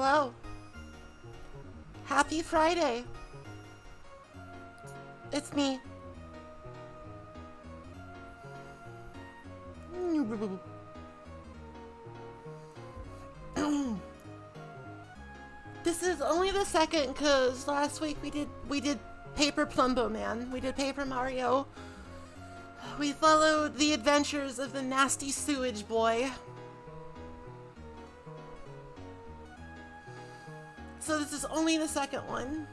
Hello. Happy Friday. It's me. This is only the second because last week we did Paper Plumbo Man. We did Paper Mario. We followed the adventures of the nasty sewage boy. So this is only the second one.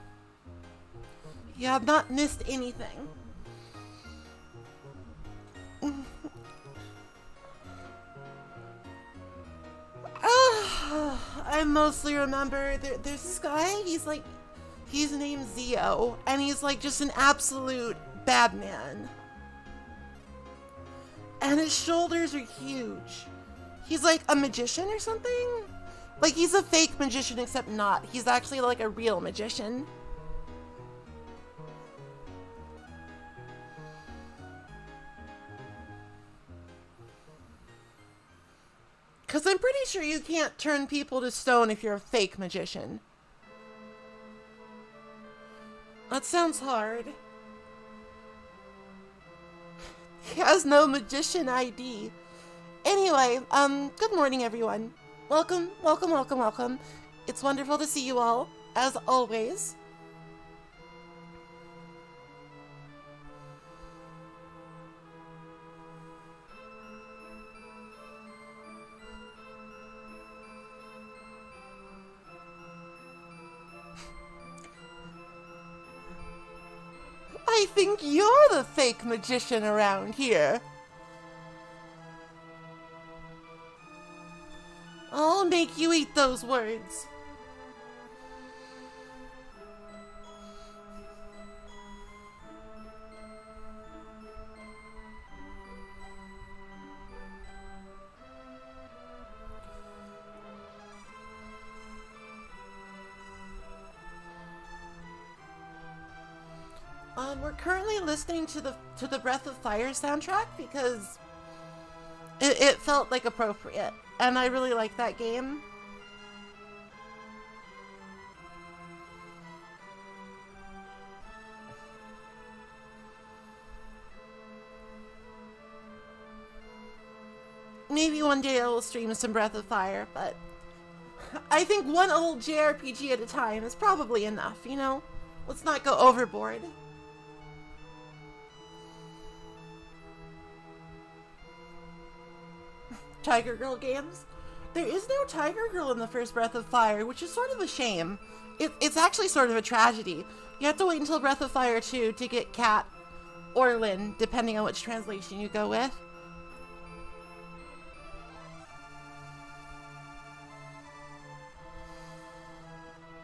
You have not missed anything. I mostly remember there's this guy, he's named Zio, and he's like just an absolute bad man. And his shoulders are huge. He's like a magician or something? Like he's a fake magician except not. He's actually like a real magician. Because I'm pretty sure you can't turn people to stone if you're a fake magician. That sounds hard. He has no magician ID. Anyway, good morning everyone. Welcome, welcome, welcome, welcome. It's wonderful to see you all, as always. I think you're the fake magician around here. I'll make you eat those words. We're currently listening to the Breath of Fire soundtrack because it felt like appropriate, and I really like that game. Maybe one day I will stream some Breath of Fire, but I think one old JRPG at a time is probably enough, you know? Let's not go overboard. Tiger Girl games? There is no Tiger Girl in the first Breath of Fire, which is sort of a shame. It's actually sort of a tragedy. You have to wait until Breath of Fire 2 to get Cat or Lyn, depending on which translation you go with.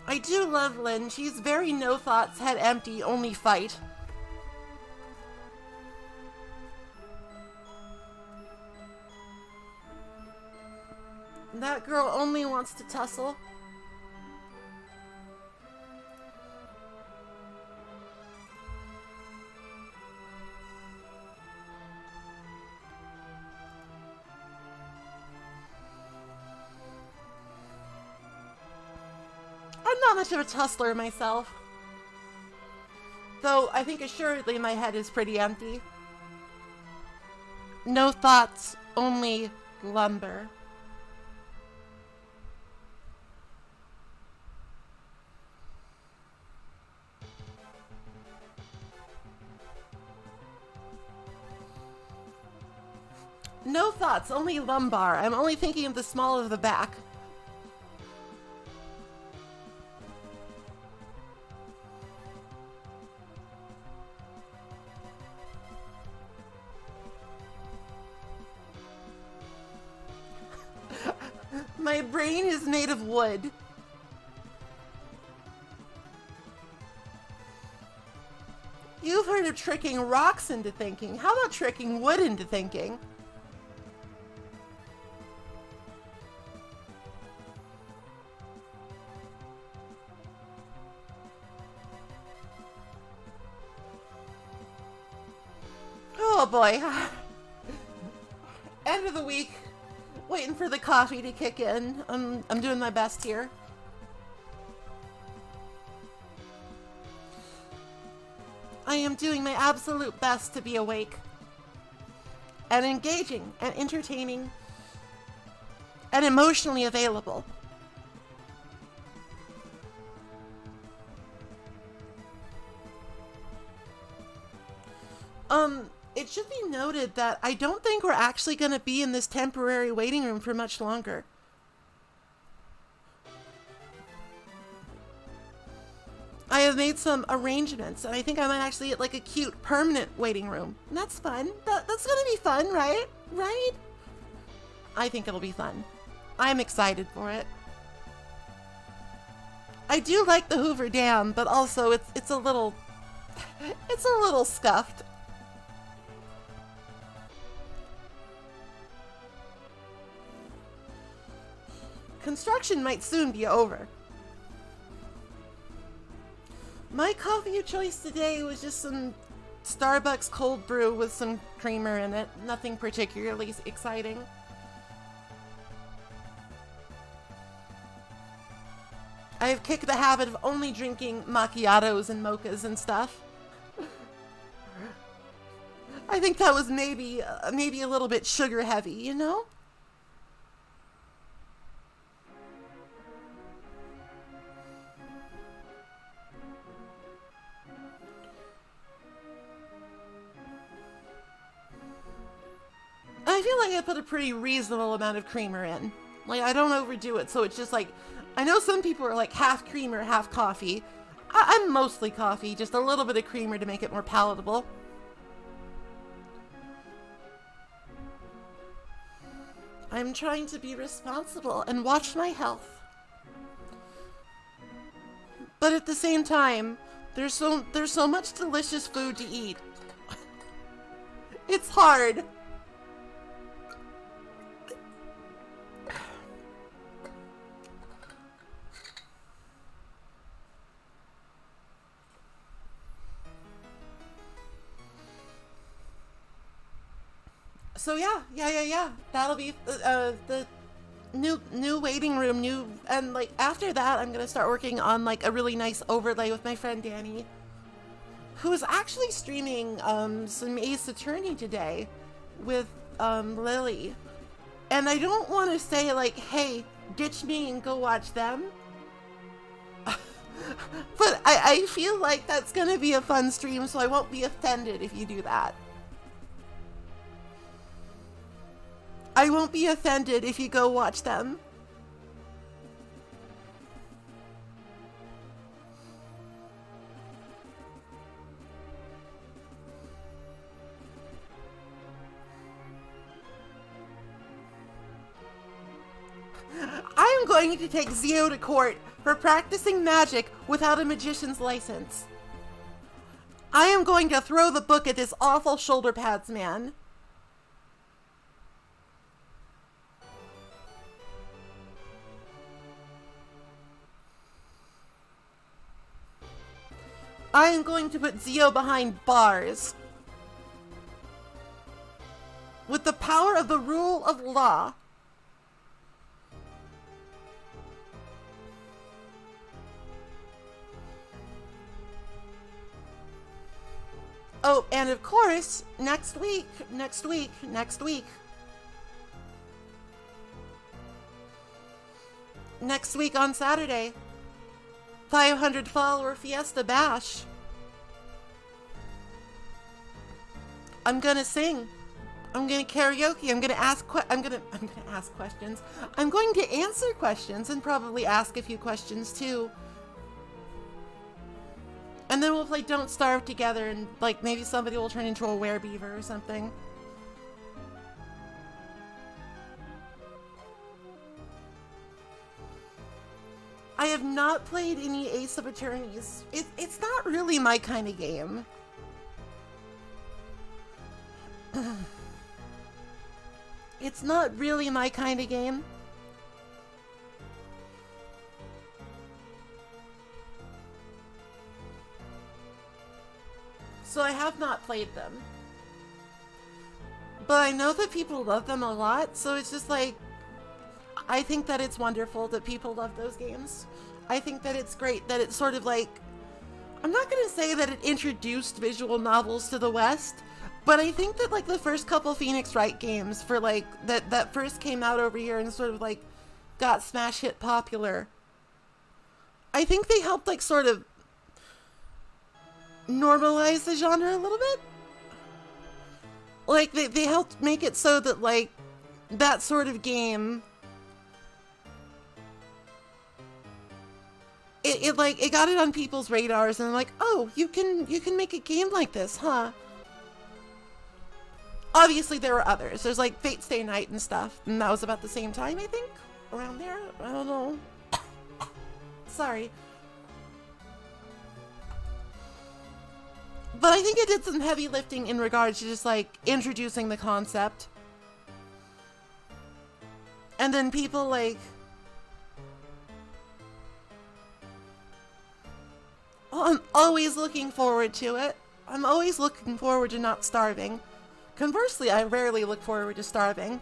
I do love Lyn. She's very no thoughts, head empty, only fight. That girl only wants to tussle. I'm not much of a tussler myself. Though I think assuredly my head is pretty empty. No thoughts, only lumber. No thoughts, only lumbar. I'm only thinking of the small of the back. My brain is made of wood. You've heard of tricking rocks into thinking. How about tricking wood into thinking? Oh boy. End of the week. Waiting for the coffee to kick in. I'm doing my best here. I am doing my absolute best to be awake and engaging and entertaining and emotionally available. It should be noted that I don't think we're actually going to be in this temporary waiting room for much longer. I have made some arrangements, and I think I might actually get like a cute permanent waiting room. And that's fun. That's going to be fun, right? Right? I think it'll be fun. I'm excited for it. I do like the Hoover Dam, but also it's a little scuffed. Construction might soon be over. My coffee of choice today was just some Starbucks cold brew with some creamer in it. Nothing particularly exciting. I have kicked the habit of only drinking macchiatos and mochas and stuff. I think that was maybe a little bit sugar heavy, you know? I feel like I put a pretty reasonable amount of creamer in. Like, I don't overdo it, so it's just like, I know some people are like half creamer, half coffee. I'm mostly coffee, just a little bit of creamer to make it more palatable. I'm trying to be responsible and watch my health. But at the same time, there's so much delicious food to eat. It's hard. So yeah. That'll be the new waiting room, and like after that, I'm gonna start working on like a really nice overlay with my friend Danny, who is actually streaming some Ace Attorney today with Lily. And I don't want to say like, hey, ditch me and go watch them. But I feel like that's gonna be a fun stream, so I won't be offended if you do that. I won't be offended if you go watch them. I am going to take Zio to court for practicing magic without a magician's license. I am going to throw the book at this awful shoulder pads man. I am going to put Zio behind bars. With the power of the rule of law. Oh, and of course, next week on Saturday, 500 follower Fiesta Bash. I'm gonna sing. I'm gonna karaoke. I'm gonna ask questions. I'm going to answer questions and probably ask a few questions too. And then we'll play Don't Starve together, and like maybe somebody will turn into a werebeaver or something. I have not played any Ace of Attorneys. It's not really my kind of game. It's not really my kind of game. So I have not played them. But I know that people love them a lot, so it's just like, I think that it's wonderful that people love those games. I think that it's great that it's sort of like, I'm not gonna say that it introduced visual novels to the West, but I think that like the first couple Phoenix Wright games for like that first came out over here and sort of like got smash hit popular. I think they helped like sort of normalize the genre a little bit. Like they helped make it so that like that sort of game it got it on people's radars and like, oh, you can make a game like this, huh? Obviously there were others. There's like Fate Stay Night and stuff, and that was about the same time, I think, around there. I don't know. Sorry. But I think it did some heavy lifting in regards to just like introducing the concept. And then people like, oh, I'm always looking forward to it. I'm always looking forward to not starving. Conversely, I rarely look forward to starving.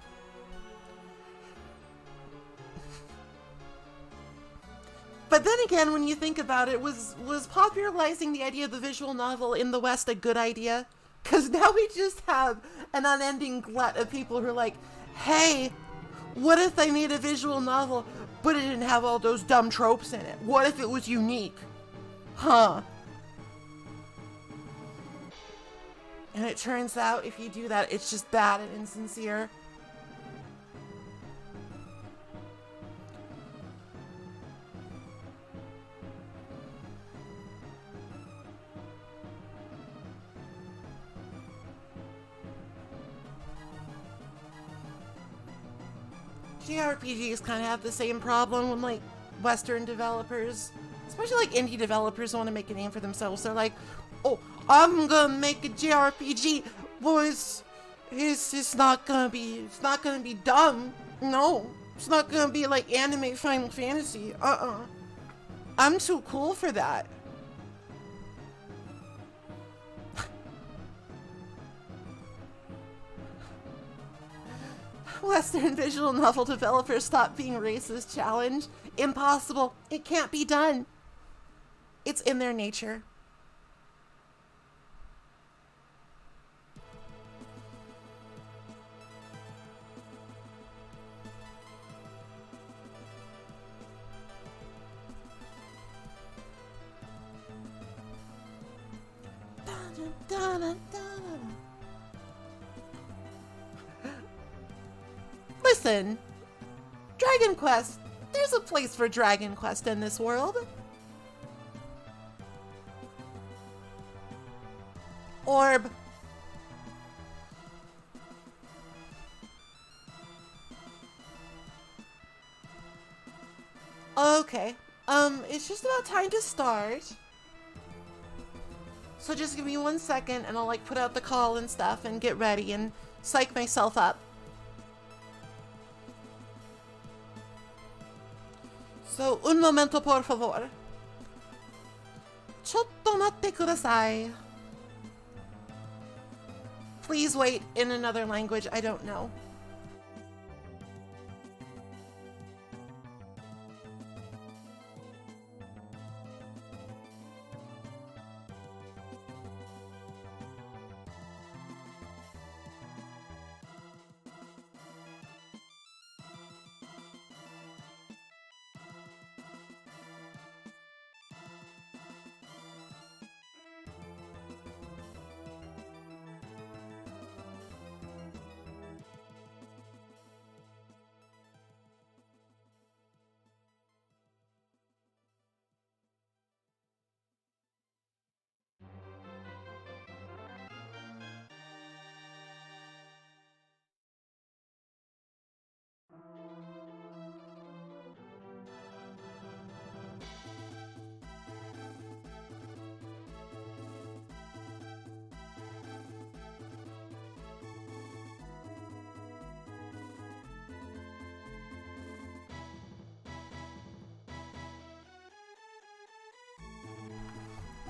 But then again, when you think about it, was popularizing the idea of the visual novel in the West a good idea? Because now we just have an unending glut of people who are like, hey, what if I made a visual novel, but it didn't have all those dumb tropes in it? What if it was unique? Huh? And it turns out, if you do that, it's just bad and insincere. JRPGs kind of have the same problem when, like, Western developers, especially, like, indie developers want to make a name for themselves. They're like, oh, I'm gonna make a JRPG, boys. It's not gonna be dumb. No, it's not gonna be like anime Final Fantasy. I'm too cool for that. Western visual novel developers stop being racist challenge. Impossible. It can't be done. It's in their nature. Listen, Dragon Quest, there's a place for Dragon Quest in this world. Orb. Okay, it's just about time to start. So just give me 1 second and I'll like put out the call and stuff and get ready and psych myself up. So, un momento por favor. Chotto matte kudasai. Please wait in another language I don't know.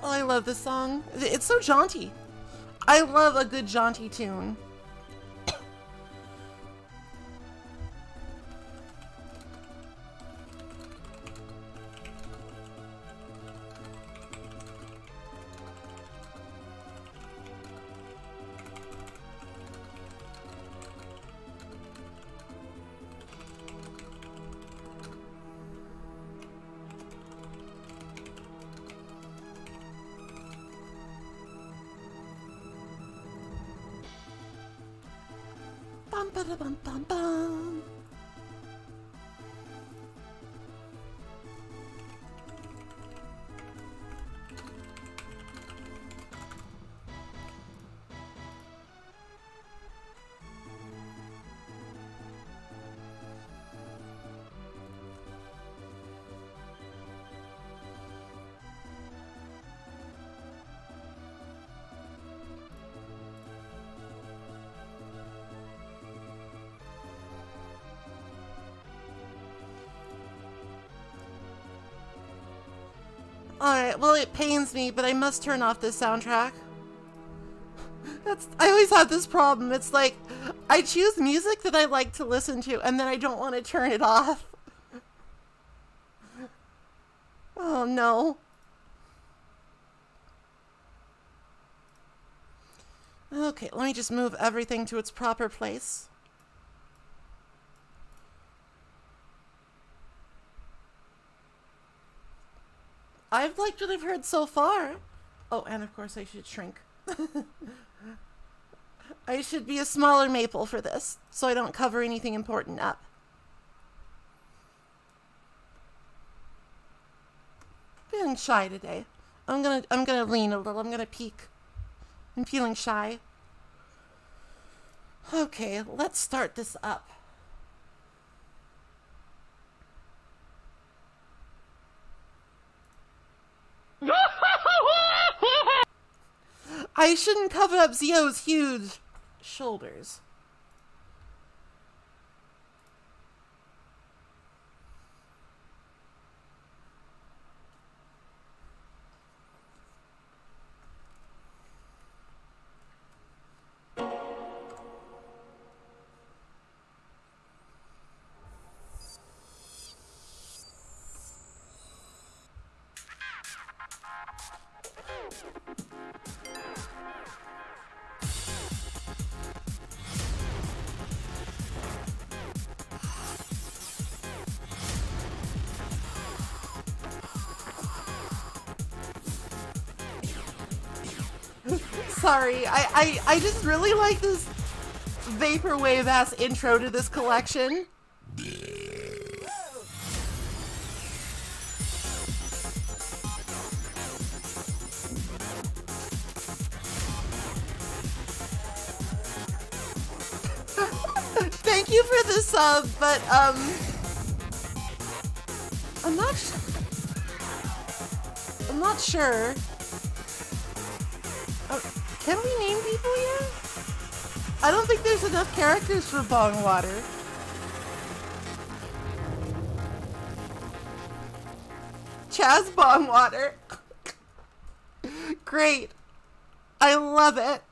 Oh, I love this song. It's so jaunty. I love a good jaunty tune. Bum ba da bum bum bum. Alright, well it pains me, but I must turn off this soundtrack. I always have this problem. It's like, I choose music that I like to listen to, and then I don't want to turn it off. Oh no. Okay, let me just move everything to its proper place. I've liked what I've heard so far. Oh, and of course I should shrink. I should be a smaller maple for this, so I don't cover anything important up. Feeling shy today. I'm gonna lean a little. I'm gonna peek. I'm feeling shy. Okay, let's start this up. I shouldn't cover up Zio's huge shoulders. Sorry, I just really like this vaporwave ass intro to this collection. Thank you for the sub, but I'm not sure. Can we name people yet? I don't think there's enough characters for Bong Water. Chaz Bong Water. Great. I love it.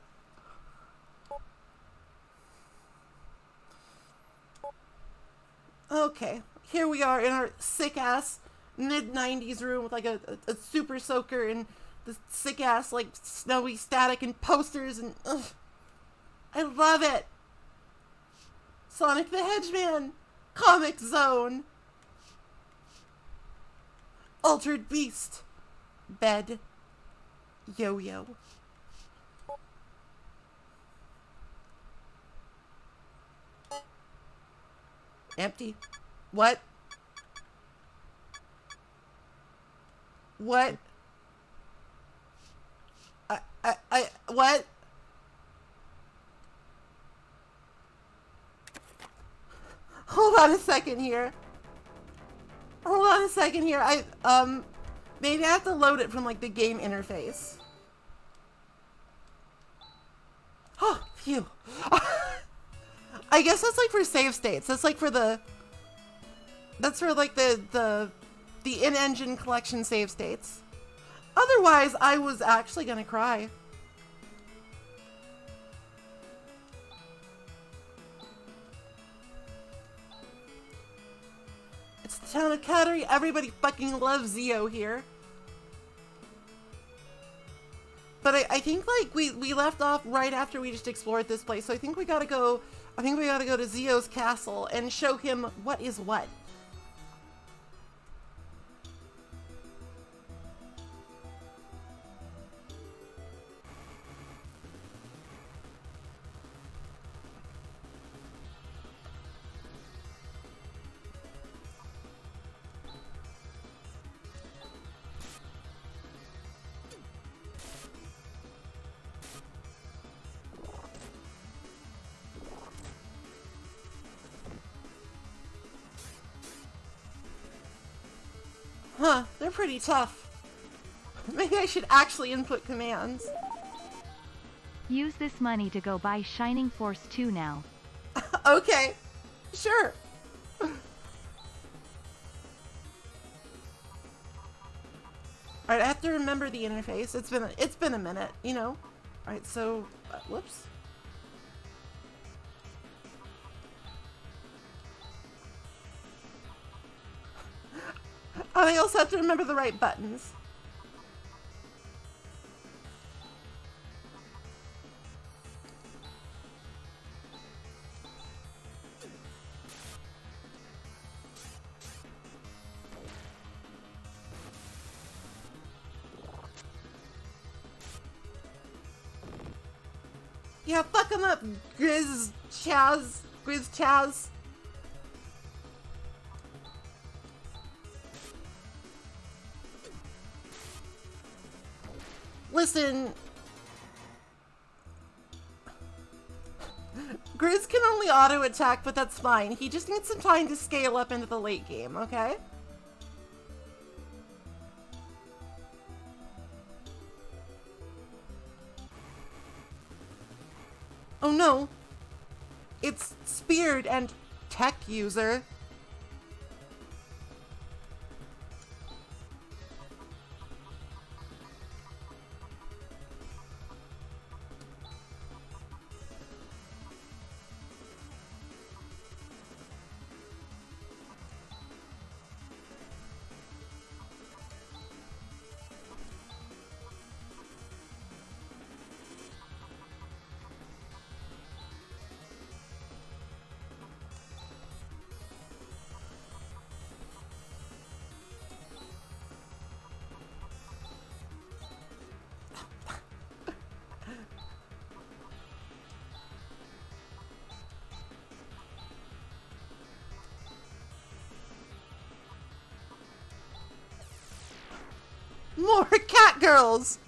Okay, here we are in our sick-ass mid-90s room with like a super soaker and the sick-ass like snowy static and posters and ugh. I love it. Sonic the Hedgehog, Comic Zone, Altered Beast, Bed, Yo-Yo. Empty. What? What? What? Hold on a second here. Hold on a second here. Maybe I have to load it from like the game interface. Oh, phew. I guess that's like for save states. That's like for the... That's for like the in-engine collection save states. Otherwise, I was actually gonna cry. It's the town of Cattery. Everybody fucking loves Zio here. But I think like we left off right after we just explored this place. So I think we gotta go to Zio's castle and show him what is what. Huh, they're pretty tough. Maybe I should actually input commands. Use this money to go buy Shining Force 2 now. Okay, sure. Alright, I have to remember the interface. It's been a minute, you know. Alright, so whoops. I also have to remember the right buttons. Yeah, fuck him up, Grizz Chaz. Listen, Grizz can only auto attack, but that's fine. He just needs some time to scale up into the late game, okay? Oh no, it's Speared and Tech User. More cat girls!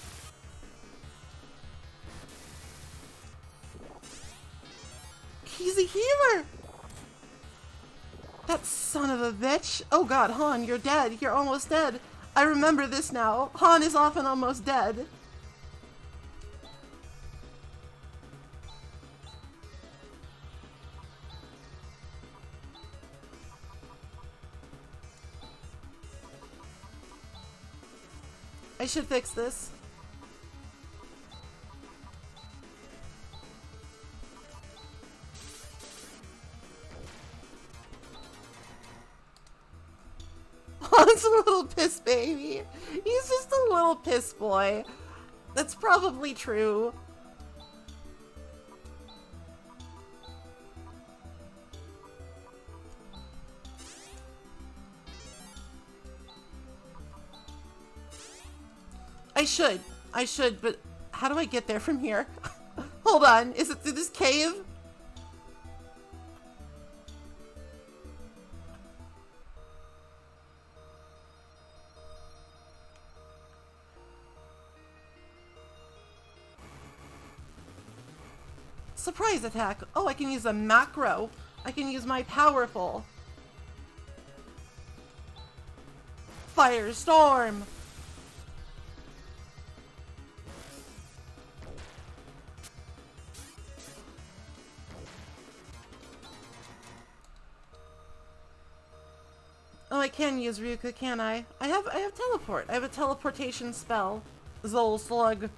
He's a healer! That son of a bitch! Oh god, Han, you're dead. You're almost dead. I remember this now. Han is often almost dead. I should fix this. Han's a little piss baby. He's just a little piss boy. That's probably true. I should, but how do I get there from here? Hold on, is it through this cave? Surprise attack. Oh, I can use a macro. I can use my powerful. Firestorm. Oh, I can use Ryuka, can I? I have teleport. I have a teleportation spell. Zol Slug.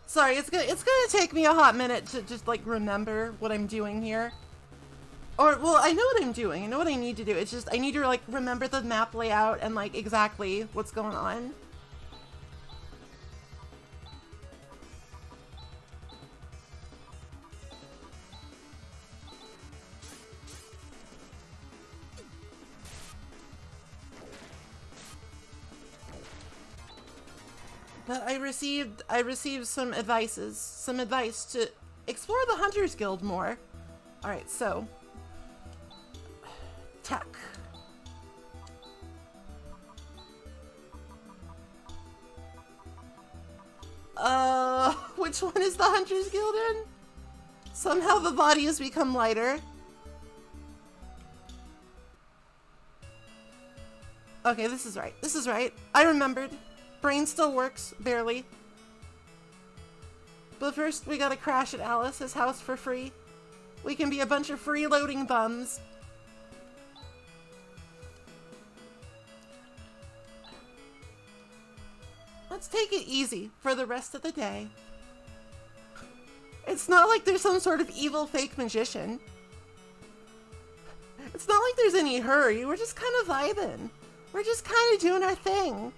Sorry, it's gonna take me a hot minute to just like remember what I'm doing here. Or, well, I know what I'm doing. I know what I need to do. It's just I need to like remember the map layout and like exactly what's going on. But I received some advice to explore the Hunters Guild more. Alright, so tech. Which one is the Hunters Guild in? Somehow the body has become lighter. Okay, this is right. This is right. I remembered. Brain still works, barely. But first, we gotta crash at Alice's house for free. We can be a bunch of freeloading bums. Let's take it easy for the rest of the day. It's not like there's some sort of evil fake magician. It's not like there's any hurry. We're just kind of vibing. We're just kind of doing our thing.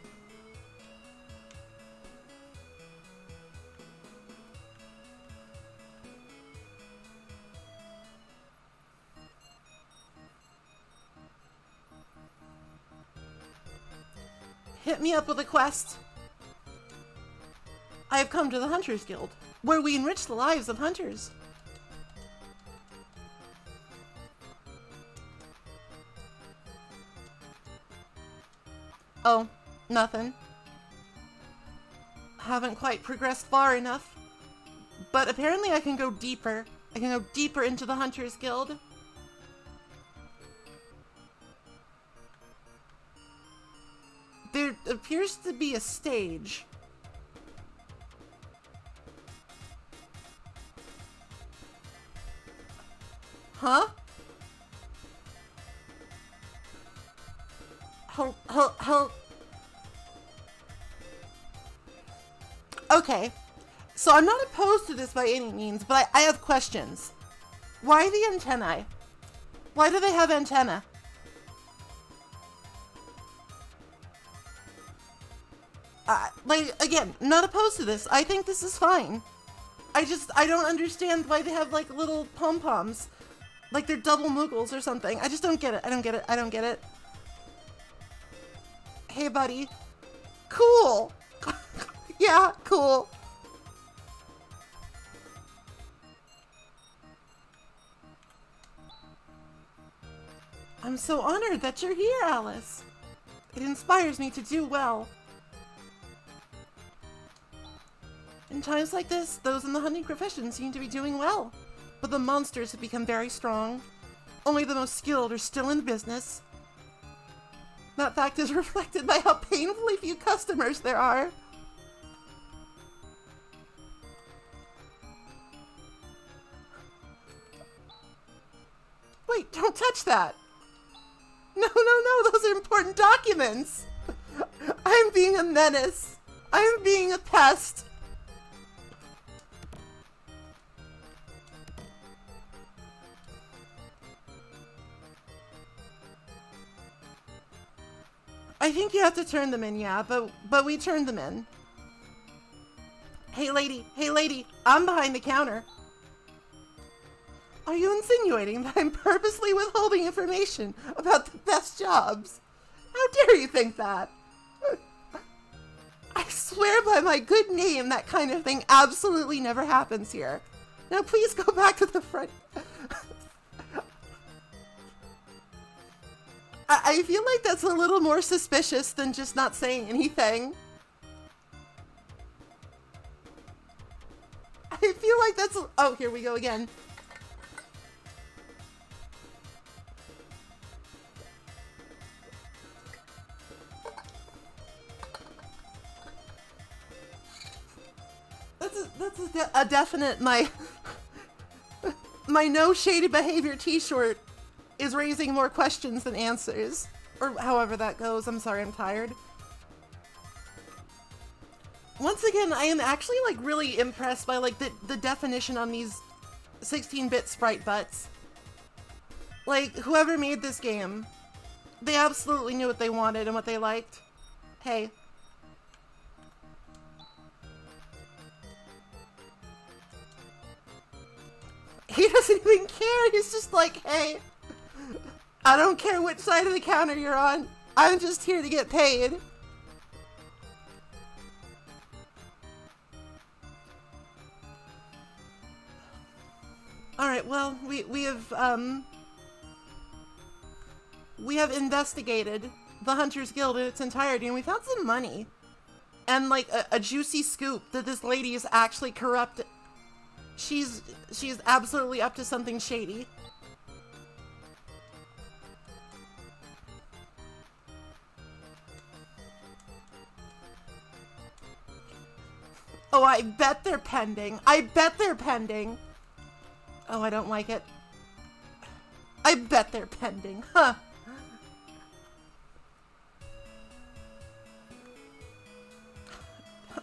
Hit me up with a quest. I have come to the Hunters Guild, where we enrich the lives of hunters. Oh, nothing. Haven't quite progressed far enough. But apparently I can go deeper. I can go deeper into the Hunters Guild. There appears to be a stage. Huh? Help. Okay. So I'm not opposed to this by any means, but I have questions. Why the antennae? Why do they have antenna? Like, again, not opposed to this. I think this is fine. I don't understand why they have, like, little pom-poms. Like they're double Muggles or something. I just don't get it. I don't get it. I don't get it. Hey, buddy. Cool. Yeah, cool. I'm so honored that you're here, Alice. It inspires me to do well. In times like this, those in the hunting profession seem to be doing well. But the monsters have become very strong. Only the most skilled are still in business. That fact is reflected by how painfully few customers there are. Wait, don't touch that! No, those are important documents! I'm being a menace. I'm being a pest. I think you have to turn them in, yeah, but we turned them in. Hey lady, I'm behind the counter. Are you insinuating that I'm purposely withholding information about the best jobs? How dare you think that? I swear by my good name that kind of thing absolutely never happens here. Now please go back to the front. I feel like that's a little more suspicious than just not saying anything. I feel like that's... Oh, here we go again. That's a definite... My no shady behavior t-shirt is raising more questions than answers. Or however that goes. I'm sorry, I'm tired. Once again, I am actually like really impressed by like the definition on these 16-bit sprite butts. Like, whoever made this game, they absolutely knew what they wanted and what they liked. Hey. He doesn't even care, he's just like, hey. I don't care which side of the counter you're on. I'm just here to get paid. Alright, well, we have investigated the Hunters Guild in its entirety, and we found some money. And, like, a juicy scoop that this lady is actually corrupt. She's absolutely up to something shady. Oh, I bet they're pending. I bet they're pending. Oh, I don't like it. I bet they're pending. Huh.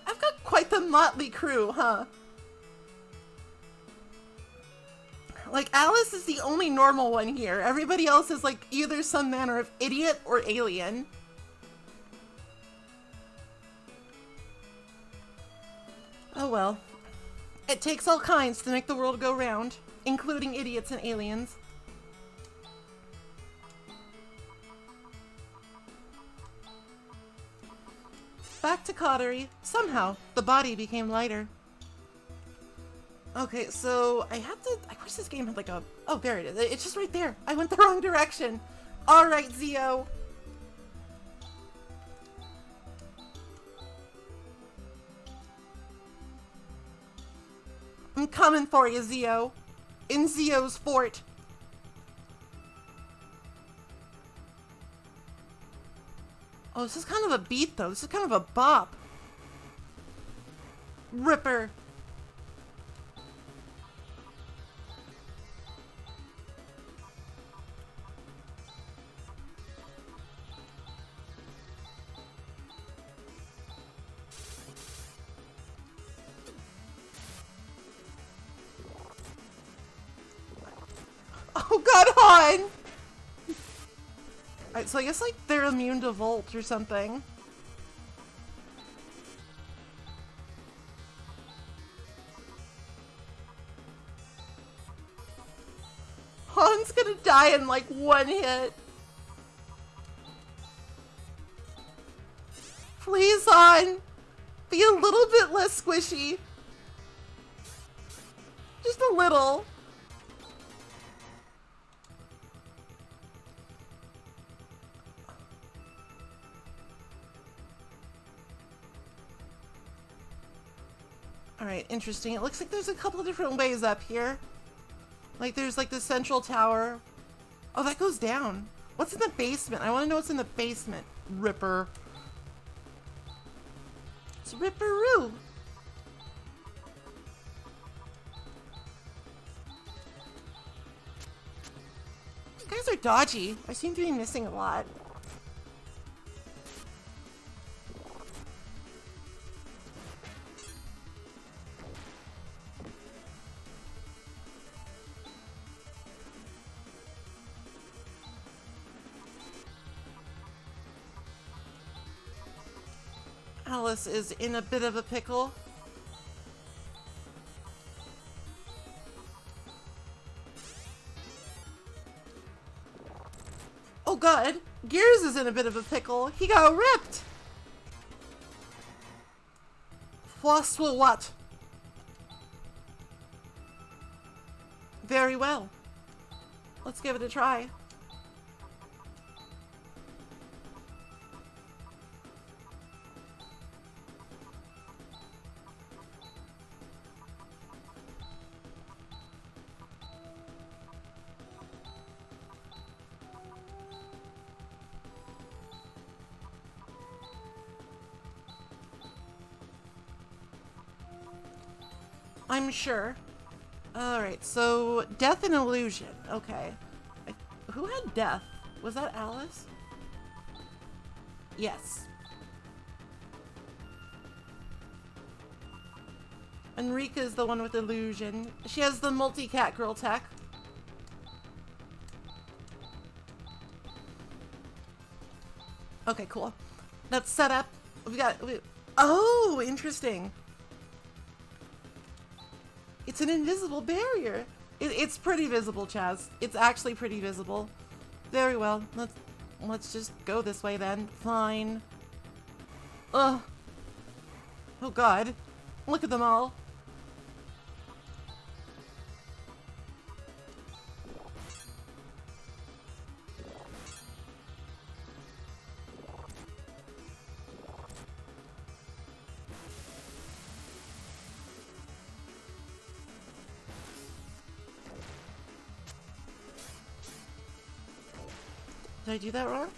I've got quite the motley crew, huh? Like, Alice is the only normal one here. Everybody else is, like, either some manner of idiot or alien. Oh well. It takes all kinds to make the world go round, including idiots and aliens. Back to Cottery. Somehow, the body became lighter. Okay, so I wish this game had like a... Oh, there it is. It's just right there. I went the wrong direction. Alright, Zio. I'm coming for you, Zio. In Zio's fort. Oh, this is kind of a beat, though. This is kind of a bop. Ripper. Oh god, Han! Alright, so I guess, like, they're immune to Volt or something. Han's gonna die in, like, one hit. Please, Han! Be a little bit less squishy. Just a little. Alright, interesting. It looks like there's a couple of different ways up here. Like, there's, like, the central tower. Oh, that goes down. What's in the basement? I want to know what's in the basement. Ripper. It's Ripperoo. You guys are dodgy. I seem to be missing a lot. Alice is in a bit of a pickle. Oh god, Gears is in a bit of a pickle. He got ripped! Floss will what? Very well. Let's give it a try. I'm sure. Alright, so Death and Illusion. Okay. Who had Death? Was that Alice? Yes. Enrica is the one with Illusion. She has the multi-cat girl tech. Okay, cool. That's set up. Oh, interesting. It's an invisible barrier. It's pretty visible, Chaz. It's actually pretty visible. Very well. Let's just go this way then. Fine. Ugh. Oh god. Look at them all. Did I do that wrong?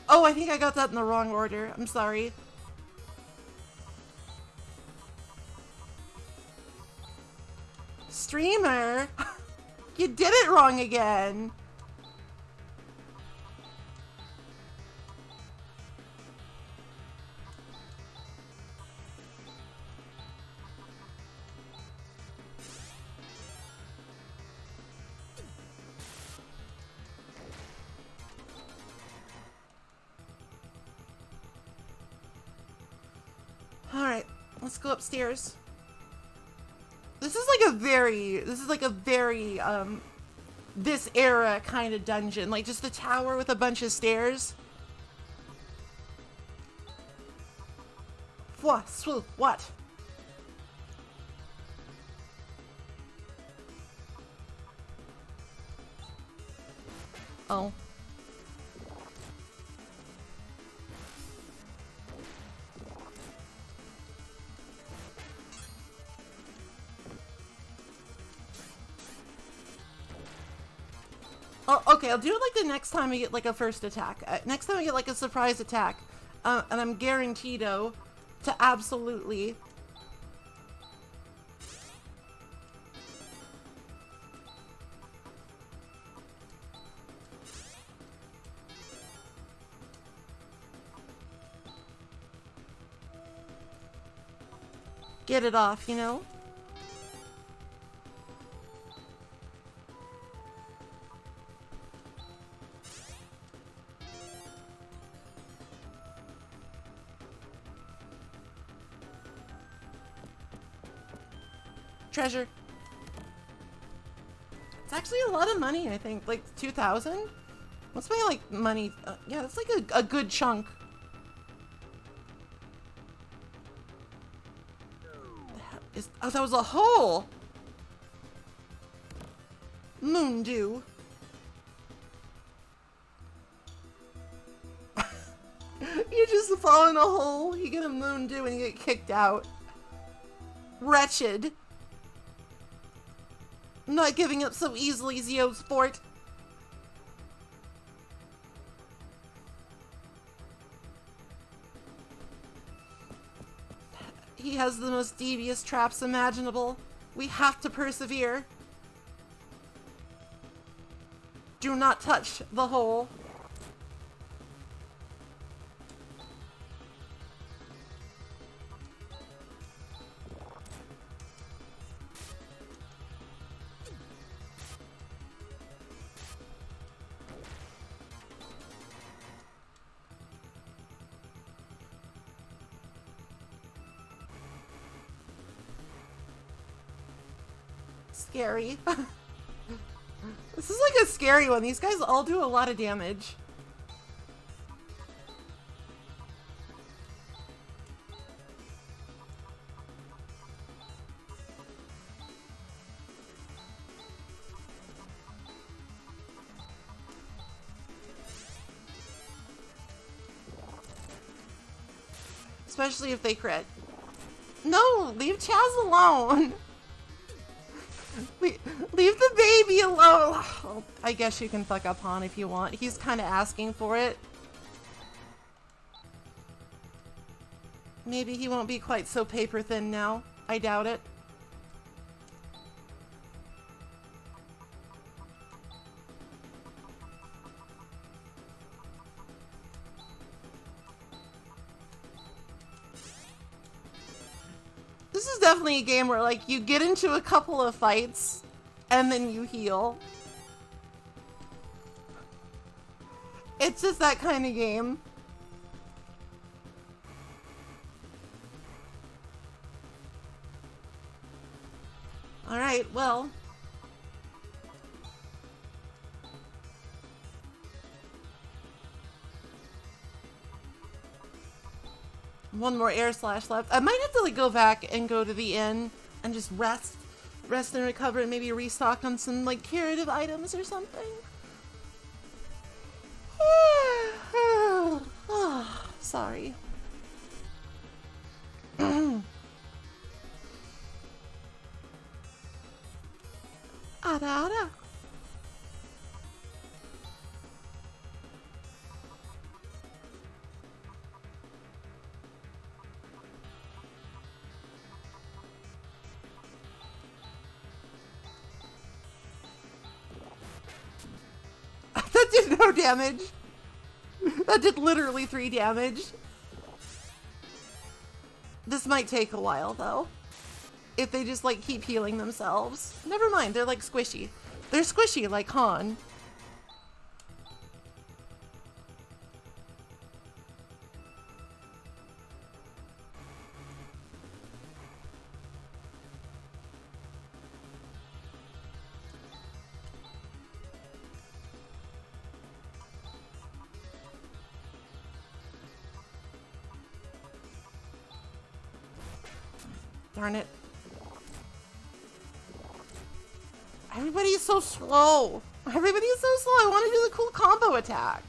Oh, I think I got that in the wrong order. I'm sorry. Streamer! You did it wrong again! Alright, let's go upstairs. This is like a very, this era kind of dungeon. Like, just a tower with a bunch of stairs. What? Oh. Oh, okay, I'll do it like the next time I get like a first attack. Next time I get like a surprise attack. And I'm guaranteed-o to absolutely... get it off, you know? Treasure. It's actually a lot of money, I think. Like 2,000? What's my like money? Yeah, that's like a good chunk. Oh, that was a hole! Moon dew. You just fall in a hole, you get a moon dew and you get kicked out. Wretched. I'm not giving up so easily, Zio Sport. He has the most devious traps imaginable. We have to persevere. Do not touch the hole. Scary. This is like a scary one. These guys all do a lot of damage. Especially if they crit. No, leave Chaz alone. Leave the baby alone! Oh, I guess you can fuck up Han if you want. He's kind of asking for it. Maybe he won't be quite so paper thin now. I doubt it. This is definitely a game where, like, you get into a couple of fights, and then you heal. It's just that kind of game. Alright, well. One more air slash left. I might have to like go back and go to the inn and just rest and recover and maybe restock on some like curative items or something. Oh, sorry. Da-da-da. That did no damage. That did literally 3 damage. This might take a while, though. If they just, like, keep healing themselves. Never mind, they're, like, squishy. They're squishy, like Han. Darn it. Everybody's so slow. Everybody's so slow. I want to do the cool combo attack.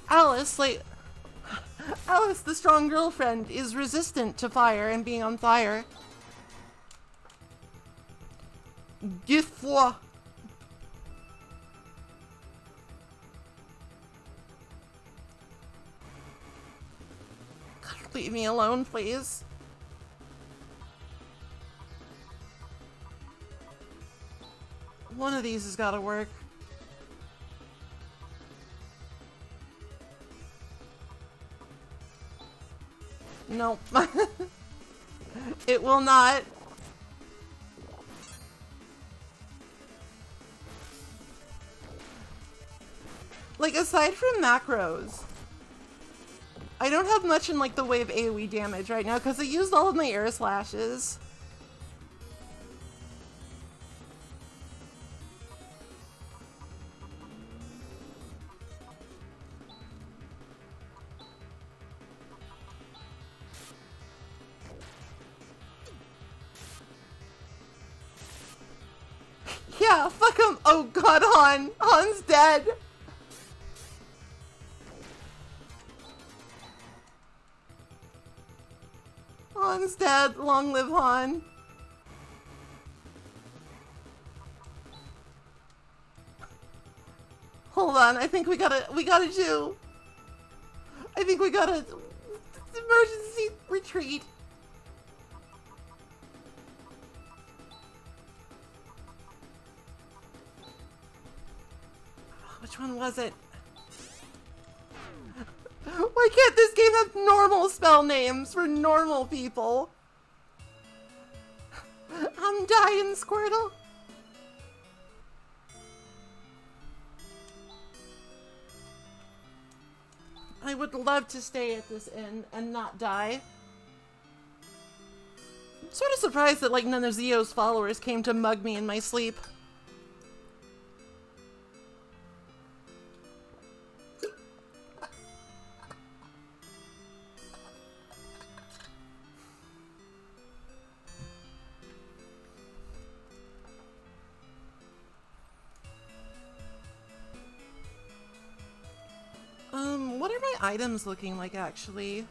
Alice, like... Alice, the strong girlfriend, is resistant to fire and being on fire. Phour. Leave me alone, please. One of these has got to work. Nope. It will not. Like, aside from macros, I don't have much in, like, the way of AoE damage right now because I used all of my air slashes. Yeah, fuck him. Oh god, Han. Han's dead. Han's dead. Long live Han. Hold on, I think we gotta do... I think we gotta... Emergency retreat. Which one was it? Why can't this game have normal spell names for normal people? I'm dying, Squirtle. I would love to stay at this inn and not die. I'm sort of surprised that, like, none of Zio's followers came to mug me in my sleep. What are my items looking like, actually?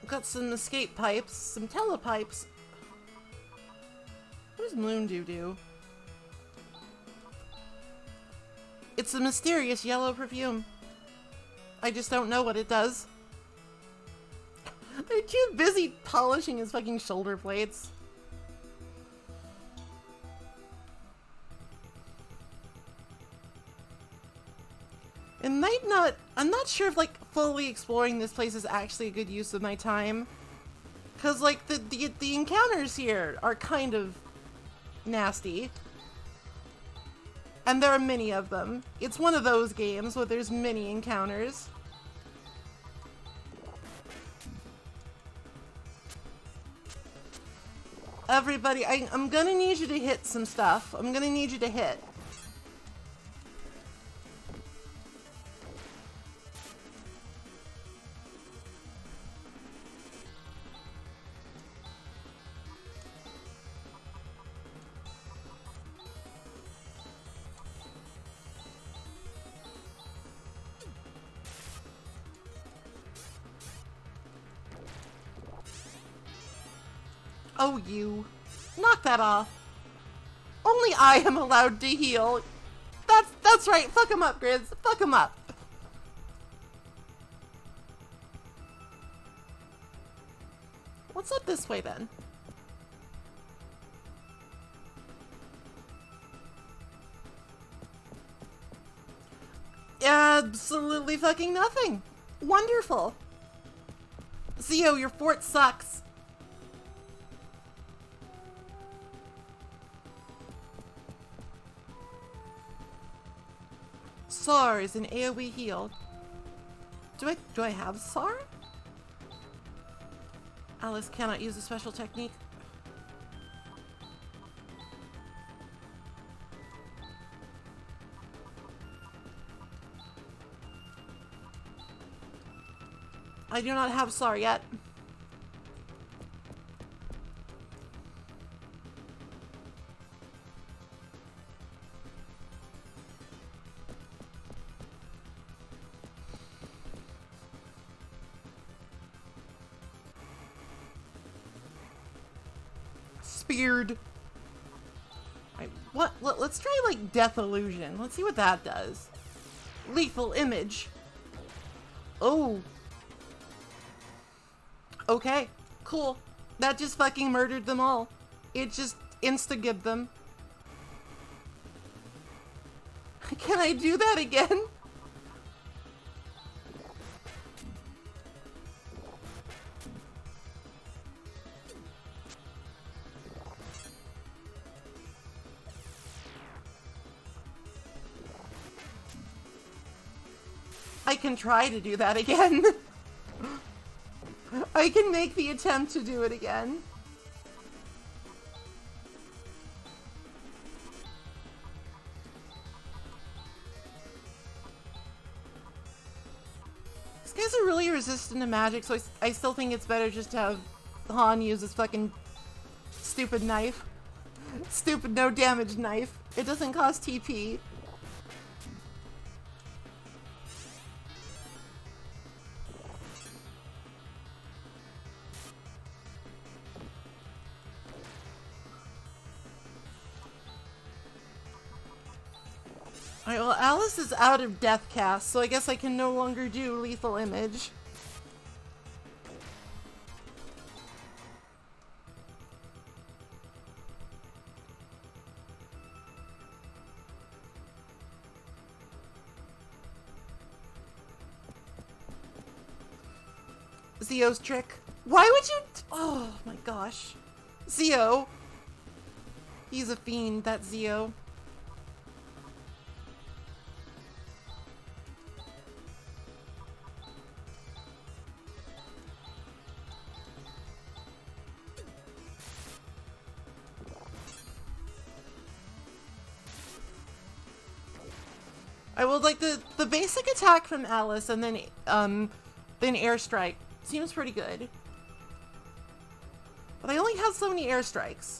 I've got some escape pipes, some telepipes. What does Moon do? It's a mysterious yellow perfume. I just don't know what it does. They're too busy polishing his fucking shoulder plates. It might not... I'm not sure if, like, fully exploring this place is actually a good use of my time. Because, like, the encounters here are kind of nasty. And there are many of them. It's one of those games where there's many encounters. Everybody, I'm gonna need you to hit some stuff. I'm gonna need you to hit. Oh, you. Knock that off. Only I am allowed to heal. That's right. Fuck him up, Grizz. Fuck him up. What's up this way, then? Absolutely fucking nothing. Wonderful. Zio, your fort sucks. SAR is an AoE heal. Do I have SAR? Alice cannot use a special technique. I do not have SAR yet. Speared. Let's try like Death Illusion. Let's see what that does. Lethal Image. Oh. Okay, cool. That just fucking murdered them all. It just insta-gibbed them. Can I do that again? I can try to do that again. I can make the attempt to do it again. These guys are really resistant to magic, so I still think it's better just to have Han use his fucking stupid knife. Stupid no damage knife. It doesn't cost TP. Alright, well, Alice is out of Death Cast, so I guess I can no longer do Lethal Image. Zio's trick. Why would you... Oh my gosh. Zio. He's a fiend, that's Zio. I would like the basic attack from Alice and then airstrike. Seems pretty good. But I only have so many airstrikes.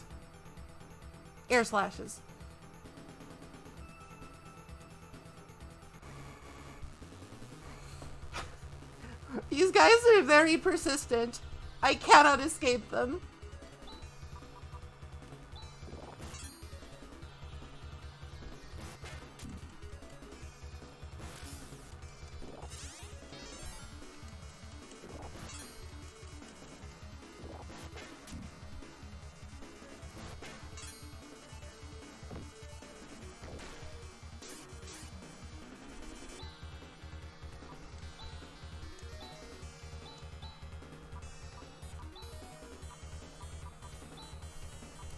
Air slashes. These guys are very persistent. I cannot escape them.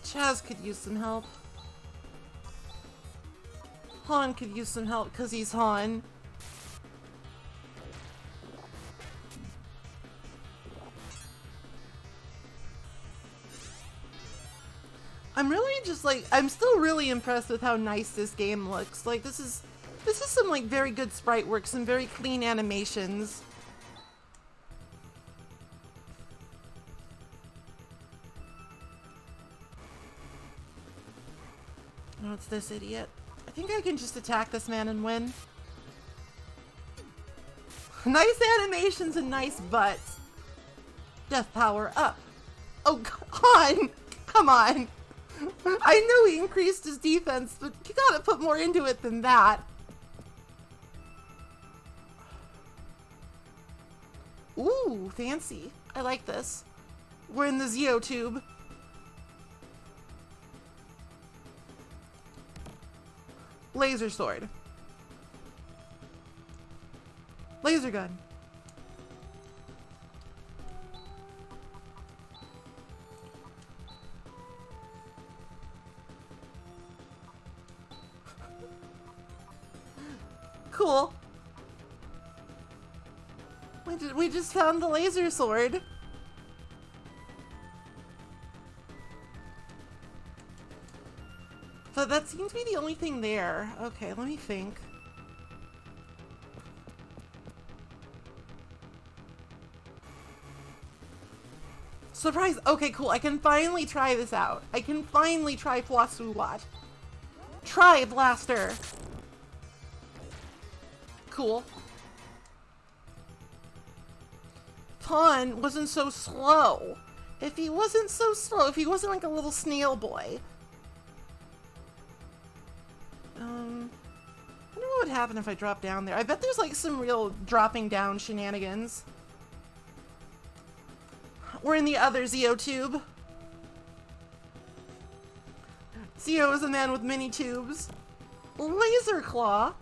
Chaz could use some help. Han could use some help because he's Han. I'm really just like, I'm still really impressed with how nice this game looks. Like this is some like very good sprite work, some very clean animations. Oh, it's this idiot. I think I can just attack this man and win. Nice animations and nice butts. Death power up. Oh, Han! Come on! I know he increased his defense, but you gotta put more into it than that. Ooh, fancy. I like this. We're in the Zeo tube. Laser sword. Laser gun. Cool. We just found the laser sword. So that seems to be the only thing there. Okay, let me think. Surprise! Okay, cool. I can finally try this out. I can finally try Flosswuwat. Try Blaster! Cool. Ton wasn't so slow. If he wasn't so slow, if he wasn't like a little snail boy. I wonder what would happen if I dropped down there. I bet there's like some real dropping down shenanigans. We're in the other Zeo tube. Zeo is a man with many tubes. Laser Claw.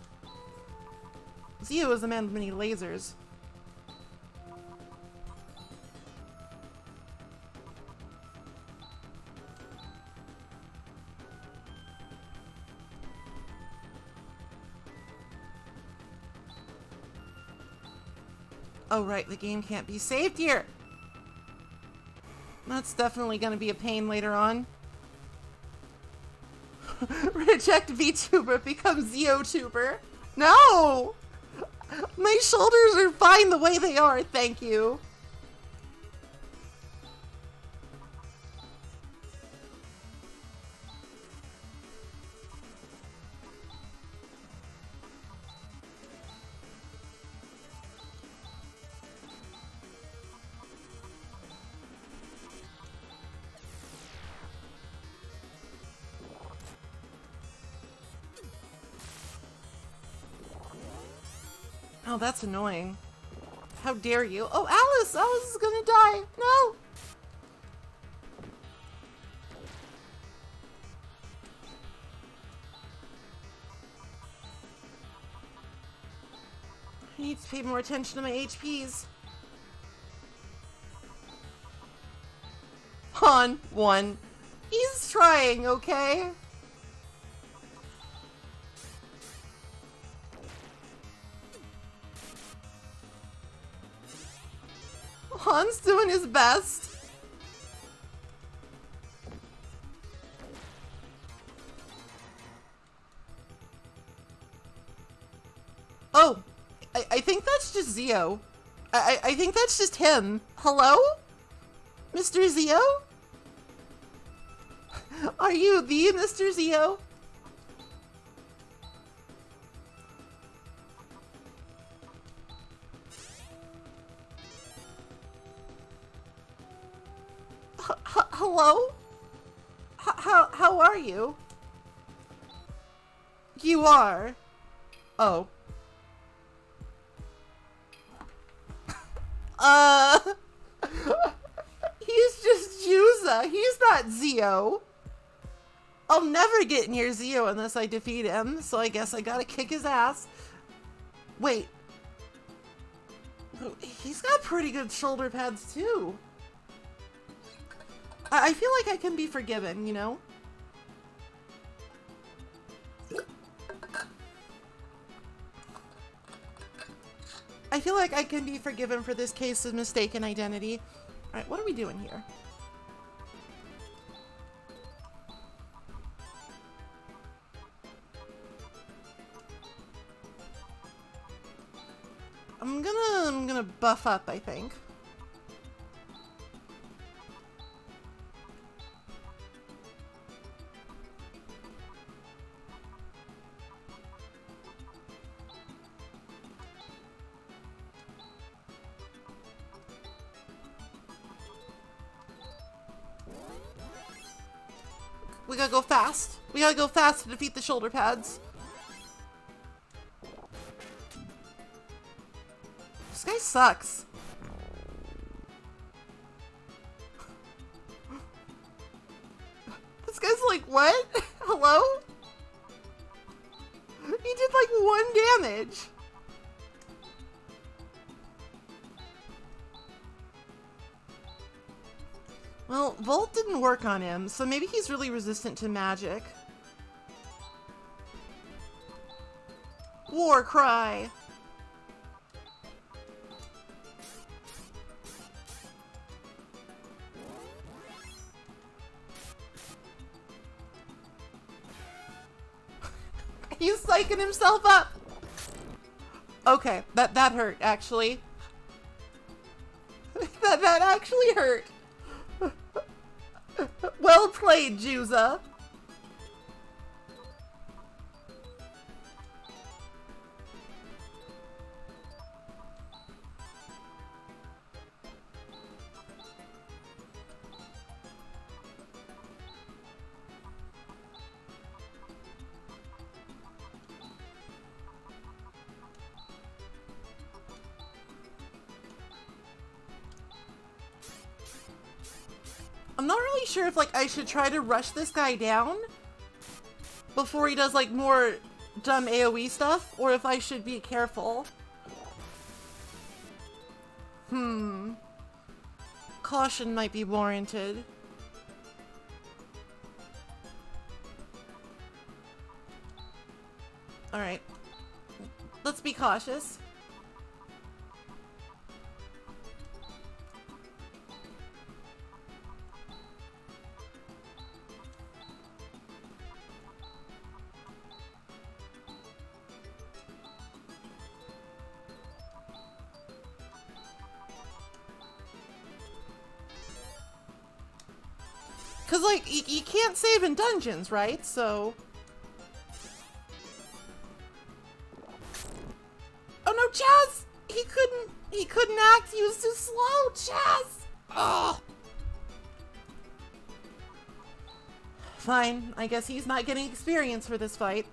Zeo is a man with many lasers. Oh right, the game can't be saved here. That's definitely gonna be a pain later on. Reject VTuber, become ZeoTuber. No! My shoulders are fine the way they are, thank you. Oh, that's annoying. How dare you? Oh, Alice! Alice is gonna die! No! I need to pay more attention to my HPs. Han, 1. He's trying, okay? Han's doing his best. Oh, I think that's just Zeo. I think that's just him. Hello? Mr. Zeo? Are you the Mr. Zeo? Hello? How are you? You are? Oh. He's just Juza. He's not Zeo. I'll never get near Zeo unless I defeat him, so I guess I gotta kick his ass. Wait. He's got pretty good shoulder pads, too. I feel like I can be forgiven, you know? I feel like I can be forgiven for this case of mistaken identity. Alright, what are we doing here? I'm gonna buff up, I think. We gotta go fast. We gotta go fast to defeat the shoulder pads. This guy sucks. This guy's like, what? Hello? He did like 1 damage. Well, Volt didn't work on him, so maybe he's really resistant to magic. War cry. He's psyching himself up. Okay, that hurt actually. that actually hurt. Well played, Juza. I'm not really sure if, like, I should try to rush this guy down before he does, like, more dumb AoE stuff, or if I should be careful. Caution might be warranted. Alright. Let's be cautious. Cause like, you can't save in dungeons, right? So... Oh no, Chaz! He couldn't act, he was too slow, Chaz! Ugh! Fine, I guess he's not getting experience for this fight.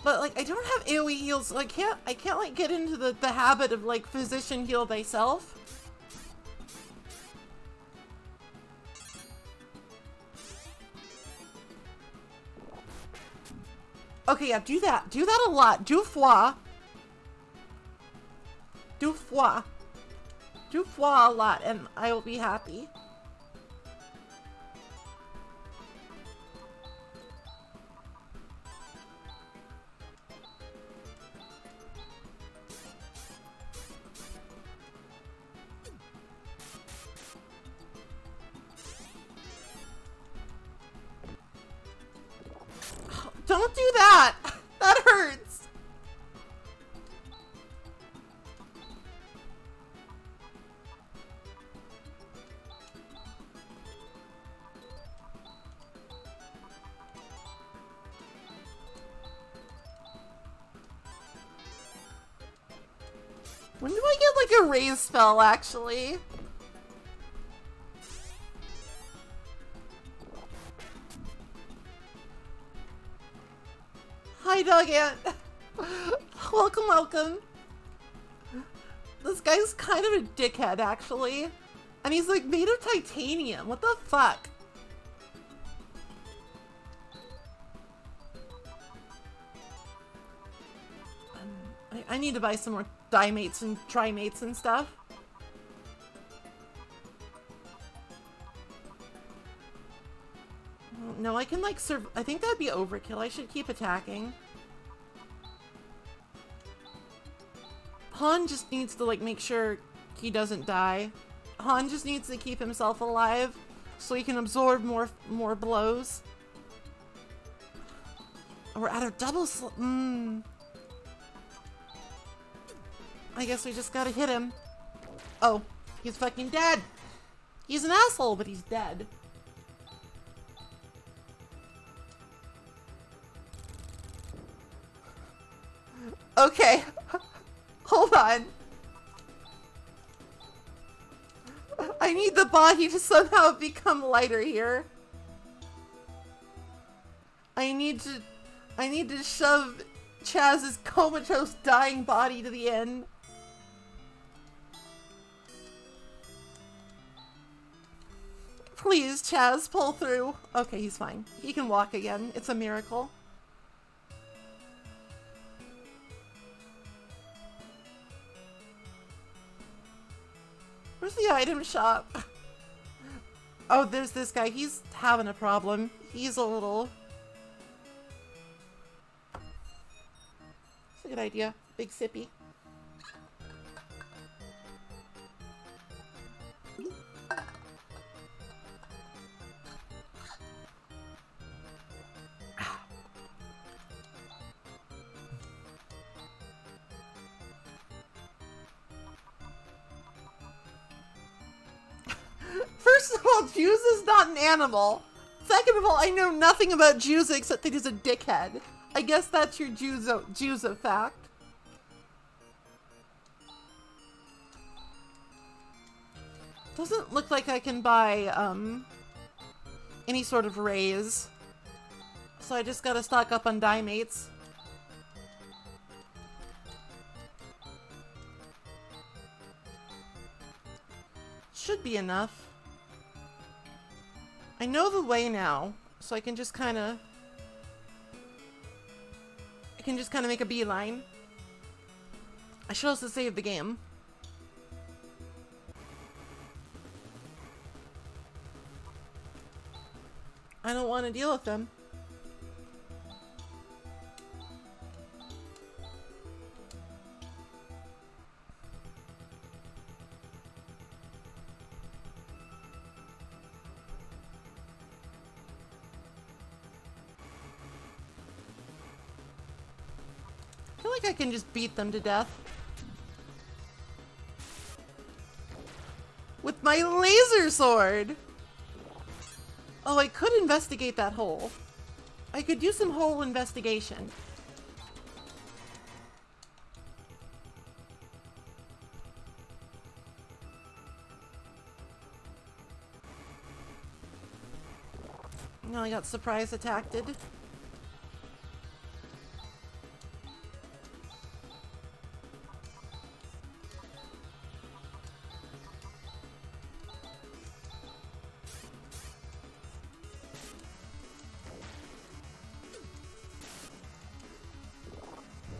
But like, I don't have AoE heals, so I can't like get into the habit of like physician heal thyself. Okay, yeah, do that. Do that a lot. Do Phour. Do Phour. Do Phour a lot, and I will be happy. Don't do that! That hurts! When do I get like a raise spell, actually? Hi, Dog Ant. Welcome, welcome. This guy's kind of a dickhead, actually. And he's like made of titanium. What the fuck? I need to buy some more dimates and trimates and stuff. No, I can like I think that'd be overkill. I should keep attacking. Han just needs to like make sure he doesn't die. Han just needs to keep himself alive so he can absorb more blows. We're at a double I guess we just gotta hit him. Oh, he's fucking dead. He's an asshole, but he's dead. Okay. Hold on. I need the body to somehow become lighter here. I need to shove Chaz's comatose dying body to the end. Please, Chaz, pull through. Okay, he's fine. He can walk again. It's a miracle. Where's the item shop? Oh, there's this guy. He's having a problem. He's a little... It's a good idea. Big sippy. First of all, Juice is not an animal. Second of all, I know nothing about Juice except that he's a dickhead. I guess that's your Juice fact. Doesn't look like I can buy, any sort of raise. So I just gotta stock up on Dimates. Should be enough. I know the way now, so I can just kind of make a beeline. I should also save the game. I don't want to deal with them. I feel like I can just beat them to death. With my laser sword! Oh, I could investigate that hole. I could do some hole investigation. Now I got surprise attacked.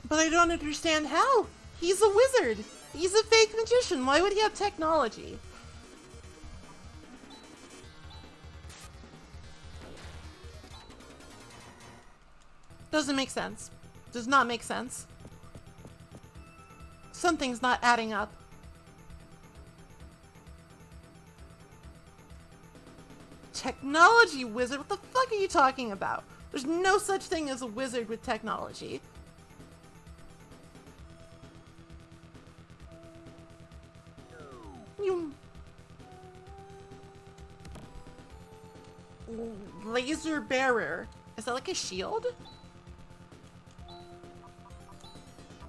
But I don't understand how. He's a wizard. He's a fake magician. Why would he have technology? Doesn't make sense. Does not make sense. Something's not adding up. Technology wizard? What the fuck are you talking about? There's no such thing as a wizard with technology. You... Laser bearer. Is that like a shield?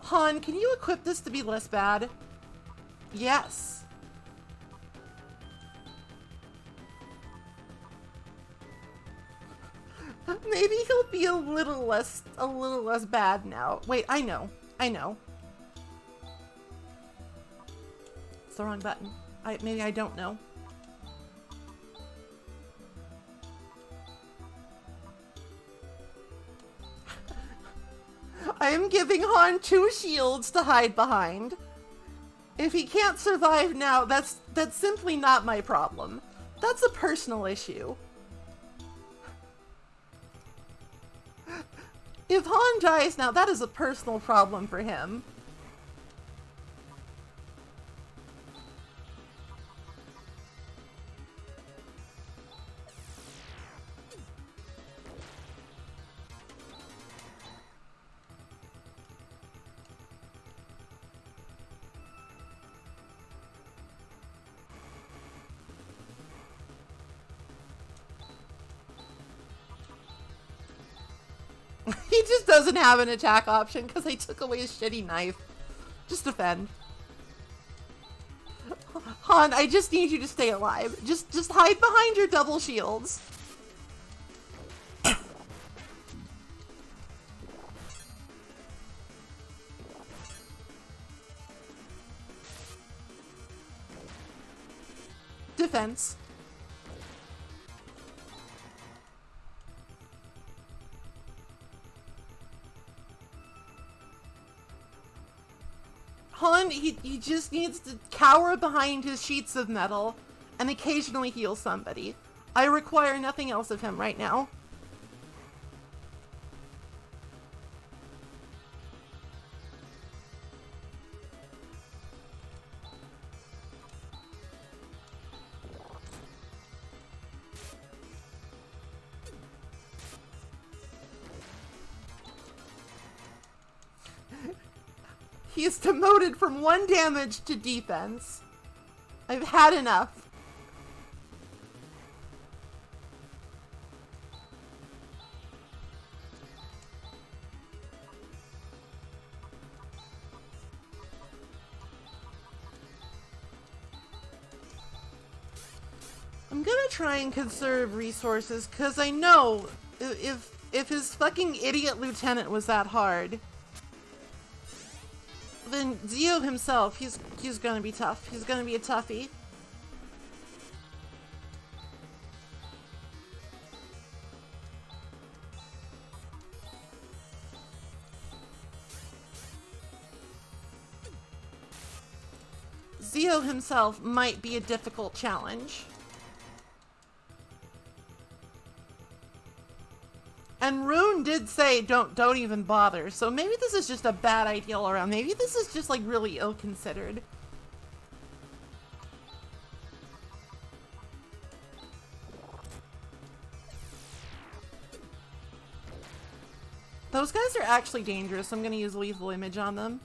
Han, can you equip this to be less bad? Yes. Maybe he'll be a little less bad now. Wait, I know. It's the wrong button. Maybe I don't know. I am giving Han 2 shields to hide behind. If he can't survive now, that's simply not my problem. That's a personal issue. If Han dies now, that is a personal problem for him. He just doesn't have an attack option because I took away his shitty knife. Just defend. Han, I just need you to stay alive. Just hide behind your double shields. Defense. Han, he just needs to cower behind his sheets of metal and occasionally heal somebody. I require nothing else of him right now. He is demoted from 1 damage to defense. I've had enough. I'm gonna try and conserve resources, because I know if his fucking idiot lieutenant was that hard, then Zio himself, he's gonna be tough. He's gonna be a toughie. Zio himself might be a difficult challenge. And Rune did say don't even bother, so maybe this is just a bad idea all around. Maybe this is just like really ill-considered. Those guys are actually dangerous, so I'm gonna use lethal image on them.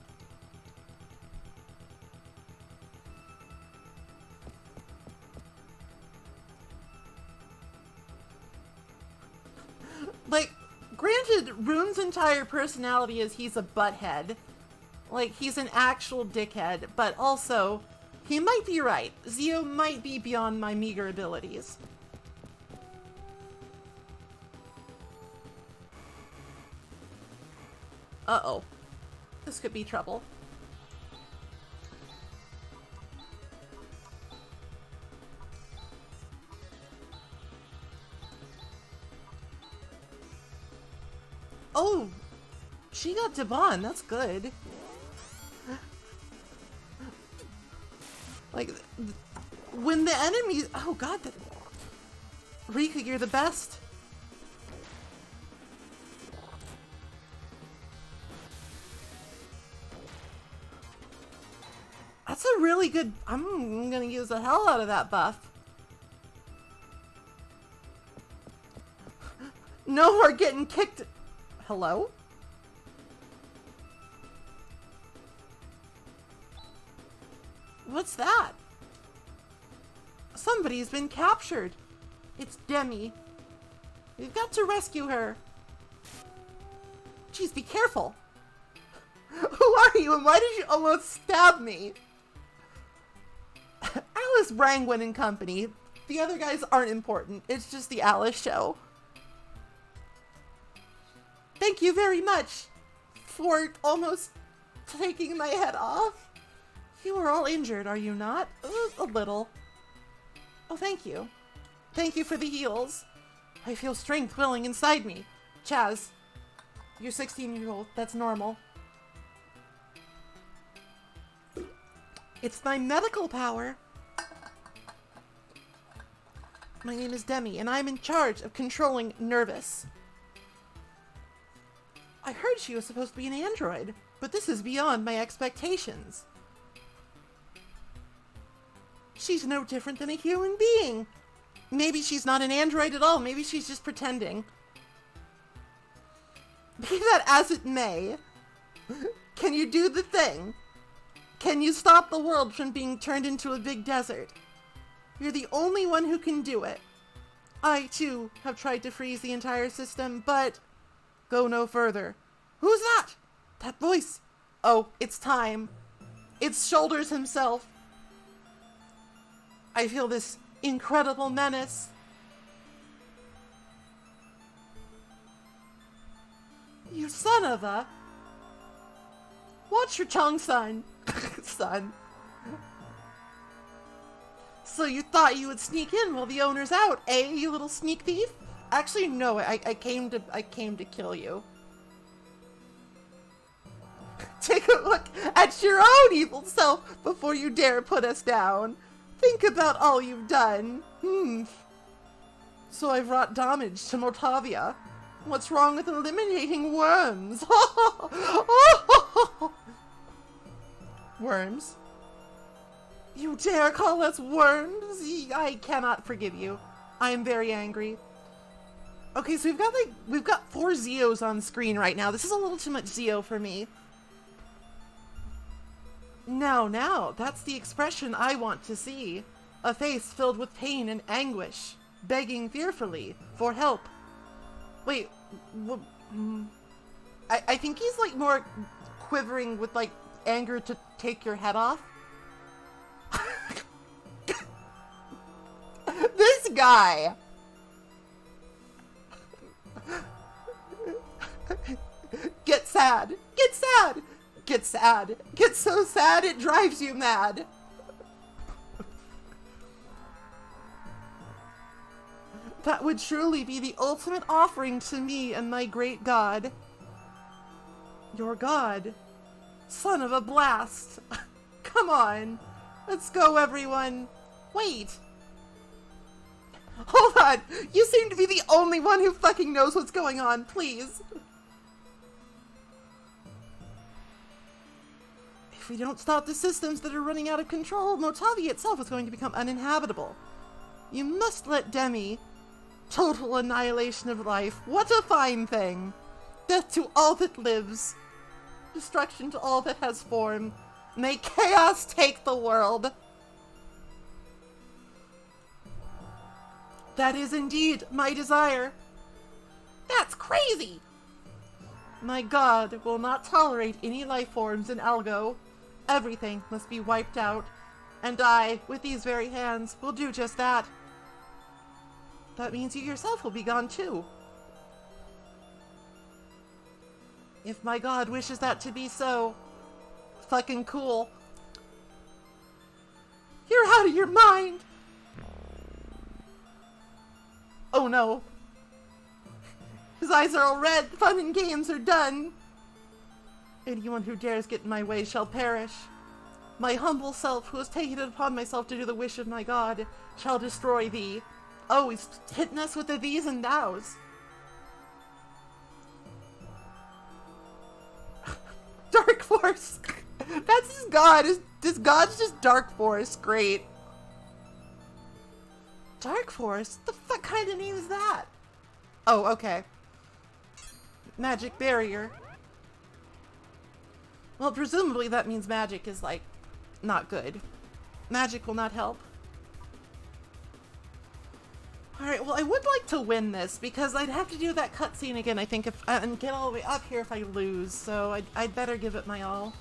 Like, granted, Rune's entire personality is he's a butthead. Like, he's an actual dickhead, but also, he might be right. Zio might be beyond my meager abilities. Uh-oh. This could be trouble. Oh, she got Devon. That's good. Like, when the enemy... Oh, God. Rika, you're the best. That's a really good... I'm gonna use the hell out of that buff. No more getting kicked... Hello? What's that? Somebody's been captured. It's Demi. We've got to rescue her. Jeez, be careful. Who are you and why did you almost stab me? Alice Brangwyn and company. The other guys aren't important. It's just the Alice show. Thank you very much for almost taking my head off. You are all injured, are you not? A little. Oh, thank you. Thank you for the heals. I feel strength welling inside me. Chaz, you're 16-year-old. That's normal. It's my medical power. My name is Demi, and I'm in charge of controlling Nervous. I heard she was supposed to be an android, but this is beyond my expectations. She's no different than a human being. Maybe she's not an android at all. Maybe she's just pretending. Be that as it may, can you do the thing? Can you stop the world from being turned into a big desert? You're the only one who can do it. I, too, have tried to freeze the entire system, but Go no further. Who's that? That voice. Oh, it's time. It's Shoulders himself. I feel this incredible menace. You son of a... Watch your tongue, son. Son. So you thought you would sneak in while the owner's out, eh, you little sneak thief? Actually, no, I came to kill you. Take a look at your own evil self before you dare put us down. Think about all you've done. So I've wrought damage to Motavia. What's wrong with eliminating worms? Worms? You dare call us worms? I cannot forgive you. I am very angry. Okay, so we've got 4 Zeos on screen right now. This is a little too much Zeo for me. Now, that's the expression I want to see. A face filled with pain and anguish, begging fearfully for help. Wait, I think he's like more quivering with like anger to take your head off. This guy! Get sad! Get sad! Get sad! Get so sad it drives you mad! That would truly be the ultimate offering to me and my great god. Your god? Son of a blast! Come on! Let's go, everyone! Wait! Hold on! You seem to be the only one who fucking knows what's going on, please! If we don't stop the systems that are running out of control, Motavia itself is going to become uninhabitable. You must let Demi... Total annihilation of life. What a fine thing! Death to all that lives. Destruction to all that has form. May chaos take the world. That is indeed my desire. That's crazy! My god will not tolerate any life forms in Algo. Everything must be wiped out. And I, with these very hands, will do just that. That means you yourself will be gone too. If my god wishes that to be so, fucking cool. You're out of your mind! Oh no. His eyes are all red. Fun and games are done. Anyone who dares get in my way shall perish. My humble self, who has taken it upon myself to do the wish of my god, shall destroy thee. Oh, he's hitting us with the these and thous. Dark Force! That's his god. His god's just Dark Force. Great. Dark Force? The fuck kind of name is that? Oh, okay. Magic barrier. Well, presumably that means magic is, like, not good. Magic will not help. Alright, well, I would like to win this, because I'd have to do that cutscene again, I think, if and get all the way up here if I lose, so I'd better give it my all.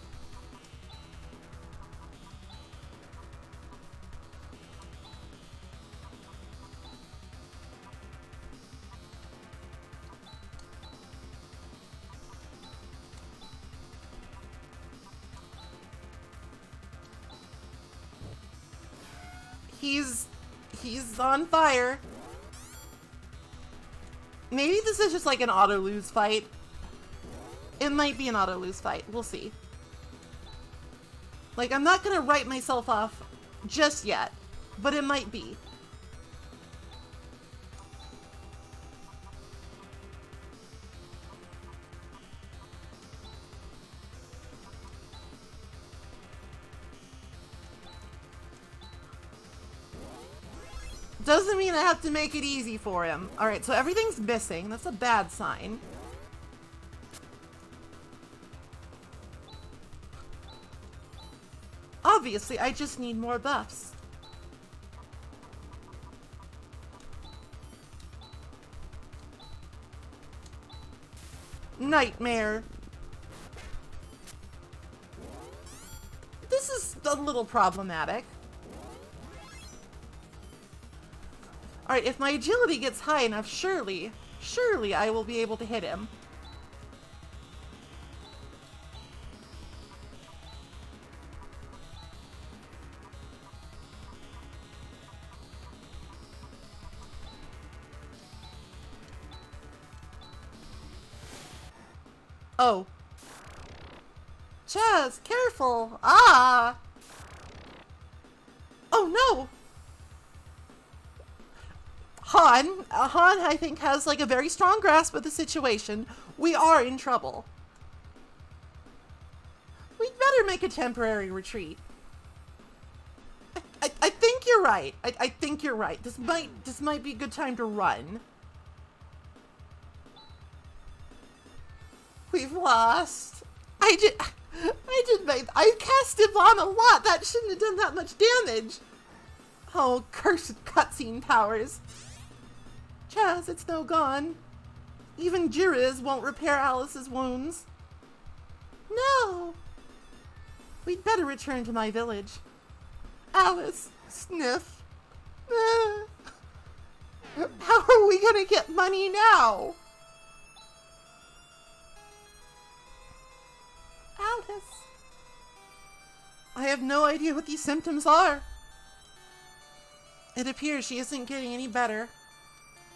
He's on fire. Maybe this is just like an auto-lose fight. It might be an auto-lose fight. We'll see. Like, I'm not gonna write myself off just yet, but it might be. Doesn't mean I have to make it easy for him. Alright, so everything's missing. That's a bad sign. Obviously, I just need more buffs. nightmare. This is a little problematic. Alright, if my agility gets high enough, surely I will be able to hit him. Oh. Chaz, careful! Ah! Oh no! Han, I think, has like a very strong grasp of the situation. We are in trouble. We'd better make a temporary retreat. I think you're right. I think you're right. This might be a good time to run. We've lost. I cast him on a lot. That shouldn't have done that much damage. Oh, cursed cutscene powers. Chaz, it's now gone. Even Jiriz won't repair Alice's wounds. No. We'd better return to my village. Alice, sniff. How are we gonna get money now? Alice. I have no idea what these symptoms are. It appears she isn't getting any better.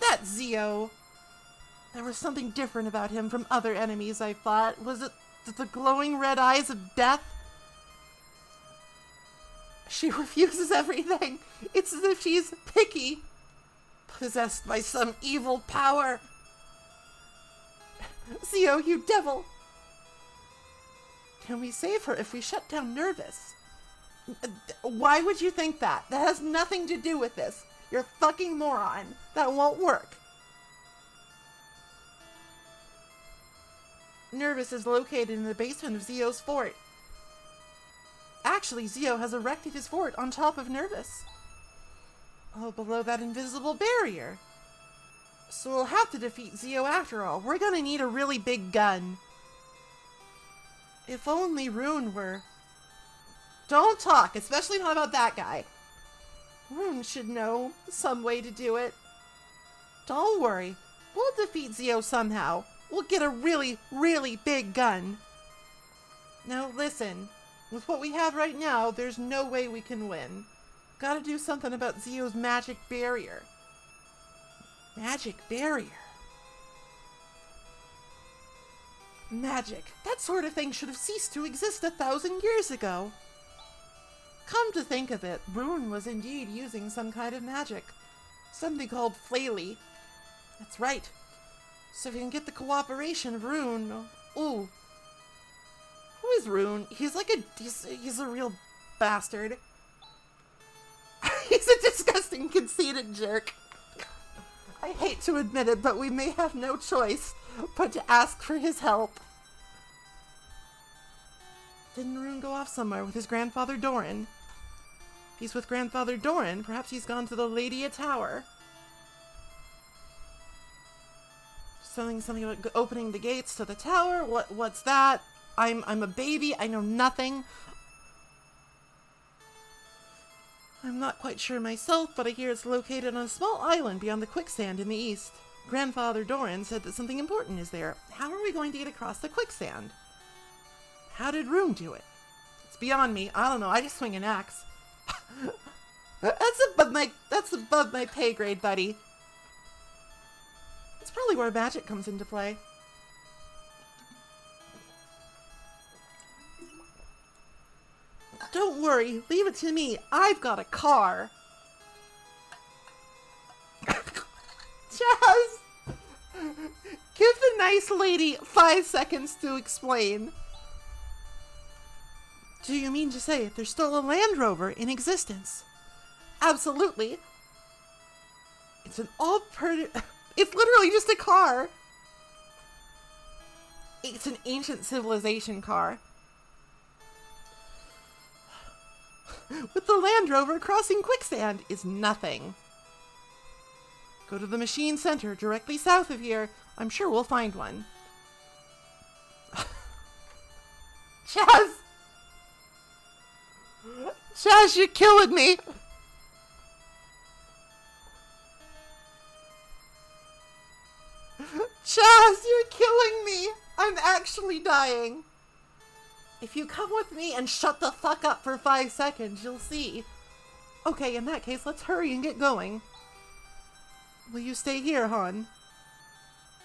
That Zio. There was something different about him from other enemies, I thought. Was it the glowing red eyes of death? She refuses everything. It's as if she's picky. Possessed by some evil power. Zio, you devil. Can we save her if we shut down Nervous? Why would you think that? That has nothing to do with this. You're a fucking moron. That won't work. Nervous is located in the basement of Zio's fort. Actually, Zio has erected his fort on top of Nervous. Oh, below that invisible barrier. So we'll have to defeat Zio after all. We're gonna need a really big gun. If only Rune were... Don't talk, especially not about that guy. Rune should know some way to do it. Don't worry. We'll defeat Zio somehow. We'll get a really, really big gun. Now listen. With what we have right now, there's no way we can win. Gotta do something about Zio's magic barrier. Magic barrier? Magic. That sort of thing should have ceased to exist 1,000 years ago. Come to think of it, Rune was indeed using some kind of magic. Something called Flaily. That's right. So if we can get the cooperation of Rune... Ooh. Who is Rune? He's like he's a real bastard. He's a disgusting, conceited jerk. I hate to admit it, but we may have no choice but to ask for his help. Didn't Rune go off somewhere with his grandfather Doran? If he's with grandfather Doran, perhaps he's gone to the Ladia Tower. Something about opening the gates to the tower? What's that? I'm a baby. I know nothing. I'm not quite sure myself, but I hear it's located on a small island beyond the quicksand in the east. Grandfather Doran said that something important is there. How are we going to get across the quicksand? How did Rune do it? It's beyond me. I don't know. I just swing an axe. That's above my pay grade, buddy. It's probably where magic comes into play. Don't worry. Leave it to me. I've got a car. Chaz! Give the nice lady 5 seconds to explain. Do you mean to say there's still a Land Rover in existence? Absolutely. It's an it's literally just a car. It's an ancient civilization car. With the Land Rover, crossing quicksand is nothing. Go to the machine center directly south of here. I'm sure we'll find one. Chaz! Chaz, you're killing me! Chaz, you're killing me! I'm actually dying. If you come with me and shut the fuck up for 5 seconds, you'll see. Okay, in that case, let's hurry and get going. Will you stay here, hon?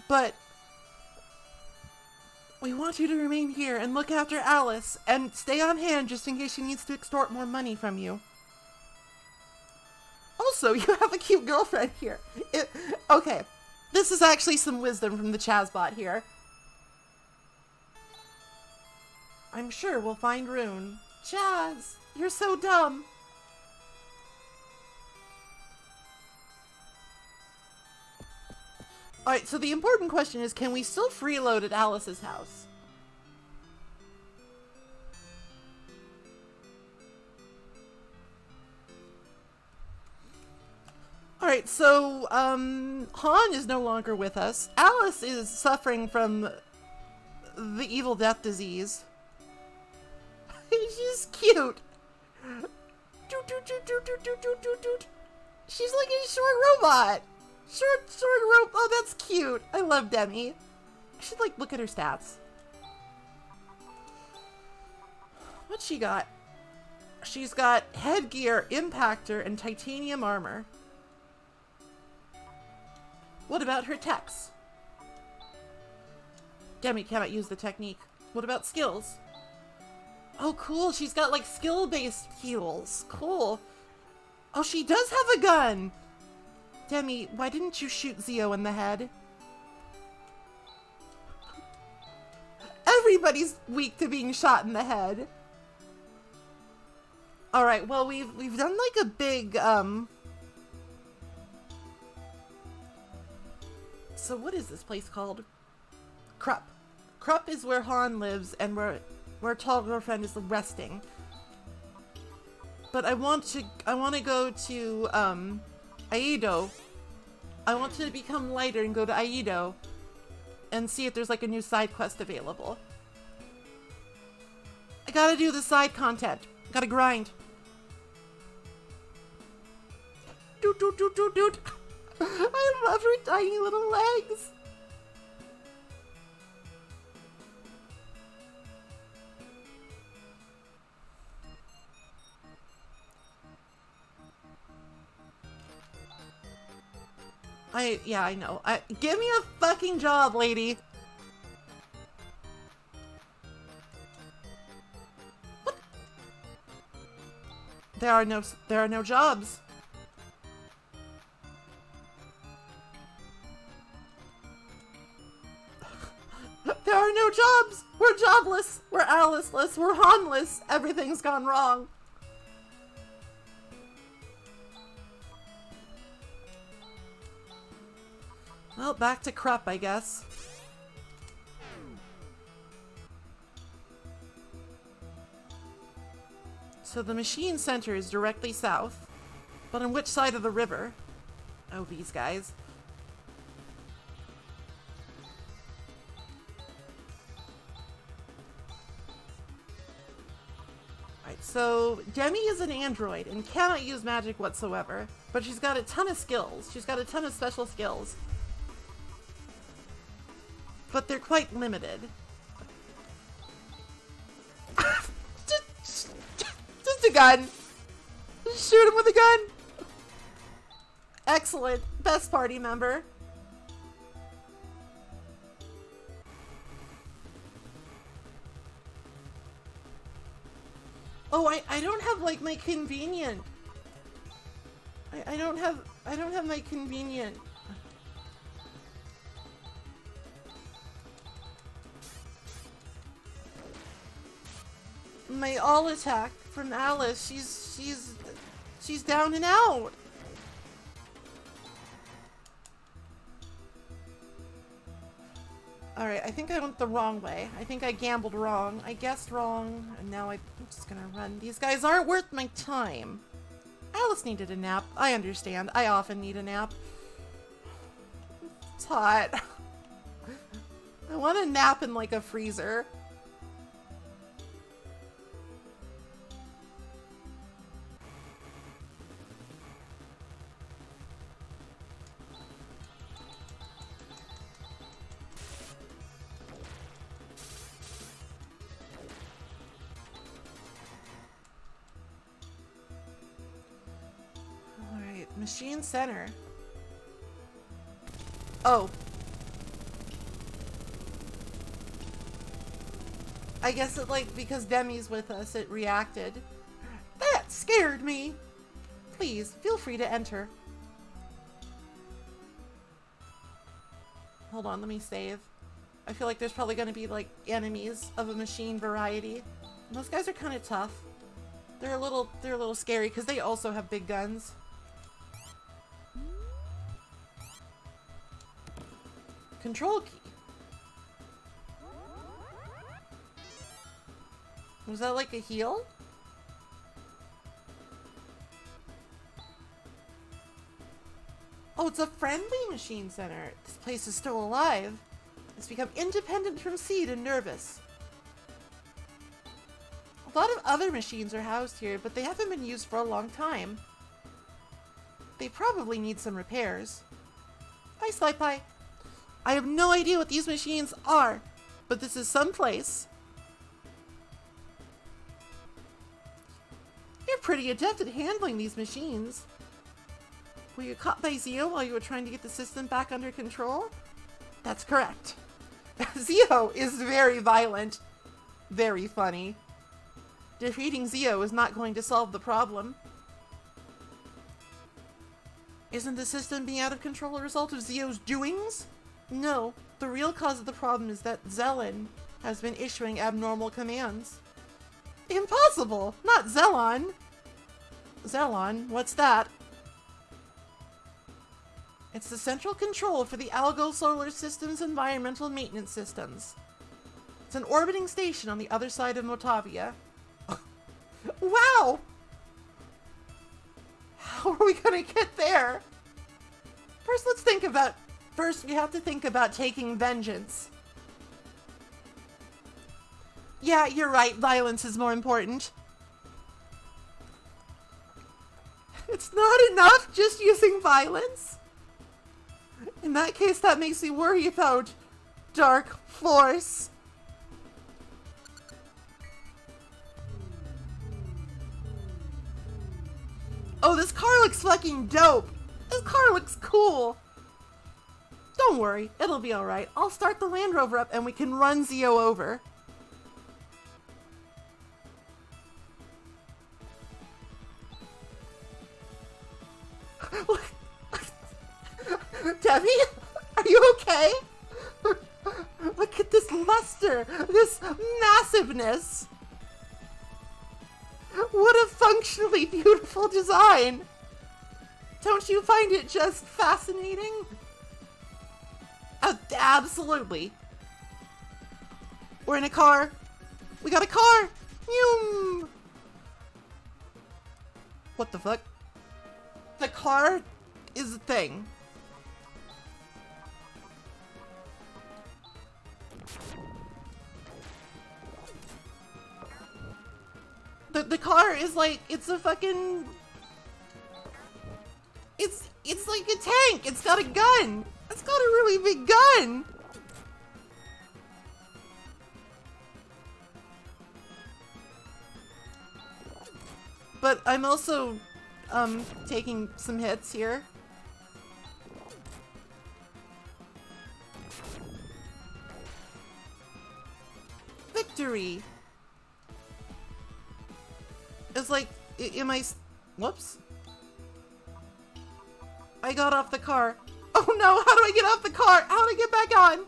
But we want you to remain here and look after Alice and stay on hand just in case she needs to extort more money from you. Also, you have a cute girlfriend here. Okay, this is actually some wisdom from the Chazbot here. I'm sure we'll find Rune. Chaz, you're so dumb. Alright, so the important question is, can we still freeload at Alice's house? Alright, so, Han is no longer with us. Alice is suffering from the evil death disease. She's cute. She's like a short robot. Short rope. Oh, that's cute. I love Demi. I should, like, look at her stats. What's she got? She's got headgear, impactor, and titanium armor. What about her techs? Demi cannot use the technique. What about skills? Oh, cool. She's got, like, skill-based heals. Cool. Oh, she does have a gun. Demi, why didn't you shoot Zio in the head? Everybody's weak to being shot in the head. Alright, well, we've done, like, a big, So what is this place called? Krupp. Krupp is where Han lives and where Tall Girlfriend is resting. But I want to go to, Aido. I want to become lighter and go to Aido and see if there's like a new side quest available. I gotta do the side content. Gotta grind. Doot doot doot doot doot. I love her tiny little legs. Yeah, I know. Give me a fucking job, lady. What? There are no jobs. There are no jobs. We're jobless. We're Aliceless. We're Hanless. Everything's gone wrong. Well, back to Krupp, I guess. So the machine center is directly south, but on which side of the river? Oh, these guys. Alright, so Demi is an android and cannot use magic whatsoever, but she's got a ton of skills. She's got a ton of special skills. But they're quite limited. just a gun. Just shoot him with a gun. Excellent. Best party member. Oh, I don't have like my convenient. I don't have my convenient. My all attack from Alice. She's down and out. Alright, I think I went the wrong way. I think I gambled wrong. I guessed wrong, and now I'm just gonna run. These guys aren't worth my time. Alice needed a nap. I understand. I often need a nap. It's hot. I want a nap in like a freezer. Machine center. Oh. I guess it, like, because Demi's with us, it reacted. That scared me! Please, feel free to enter. Hold on, let me save. I feel like there's probably going to be, like, enemies of a machine variety. Those guys are kind of tough. They're a little scary because they also have big guns. Control key. Was that like a heal? Oh, it's a friendly machine center. This place is still alive. It's become independent from seed and nervous. A lot of other machines are housed here, but they haven't been used for a long time. They probably need some repairs. Hi, Sly Pie. I have no idea what these machines are, but this is someplace. You're pretty adept at handling these machines. Were you caught by Zio while you were trying to get the system back under control? That's correct. Zio is very violent. Very funny. Defeating Zio is not going to solve the problem. Isn't the system being out of control a result of Zio's doings? No, the real cause of the problem is that Zelon has been issuing abnormal commands. Impossible! Not Zelon! Zelon? What's that? It's the central control for the Algo Solar System's environmental maintenance systems. It's an orbiting station on the other side of Motavia. Wow! How are we gonna get there? First, we have to think about taking vengeance. Yeah, you're right. Violence is more important. It's not enough just using violence. In that case, that makes me worry about Dark Force. Oh, this car looks fucking dope. This car looks cool. Don't worry, it'll be alright. I'll start the Land Rover up and we can run Zio over. Debbie, are you okay? Look at this luster, this massiveness. What a functionally beautiful design. Don't you find it just fascinating? Absolutely. We're in a car. We got a car. Yum. What the fuck? The car is a thing. The car is like, it's a fucking... It's like a tank. It's got a gun. It's got a really big gun. But I'm also taking some hits here. Victory. It's like, am I... Whoops. I got off the car. Oh no, how do I get off the car? How do I get back on?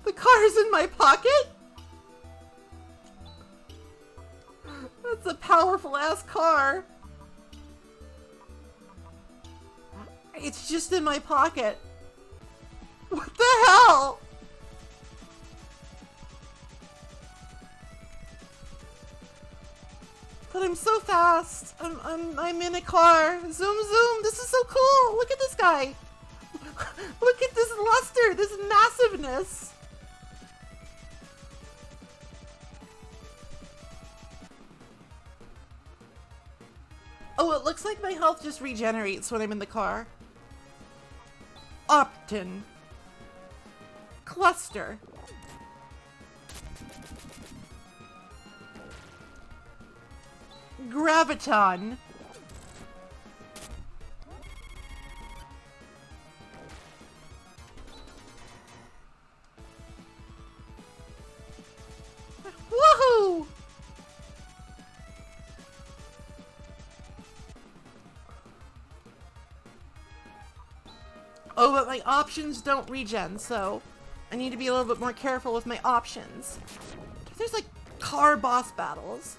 The car's in my pocket? That's a powerful ass car. It's just in my pocket. What the hell? But I'm so fast. I'm in a car. Zoom zoom. This is so cool. Look at this guy. Look at this luster, this massiveness. Oh, it looks like my health just regenerates when I'm in the car. Optin. Cluster. Graviton. Woohoo! Oh, but my options don't regen, so I need to be a little bit more careful with my options. There's like car boss battles.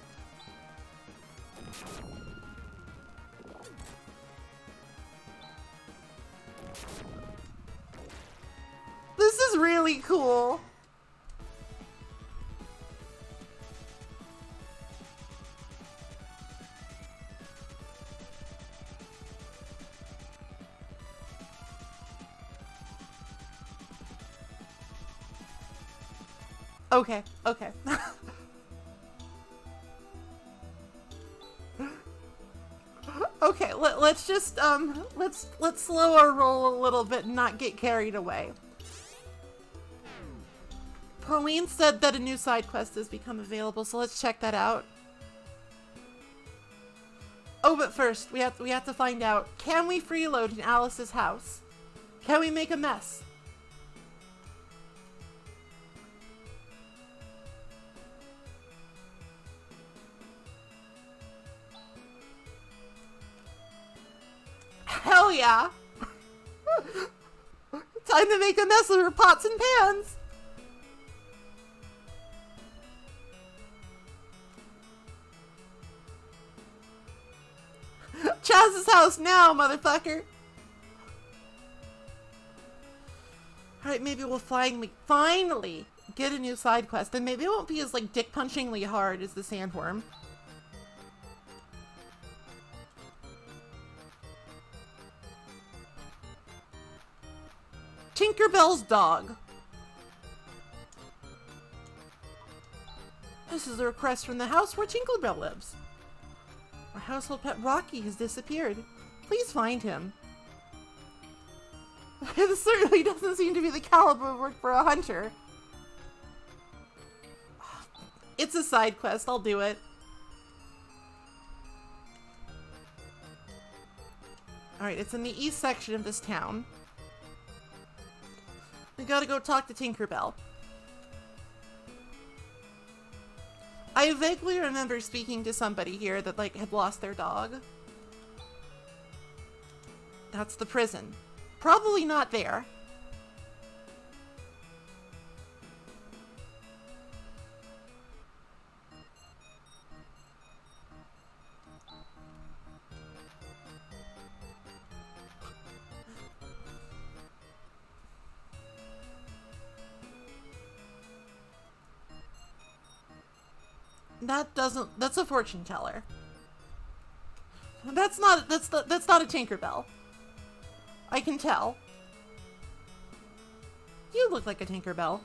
This is really cool. Okay, okay. Okay, let's just let's slow our roll a little bit and not get carried away. Pauline said that a new side quest has become available, so let's check that out. Oh, but first, we have to find out, can we freeload in Alice's house? Can we make a mess? Hell yeah! Time to make a mess of her pots and pans! Chaz's house now, motherfucker! Alright, maybe we'll finally get a new side quest, and maybe it won't be as, like, dick-punchingly hard as the sandworm. Tinkerbell's dog. This is a request from the house where Tinkerbell lives. Our household pet Rocky has disappeared. Please find him. This certainly doesn't seem to be the caliber of work for a hunter. It's a side quest, I'll do it. Alright, it's in the east section of this town. We gotta go talk to Tinkerbell. I vaguely remember speaking to somebody here that, like, had lost their dog. That's the prison. Probably not there. That's a fortune teller. That's not a Tinkerbell. I can tell. You look like a Tinkerbell.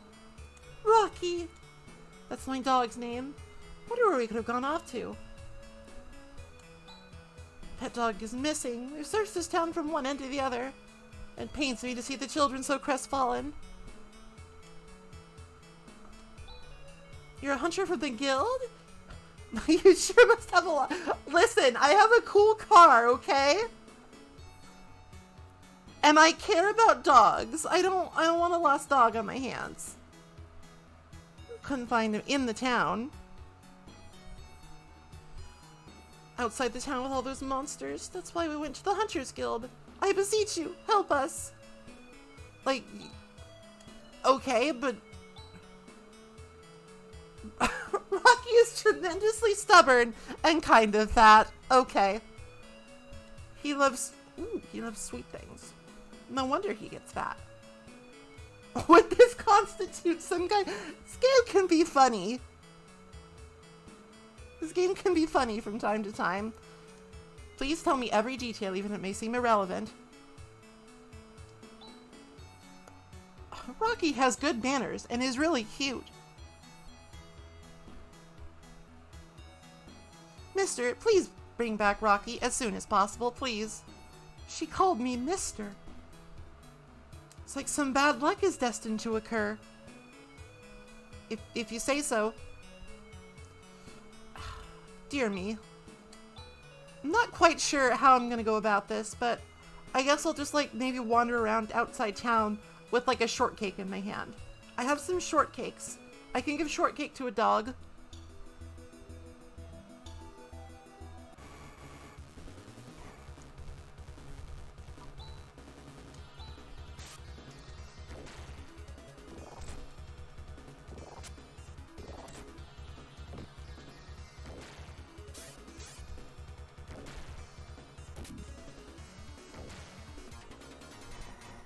Rocky! That's my dog's name. Wonder where we could have gone off to. Pet dog is missing. We've searched this town from one end to the other. It pains me to see the children so crestfallen. You're a hunter from the guild? You sure must have a lot. Listen, I have a cool car, okay? And I care about dogs. I don't want a lost dog on my hands. Couldn't find him in the town. Outside the town with all those monsters. That's why we went to the Hunters Guild. I beseech you, help us. Like, okay, but Rocky is tremendously stubborn and kind of fat. Okay. He loves sweet things. No wonder he gets fat. Would this constitute some kind? This game can be funny. This game can be funny from time to time. Please tell me every detail, even if it may seem irrelevant. Rocky has good manners and is really cute. Mister, please bring back Rocky as soon as possible, please. She called me Mister. It's like some bad luck is destined to occur. If you say so. Dear me. I'm not quite sure how I'm gonna go about this, but I guess I'll just like maybe wander around outside town with like a shortcake in my hand. I have some shortcakes. I can give shortcake to a dog.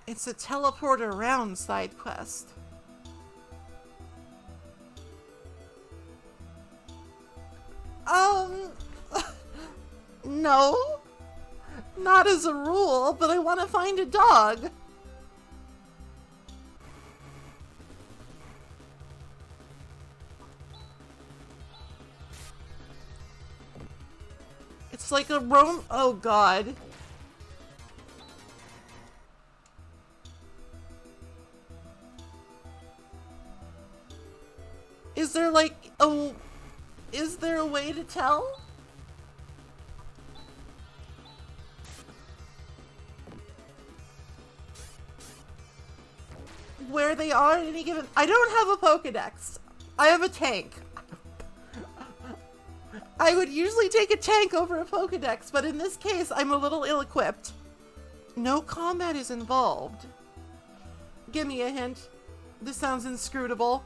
It's a teleport around side quest. No. Not as a rule, but I want to find a dog. It's like a roam. Oh god. Is there like a... Is there a way to tell? Where they are at any given... I don't have a Pokedex. I have a tank. I would usually take a tank over a Pokedex, but in this case, I'm a little ill-equipped. No combat is involved. Give me a hint. This sounds inscrutable.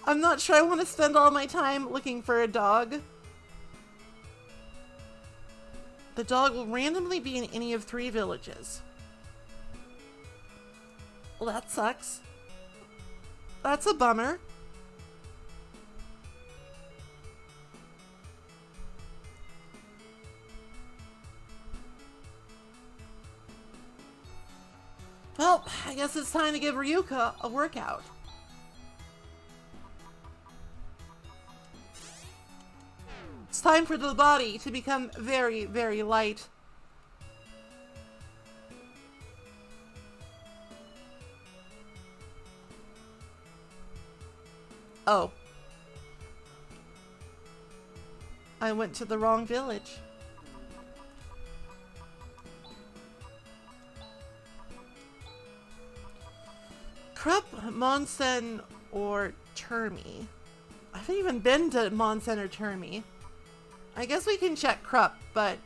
I'm not sure I want to spend all my time looking for a dog. The dog will randomly be in any of 3 villages. Well, that sucks. That's a bummer. Well, I guess it's time to give Ryuka a workout. It's time for the body to become very, very light. Oh. I went to the wrong village. Krupp, Monsen, or Termi? I haven't even been to Monsen or Termi. I guess we can check Krupp, but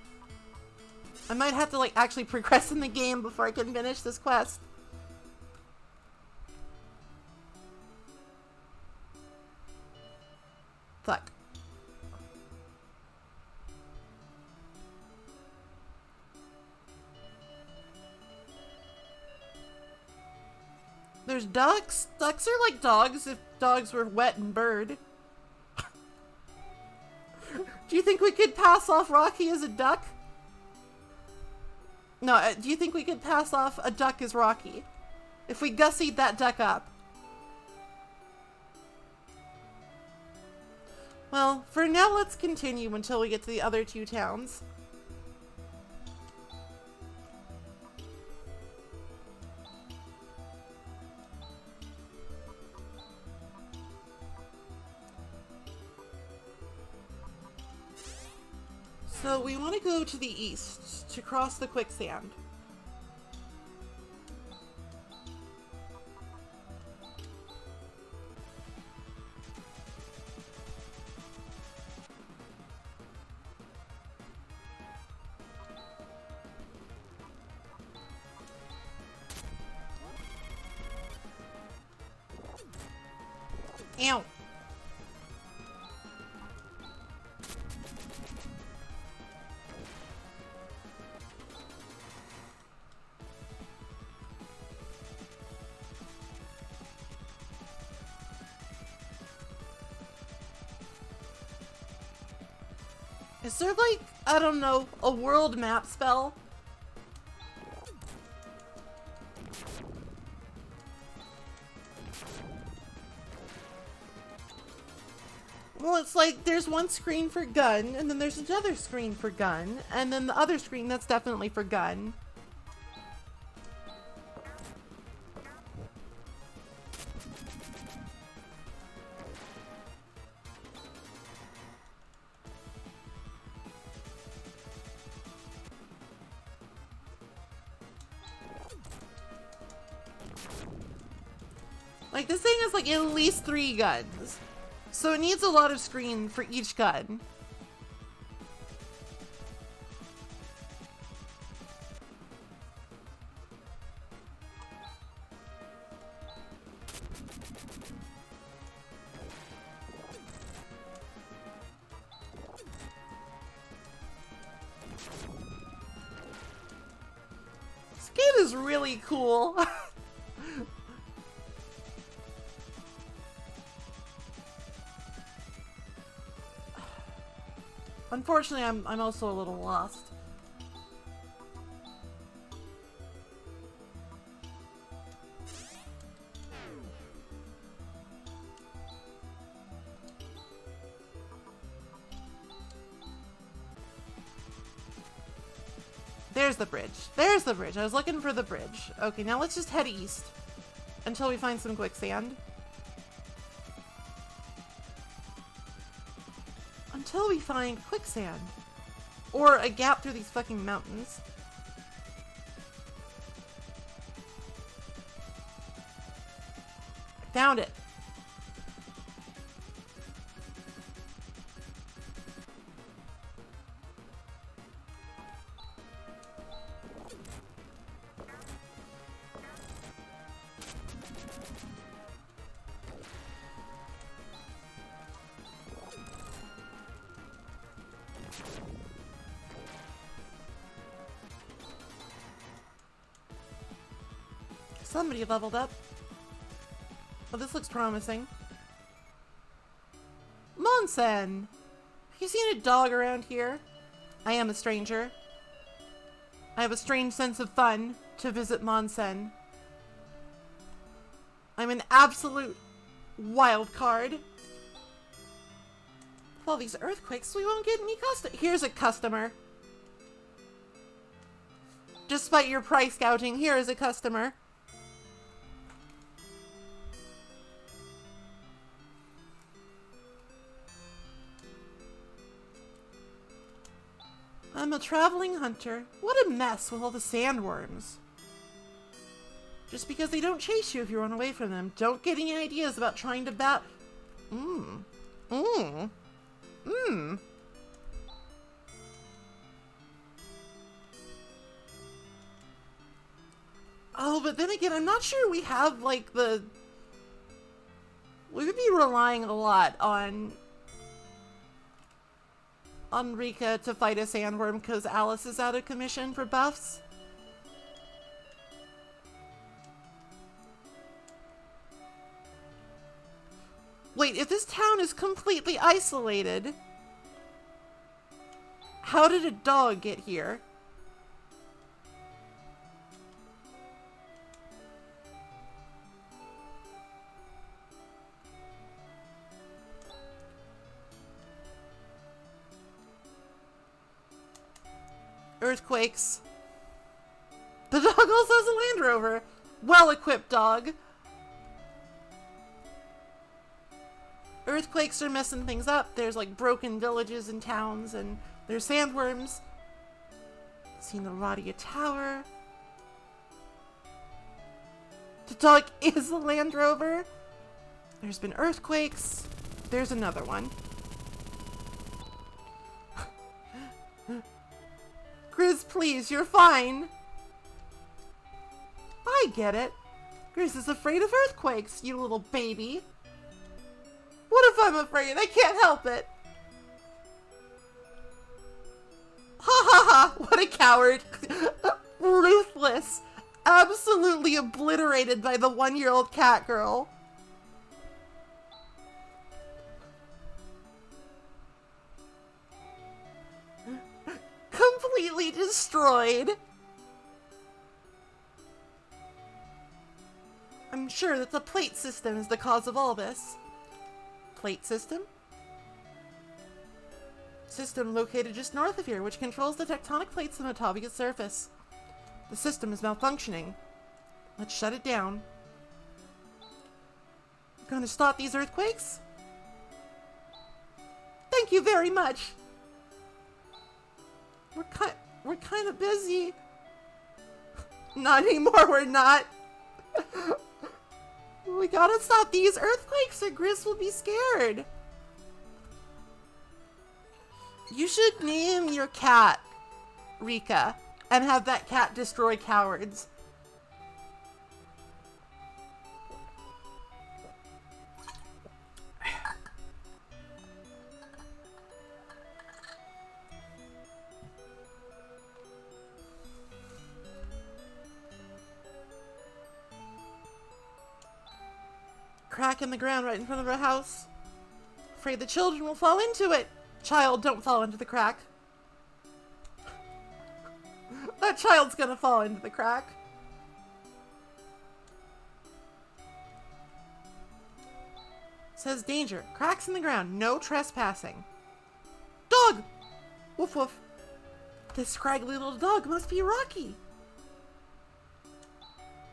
I might have to like actually progress in the game before I can finish this quest. Fuck. There's ducks. Ducks are like dogs if dogs were wet and bird. Do you think we could pass off Rocky as a duck? No, do you think we could pass off a duck as Rocky? If we gussied that duck up. Well, for now, let's continue until we get to the other 2 towns. So we want to go to the east to cross the quicksand. Ow. Is there like, I don't know, a world map spell Well, it's like there's one screen for gun, and then there's another screen for gun, and then the other screen that's definitely for gun. Like, this thing has like at least 3 guns. So it needs a lot of screen for each gun. This game is really cool. Unfortunately, I'm also a little lost. There's the bridge. There's the bridge. I was looking for the bridge. Okay, now let's just head east until we find some quicksand. Until we find quicksand. Or a gap through these fucking mountains. I found it. Somebody leveled up. Oh, this looks promising. Monsen! Have you seen a dog around here? I am a stranger. I have a strange sense of fun to visit Monsen. I'm an absolute wild card. With all these earthquakes, we won't get any Here's a customer. Despite your price gouging, here is a customer. I'm a traveling hunter. What a mess with all the sandworms. Just because they don't chase you if you run away from them, don't get any ideas about trying to Oh, but then again, I'm not sure we have, like, we would be relying a lot on Rika to fight a sandworm because Alice is out of commission for buffs. Wait, if this town is completely isolated, how did a dog get here? Earthquakes. The dog also has a Land Rover. Well-equipped dog. Earthquakes are messing things up. There's like broken villages and towns, and there's sandworms. Seen the Radia Tower. The dog is a Land Rover. There's been earthquakes. There's another one. Grizz, please, you're fine. I get it. Grizz is afraid of earthquakes, you little baby. What if I'm afraid? I can't help it. Ha ha ha, what a coward. Ruthless. Absolutely obliterated by the 1-year-old cat girl. Completely destroyed. I'm sure that the plate system is the cause of all this. Plate system? system located just north of here, which controls the tectonic plates on Otavia's surface. The system is malfunctioning. Let's shut it down. Gonna stop these earthquakes? Thank you very much. We're kind of busy. Not anymore, we're not. We gotta stop these earthquakes or Gris will be scared. You should name your cat Rika and have that cat destroy cowards. Crack in the ground right in front of our house. Afraid the children will fall into it. Child, don't fall into the crack. That child's gonna fall into the crack. Says danger. Cracks in the ground. No trespassing. Dog! Woof woof. This scraggly little dog must be Rocky.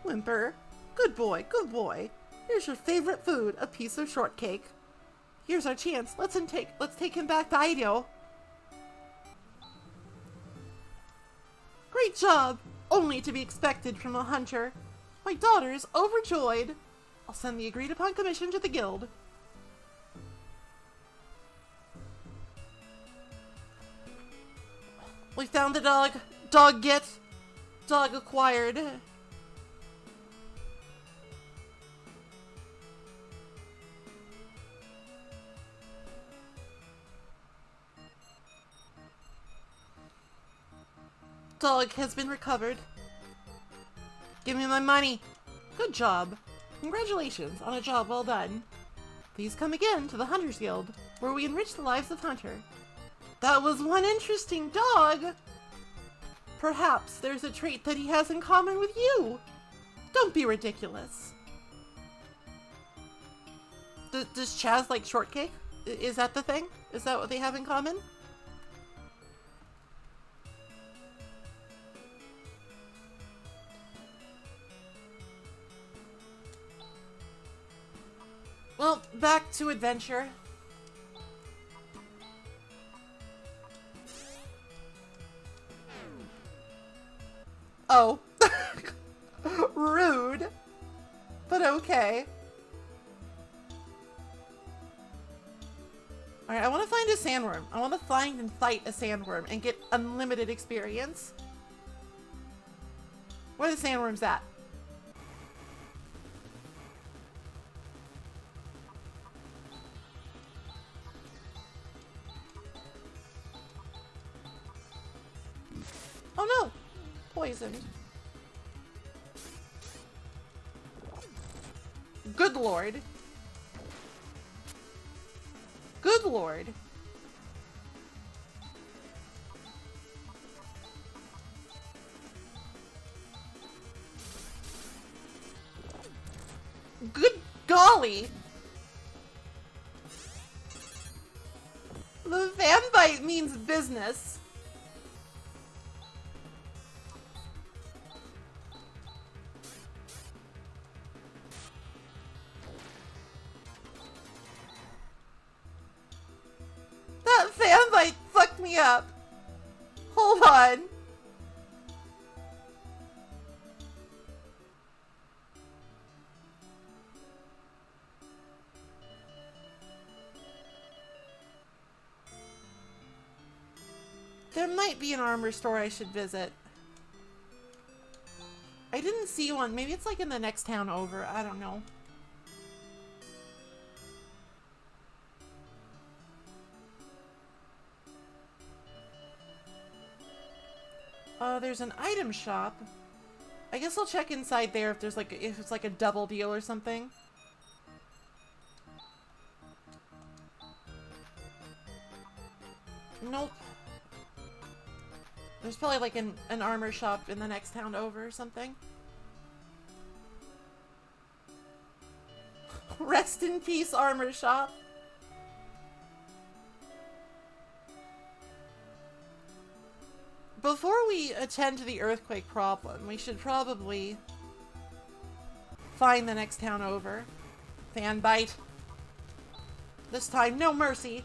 Whimper. Good boy, good boy. Here's your favorite food, a piece of shortcake. Here's our chance. Let's take him back to Idaho. Great job! Only to be expected from a hunter. My daughter is overjoyed. I'll send the agreed upon commission to the guild. We found the dog. Dog get. Dog acquired. Dog has been recovered. Give me my money. Good job. Congratulations on a job well done. Please come again to the Hunters Guild, where we enrich the lives of Hunter. That was one interesting dog. Perhaps there's a trait that he has in common with you. Don't be ridiculous. Does Chaz like shortcake? Is that the thing? Is that what they have in common? Well, back to adventure. Oh. Rude. But okay. Alright, I want to find a sandworm. I want to find and fight a sandworm and get unlimited experience. Where are the sandworms at? Oh no! Poisoned. Good lord. Good lord. Good golly. The fan bite means business. That fan bite fucked me up. Hold on. There might be an armor store I should visit. I didn't see one. Maybe it's like in the next town over. I don't know. There's an item shop. I guess I'll check inside there if there's if it's like a double deal or something. Nope. There's probably like an armor shop in the next town over or something. Rest in peace, armor shop. attend to the earthquake problem. We should probably find the next town over. Fan bite. This time, no mercy.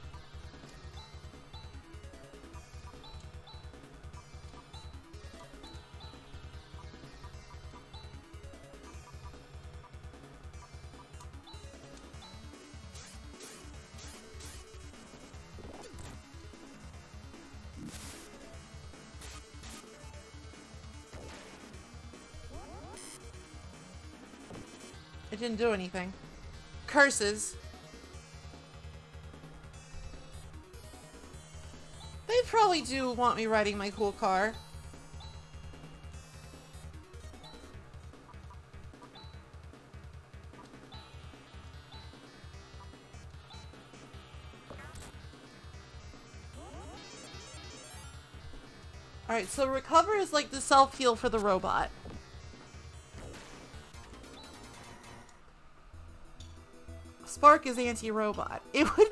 It didn't do anything. Curses. They probably do want me riding my cool car. Alright, so recover is like the self-heal for the robot. Spark is anti-robot. It would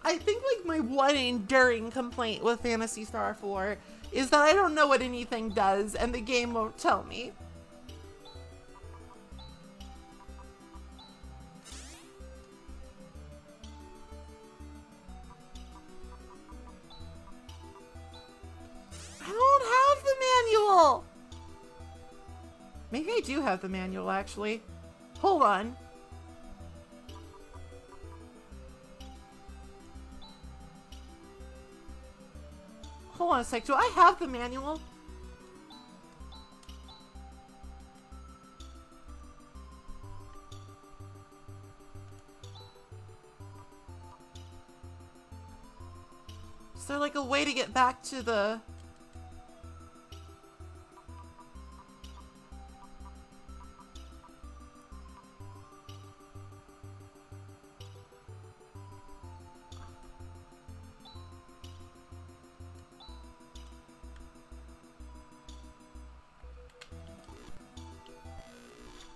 I think like my one enduring complaint with Phantasy Star 4 is that I don't know what anything does and the game won't tell me. I don't have the manual. Maybe I do have the manual actually. Hold on. Hold on a sec, do I have the manual? Is there like a way to get back to the...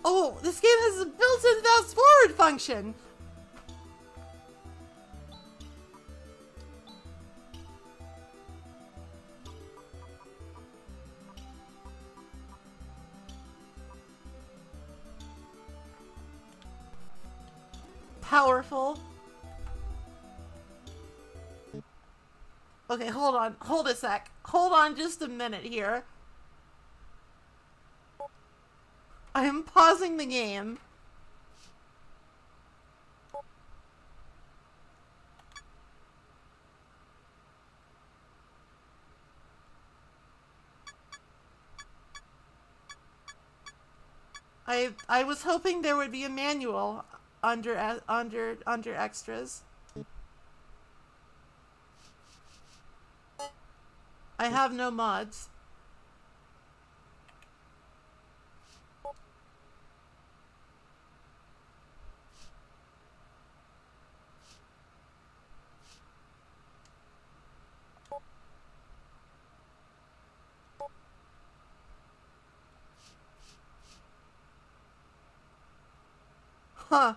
Oh, this game has a built-in fast forward function! Powerful. Okay, hold on. Hold a sec. Hold on just a minute here. I am pausing the game. I was hoping there would be a manual under extras. I have no mods. Huh.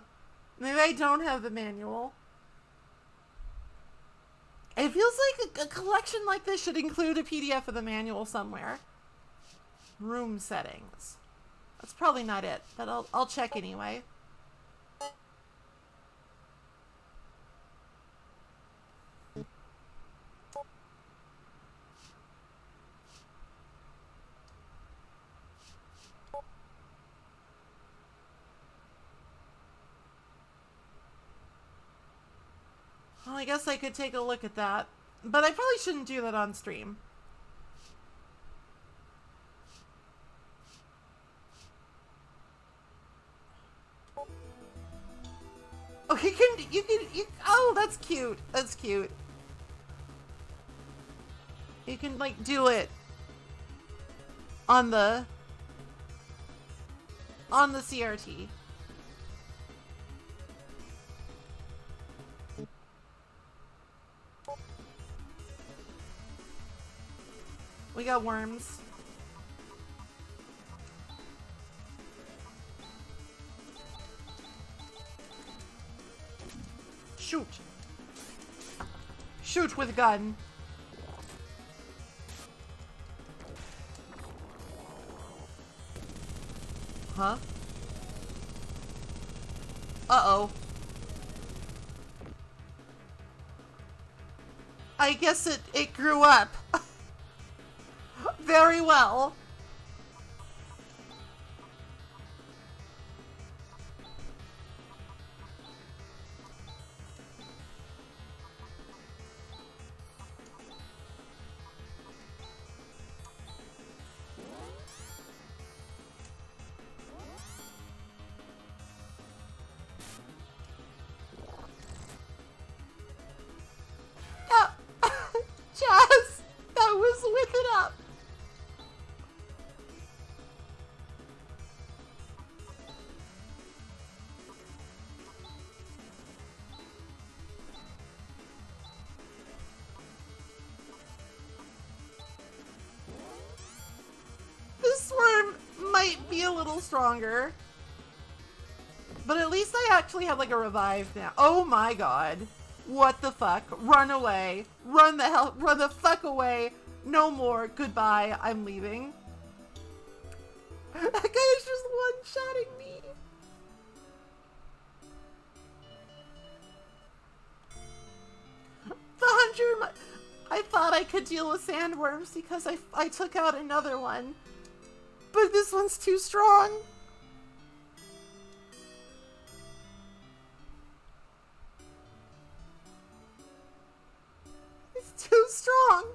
Maybe I don't have the manual. It feels like a collection like this should include a PDF of the manual somewhere. Room settings. That's probably not it, but I'll check anyway. Well, I guess I could take a look at that, but I probably shouldn't do that on stream. Oh, you can, oh, that's cute. That's cute. You can, like, do it on the CRT. We got worms. Shoot. Shoot with gun. Huh? Uh-oh. I guess it grew up. Very well. Jazz! That was with it up! This worm might be a little stronger. But at least I actually have like a revive now. Oh my god. What the fuck? Run away. Run the fuck away. No more. Goodbye. I'm leaving. That guy is just one-shotting me. The hunter, I thought I could deal with sandworms because I took out another one. But this one's too strong. It's too strong.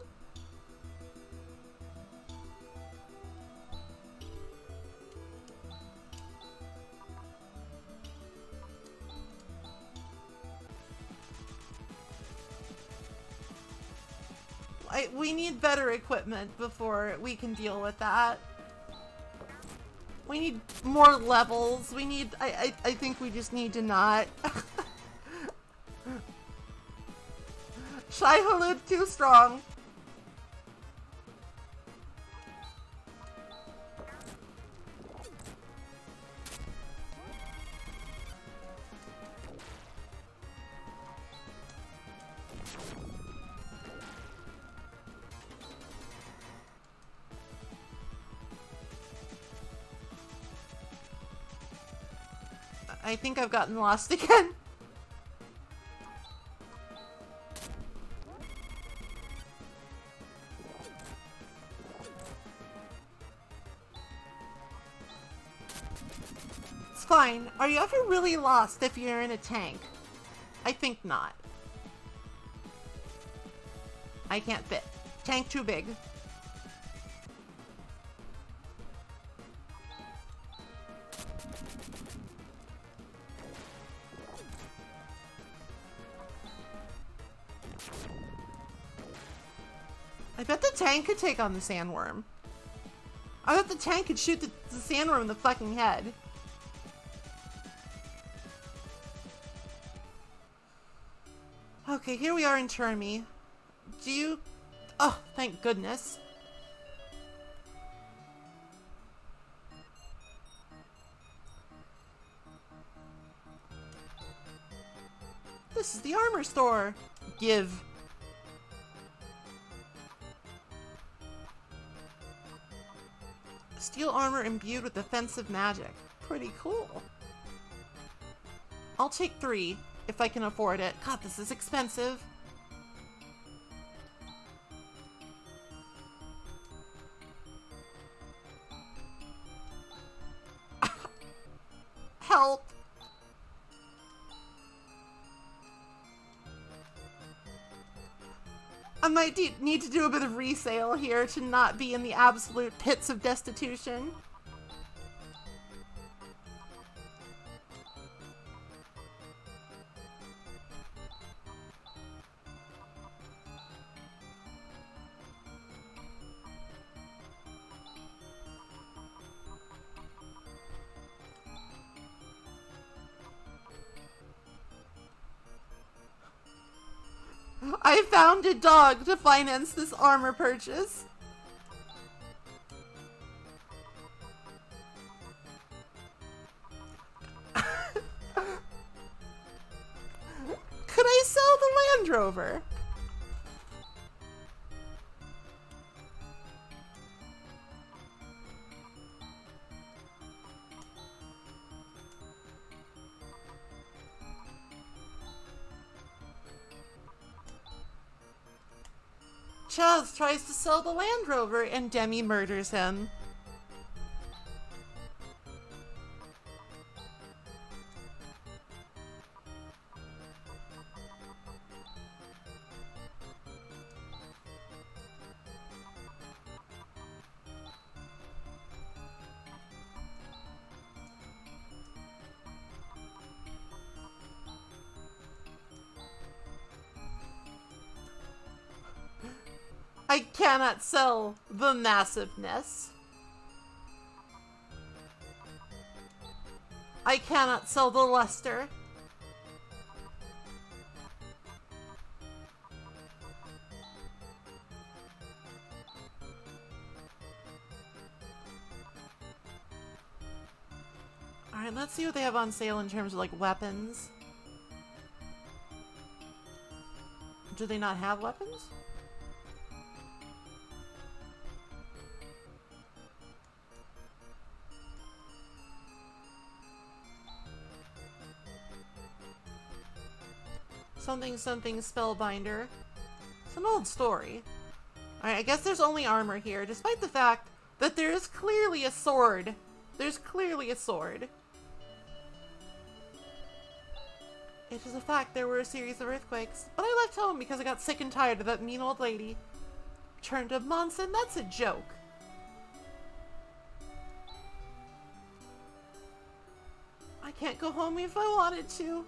We need better equipment before we can deal with that. We need more levels. We need, I think we just need to not. Shai Hulud too strong. I think I've gotten lost again. It's fine. Are you ever really lost if you're in a tank? I think not. I can't fit. Tank too big. I bet the tank could take on the sandworm. I bet the tank could shoot the sandworm in the fucking head. Okay, here we are in Termi. Do you... Oh, thank goodness. This is the armor store. Give. Steel armor imbued with offensive magic. Pretty cool. I'll take 3 if I can afford it. God, this is expensive. Help. I might need to do a bit of resale here to not be in the absolute pits of destitution. I found a dog to finance this armor purchase. Could I sell the Land Rover? Chaz tries to sell the Land Rover and Demi murders him. I cannot sell the massiveness. I cannot sell the luster. Alright, let's see what they have on sale in terms of like weapons. Do they not have weapons? Something something spellbinder. It's an old story. Alright, I guess there's only armor here, despite the fact that there is clearly a sword. There's clearly a sword. It is a fact there were a series of earthquakes, but I left home because I got sick and tired of that mean old lady. Turned to Munson, that's a joke. I can't go home if I wanted to.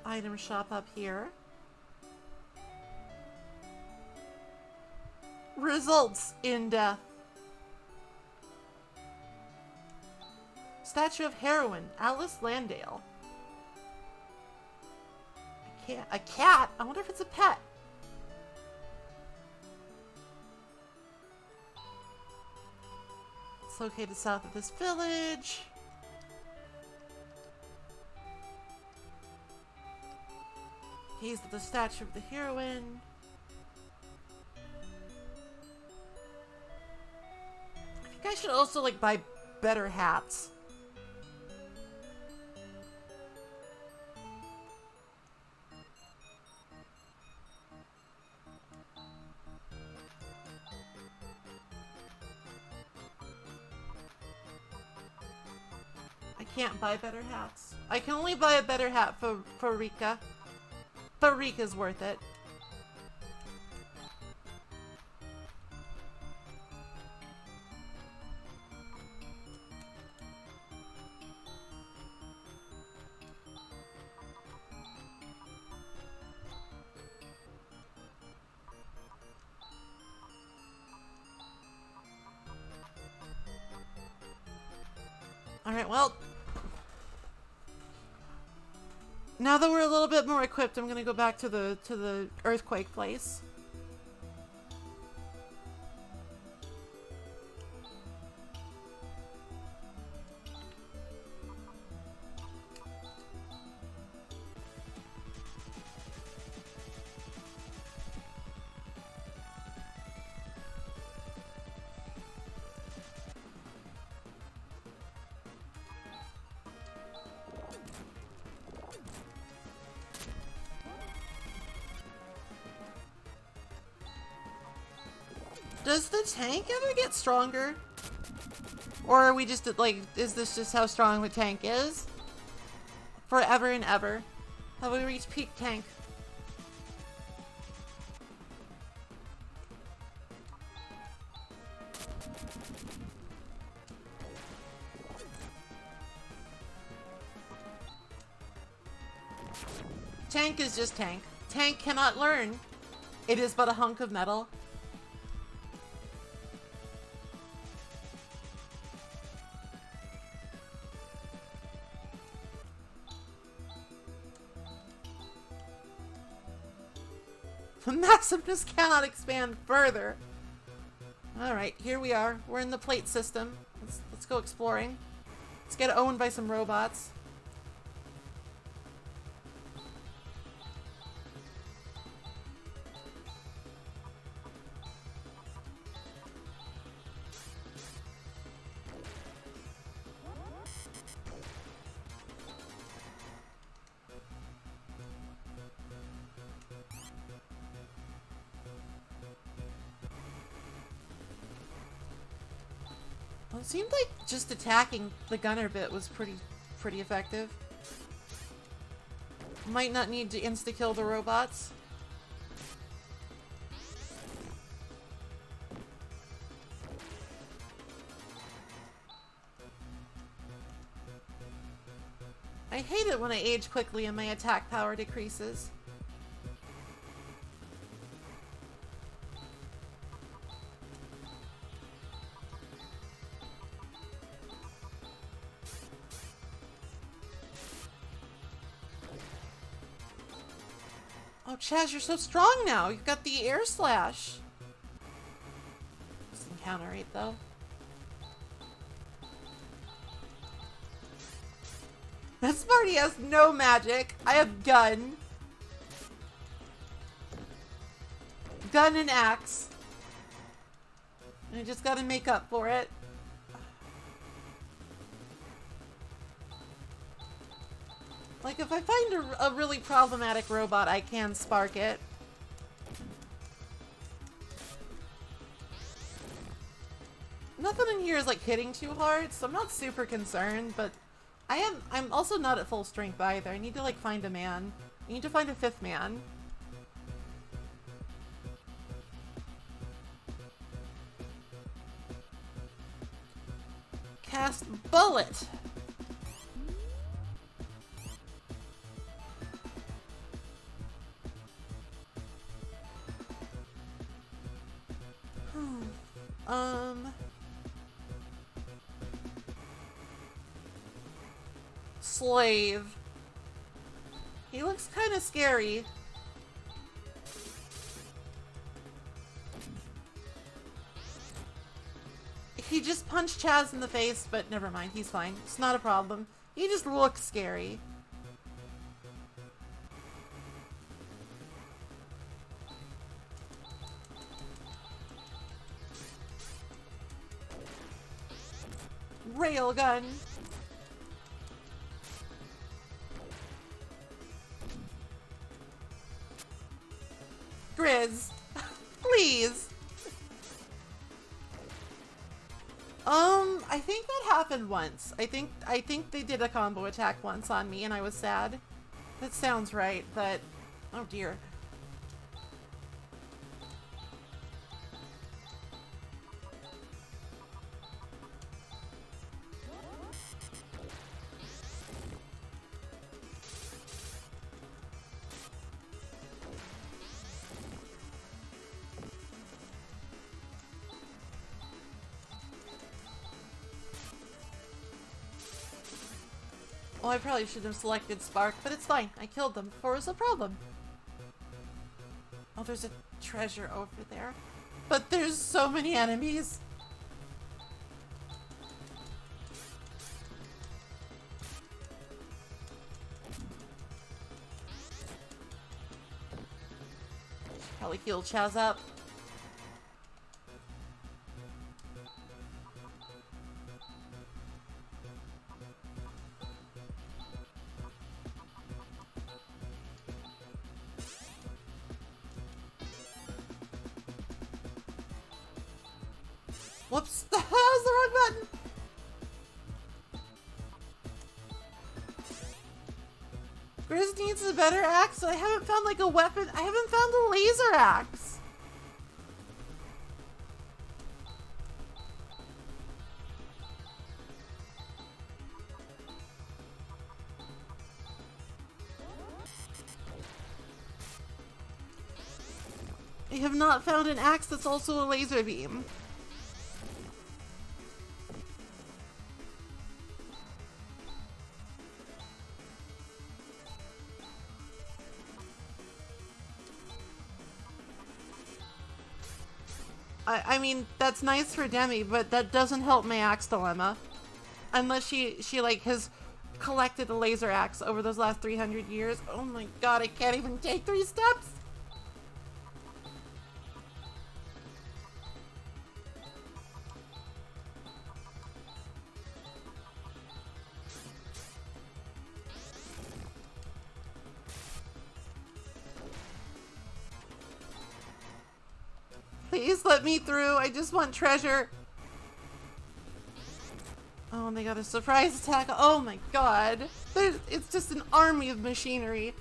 Item shop up here. Results in death. Statue of Heroine, Alice Landale. A cat? I wonder if it's a pet. It's located south of this village. He's the statue of the heroine. I think I should also like buy better hats. I can't buy better hats. I can only buy a better hat for Rika. But Rika's worth it. Alright, well, now that we're a little bit more equipped, I'm gonna go back to the earthquake place. Does the tank ever get stronger? Or are we just like, is this just how strong the tank is? Forever and ever. Have we reached peak tank? Tank is just tank. Tank cannot learn. It is but a hunk of metal. The massiveness cannot expand further. Alright, here we are. We're in the plate system. Let's go exploring. Let's get owned by some robots. Well, it seemed like just attacking the gunner bit was pretty effective. Might not need to insta-kill the robots. I hate it when I age quickly and my attack power decreases. Oh, Chaz, you're so strong now. You've got the air slash. Doesn't counter right, though. This party has no magic. I have gun. Gun and axe. I just gotta make up for it. Like, if I find a really problematic robot, I can spark it. Nothing in here is, like, hitting too hard, so I'm not super concerned, but I'm also not at full strength either. I need to, like, find a man. I need to find a fifth man. Cast bullet! Slave. He looks kind of scary. He just punched Chaz in the face, but never mind, he's fine. It's not a problem. He just looks scary. Railgun. Grizz. Please. I think that happened once. I think they did a combo attack once on me and I was sad. That sounds right, but oh dear. Oh, I probably should have selected Spark, but it's fine. I killed them before it was a problem. Oh, there's a treasure over there. But there's so many enemies. Probably heal Chaz up. Whoops, that was the wrong button! Grizz needs a better axe, I haven't found like a weapon. I haven't found a laser axe. I have not found an axe that's also a laser beam. I mean, that's nice for Demi, but that doesn't help my axe dilemma. Unless she like, has collected a laser axe over those last 300 years. Oh my god, I can't even take 3 steps! Please let me through. I just want treasure. Oh, and they got a surprise attack. Oh my god. It's just an army of machinery.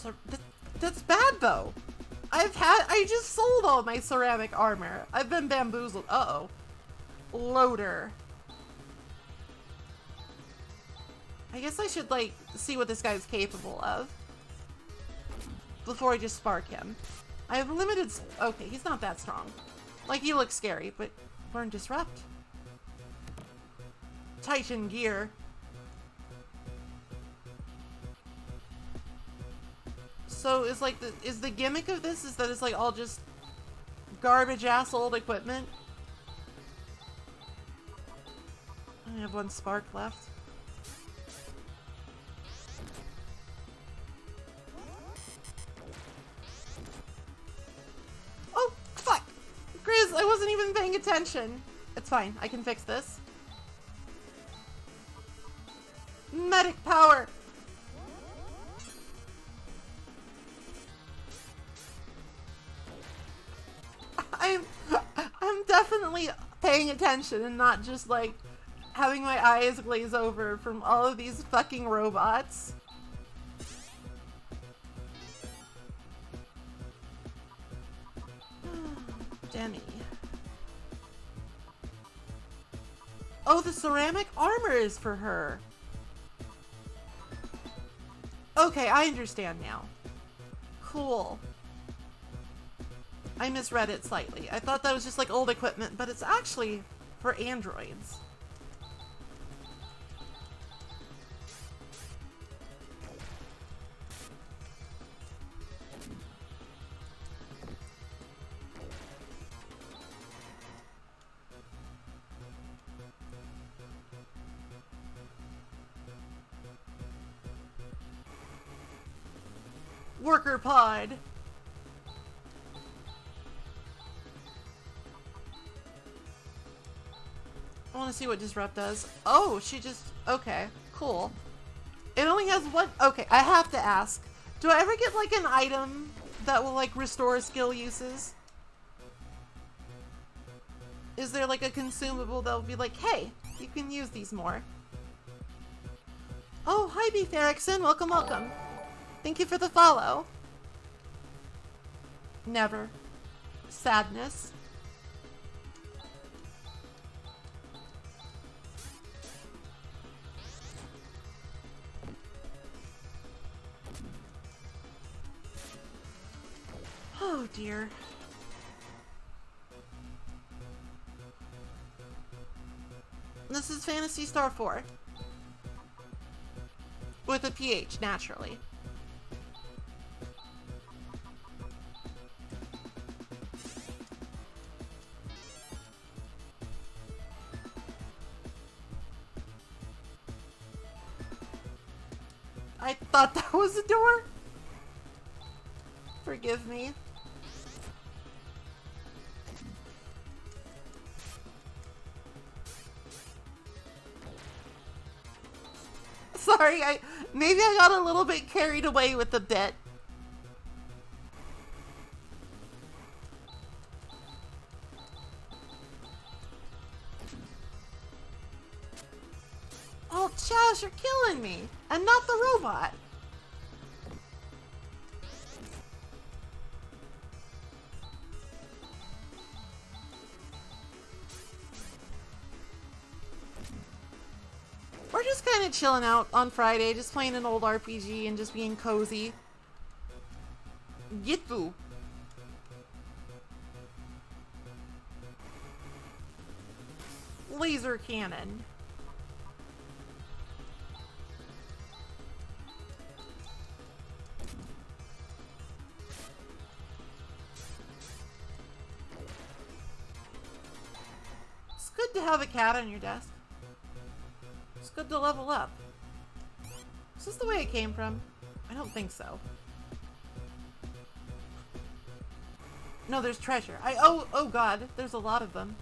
So, that's bad though. I just sold all my ceramic armor. I've been bamboozled. Uh-oh. Loader. I guess I should, like, see what this guy's capable of before I just spark him. I have limited... Okay, he's not that strong. Like, he looks scary, but learn Disrupt. Titan Gear. So is like is the gimmick of this is that it's like all just garbage ass old equipment? I only have one spark left. Oh fuck! Grizz, I wasn't even paying attention. It's fine, I can fix this. Medic power! I'm definitely paying attention and not just like having my eyes glaze over from all of these fucking robots. Demi. Oh, the ceramic armor is for her. Okay, I understand now. Cool. I misread it slightly. I thought that was just like old equipment, but it's actually for androids. Worker pod. I want to see what Disrupt does. Oh, she just... Okay, cool. It only has one... Okay, I have to ask. Do I ever get, like, an item that will, like, restore skill uses? Is there, like, a consumable that'll be like, hey, you can use these more? Oh, hi, Beef Erickson. Welcome, welcome. Thank you for the follow. Never. Sadness. Oh dear. This is Phantasy Star 4. With a PH, naturally. I thought that was a door. Forgive me. Sorry, maybe I got a little bit carried away with the bit. Oh, Chaz, you're killing me. And not the robot. We're just kind of chilling out on Friday, just playing an old RPG and just being cozy. Gitfu. Laser cannon. It's good to have a cat on your desk. good to level up. Is this the way it came from? I don't think so. No, there's treasure. Oh god, there's a lot of them.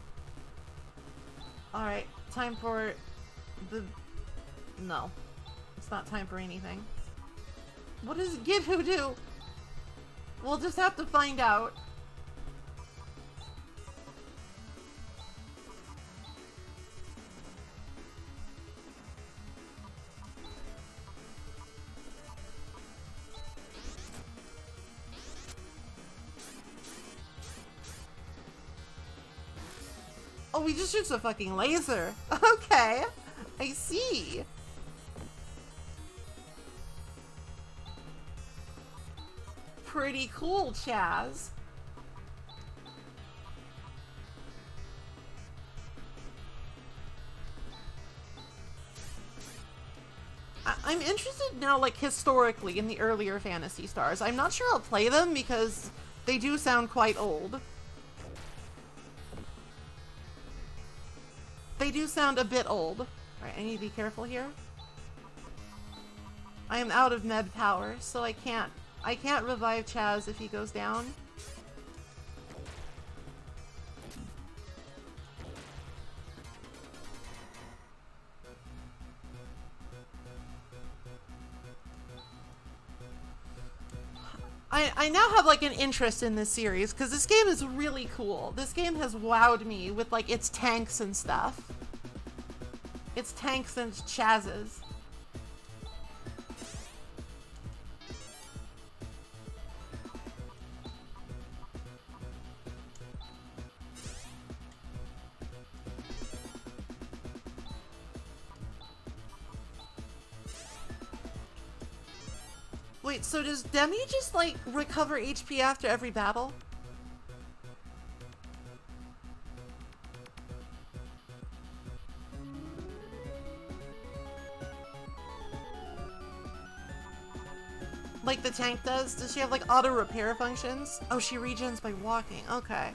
Alright, time for the... No. It's not time for anything. What does Give Who do? We'll just have to find out. Oh, we just shoots a fucking laser. Okay, I see. Pretty cool, Chaz. I'm interested now, like, historically in the earlier Phantasy stars. I'm not sure I'll play them because they do sound quite old. They do sound a bit old. Alright, I need to be careful here. I am out of med power, so I can't revive Chaz if he goes down. I now have like an interest in this series because this game is really cool. This game has wowed me with like its tanks and stuff. Its tanks and Chazes. Wait, so does Demi just, like, recover HP after every battle? Like the tank does? Does she have, like, auto repair functions? Oh, she regens by walking. Okay.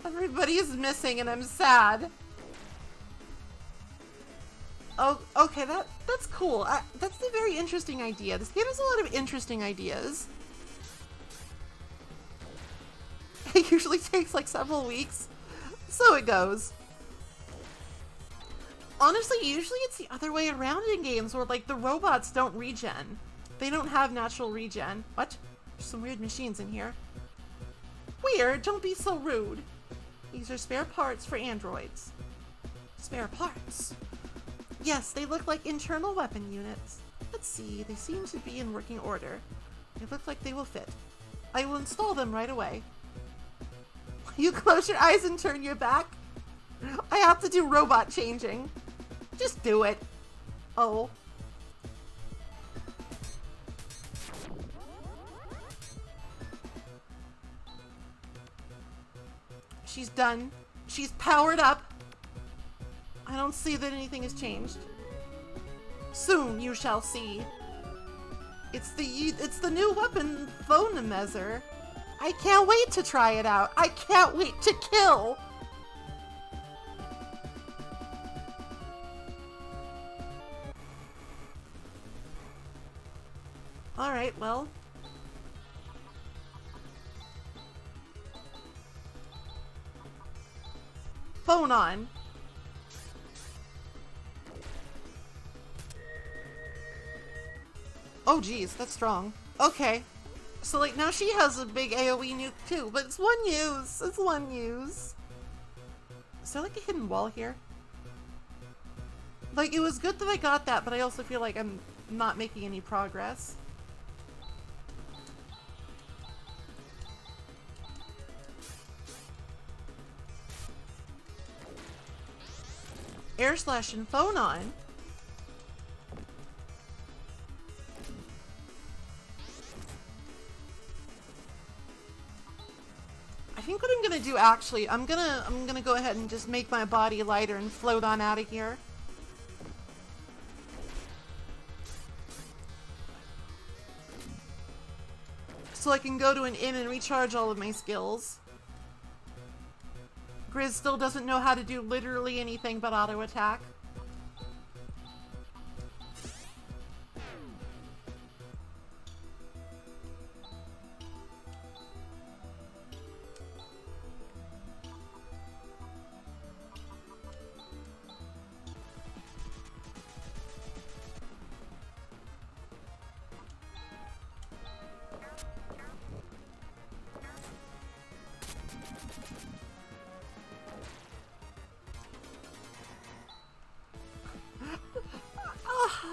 Everybody is missing and I'm sad. Oh, okay, that's cool. That's a very interesting idea. This game has a lot of interesting ideas. It usually takes like several weeks. So it goes. Honestly, usually it's the other way around in games where like the robots don't regen. They don't have natural regen. What? There's some weird machines in here. Weird? Don't be so rude. These are spare parts for androids. Spare parts? Yes, they look like internal weapon units. Let's see, they seem to be in working order. They look like they will fit. I will install them right away. You close your eyes and turn your back? I have to do robot changing. Just do it. Oh. She's done. She's powered up. I don't see that anything has changed. Soon you shall see. It's the new weapon, Phour. I can't wait to try it out. I can't wait to kill. All right, well. Phone on. Oh geez, that's strong. Okay. So like now she has a big AoE nuke too, but it's one use. It's one use. Is there like a hidden wall here? Like it was good that I got that, but I also feel like I'm not making any progress. Air slash and phone on. I think what I'm gonna do actually, I'm gonna go ahead and just make my body lighter and float on out of here. So I can go to an inn and recharge all of my skills. Grizz still doesn't know how to do literally anything but auto attack.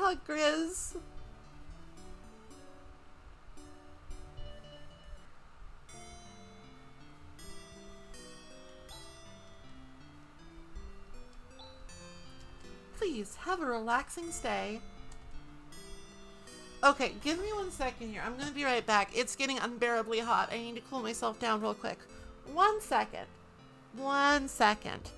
Ah, Grizz. Please, have a relaxing stay. Okay, give me 1 second here. I'm gonna be right back. It's getting unbearably hot. I need to cool myself down real quick. 1 second. 1 second.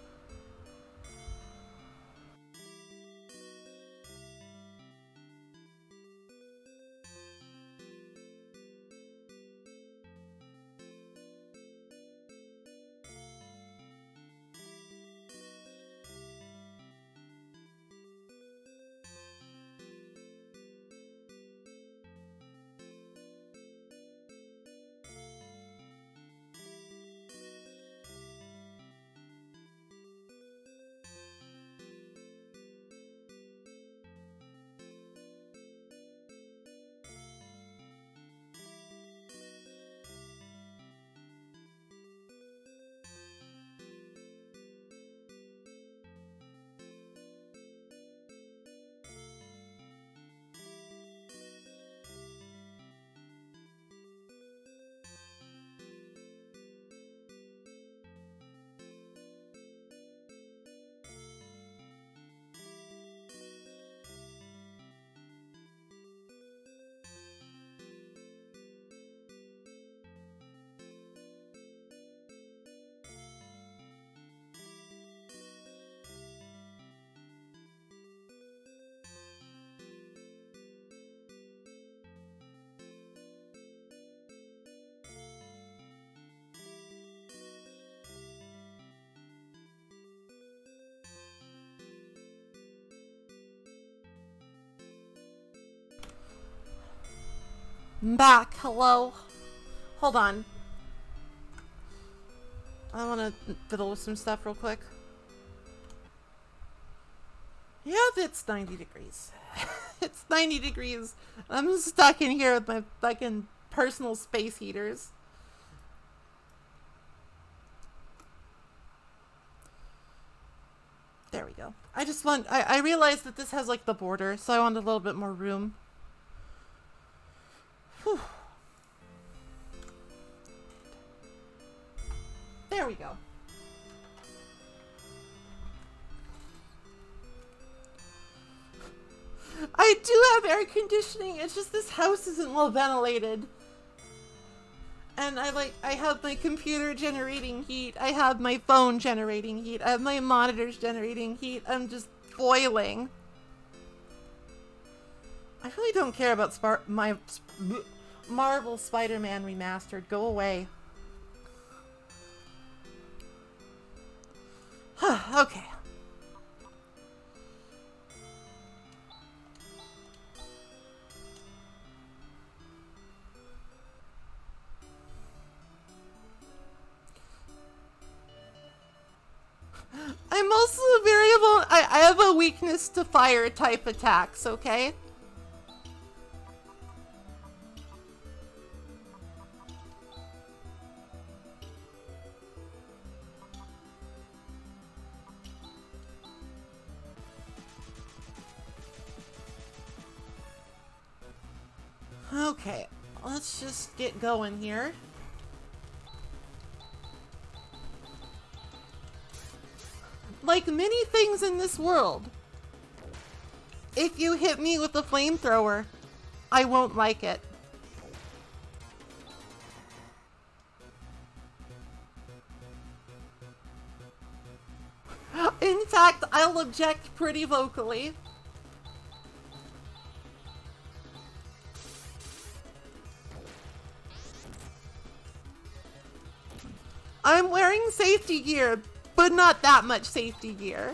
I'm back. Hello. Hold on. I want to fiddle with some stuff real quick. Yeah, it's 90 degrees. It's 90 degrees. I'm stuck in here with my fucking personal space heaters. There we go. I realized that this has like the border, so I wanted a little bit more room. Whew. There we go. I do have air conditioning, it's just this house isn't well ventilated. And I have my computer generating heat, I have my phone generating heat, I have my monitors generating heat, I'm just boiling. I really don't care about my Marvel Spider-Man Remastered. Go away. Okay. I'm also a variable. I have a weakness to fire type attacks, okay? Okay, let's just get going here. Like many things in this world, if you hit me with a flamethrower, I won't like it. I'll object pretty vocally. I'm wearing safety gear, but not that much safety gear.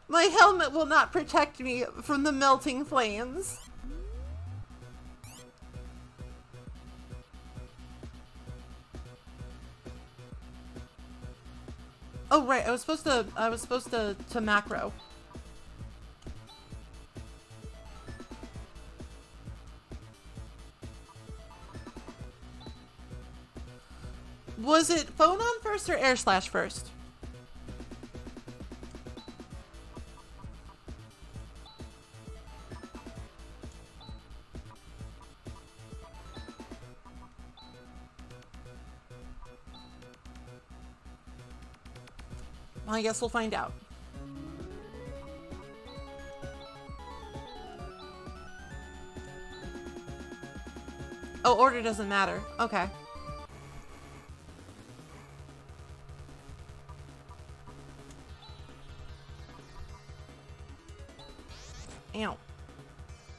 My helmet will not protect me from the melting flames. Oh right, I was supposed to macro. Was it phone on first or air slash first? I guess we'll find out. Oh, order doesn't matter. Okay. Ow.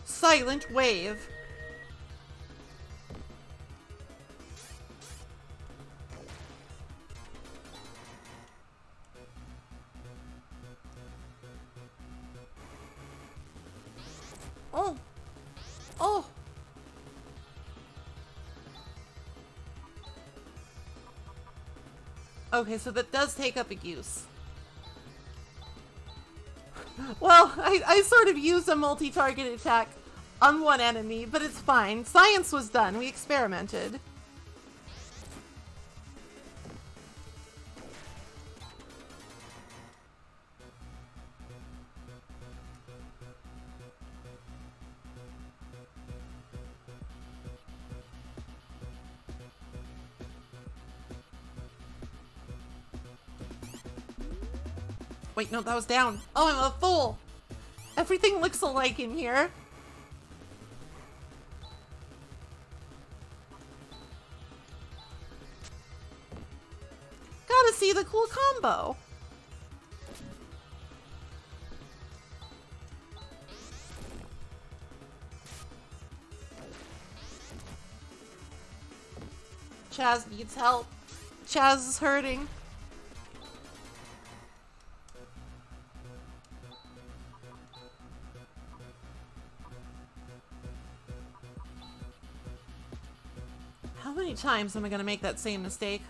Silent wave. Oh. Oh. Okay, so that does take up a use. Well, I sort of used a multi-target attack on one enemy, but it's fine. Science was done. We experimented. Wait, no, that was down. Oh, I'm a fool. Everything looks alike in here. Gotta see the cool combo. Chaz needs help. Chaz is hurting. How many times am I gonna make that same mistake?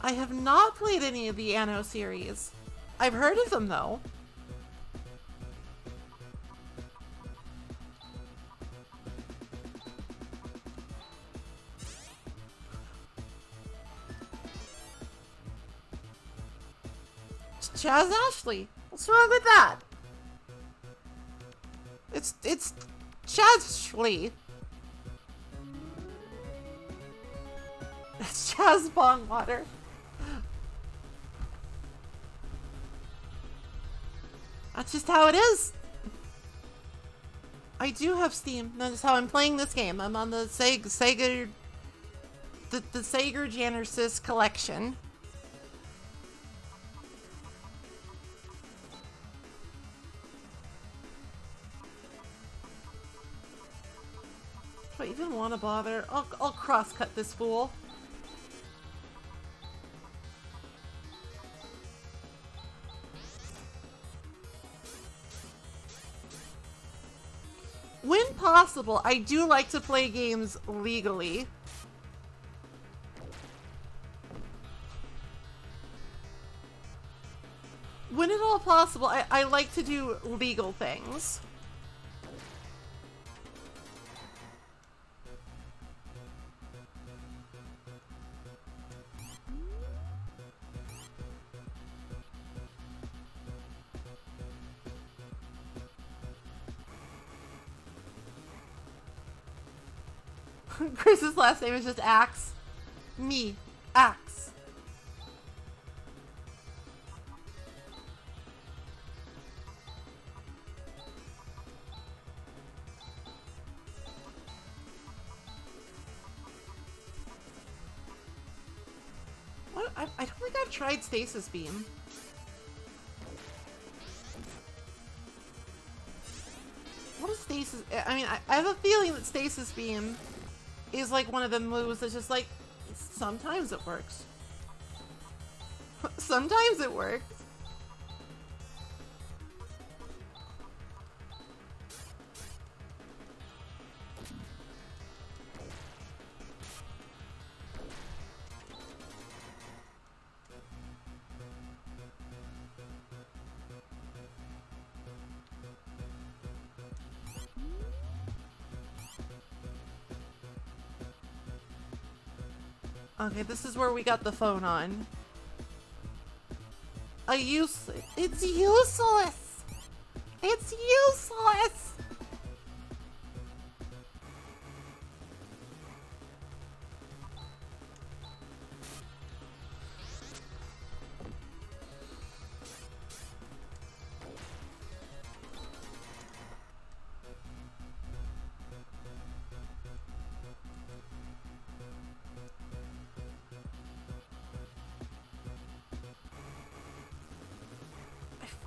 I have not played any of the Anno series. I've heard of them though. Chaz Ashley. What's wrong with that? It's Chaz-ly. It's Chaz Bongwater. That's just how it is. I do have Steam. That's how I'm playing this game. I'm on the Sega Genesis collection. Do I even want to bother? I'll cross-cut this fool. When possible, I do like to play games legally. When at all possible, I like to do legal things. Chris's last name is just Axe. Me. Axe. I don't think I've tried Stasis Beam. What is Stasis? I mean, I have a feeling that Stasis Beam is like one of the moves that's just like, sometimes it works. Sometimes it works. Okay, this is where we got the phone on. It's useless! It's useless!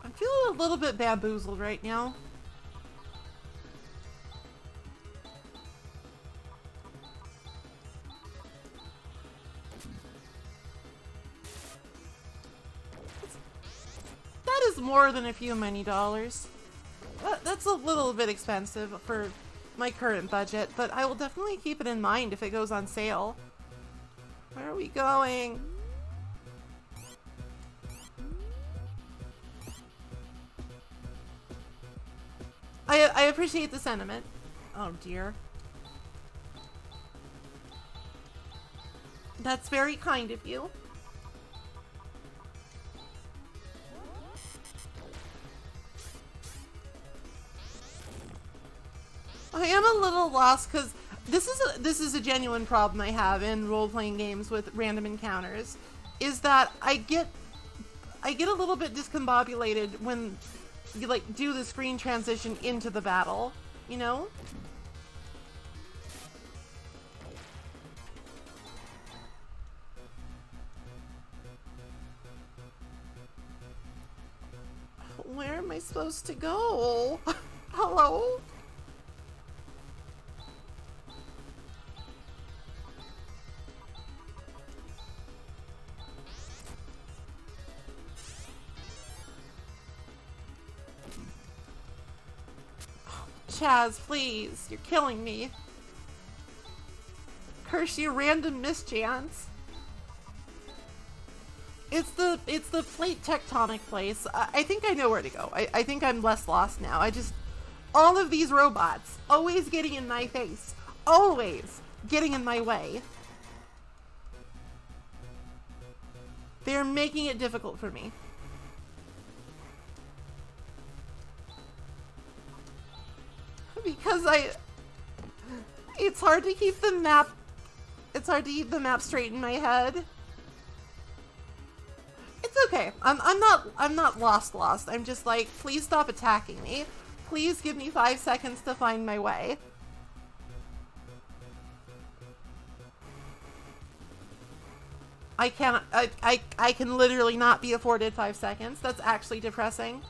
I'm feeling a little bit bamboozled right now. That is more than a few many dollars. That's a little bit expensive for my current budget, but I will definitely keep it in mind if it goes on sale. Where are we going? I appreciate the sentiment. Oh dear. That's very kind of you. I am a little lost because this is a genuine problem I have in role-playing games with random encounters, is that I get a little bit discombobulated when you like do the screen transition into the battle, you know? Where am I supposed to go? Hello? Chaz, please. You're killing me. Curse you, random mischance. It's the plate tectonic place. I think I know where to go. I think I'm less lost now. All of these robots, always getting in my face. Always getting in my way. They're making it difficult for me. Because it's hard to keep the map straight in my head. It's okay. I'm not lost. I'm just like, please stop attacking me. Please give me 5 seconds to find my way. I can literally not be afforded 5 seconds. That's actually depressing.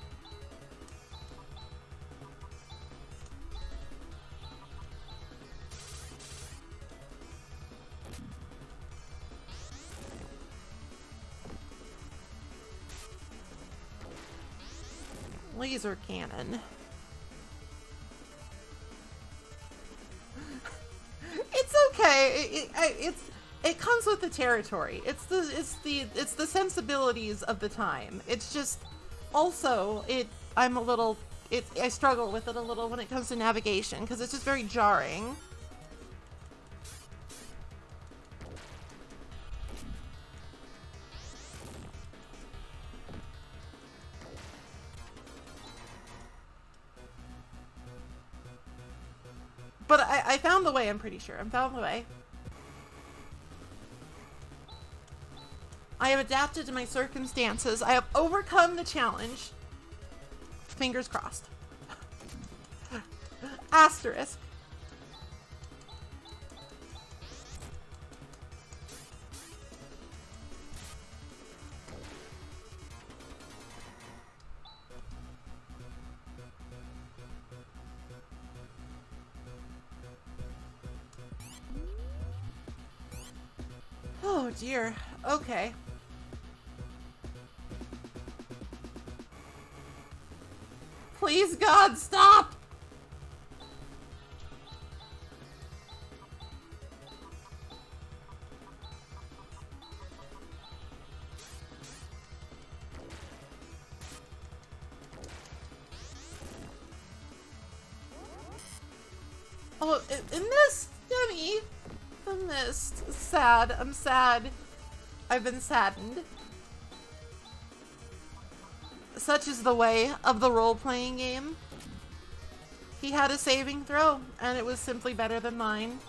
Laser cannon. It's okay. It comes with the territory. It's the sensibilities of the time. It's just also I struggle with it a little when it comes to navigation because it's just very jarring. But I found the way, I'm pretty sure. I found the way. I have adapted to my circumstances. I have overcome the challenge. Fingers crossed. Asterisk. Oh dear. Okay. Please, God, stop! Oh, in this, Demi, the mist. Sad. I'm sad. I've been saddened. Such is the way of the role-playing game. He had a saving throw, and it was simply better than mine.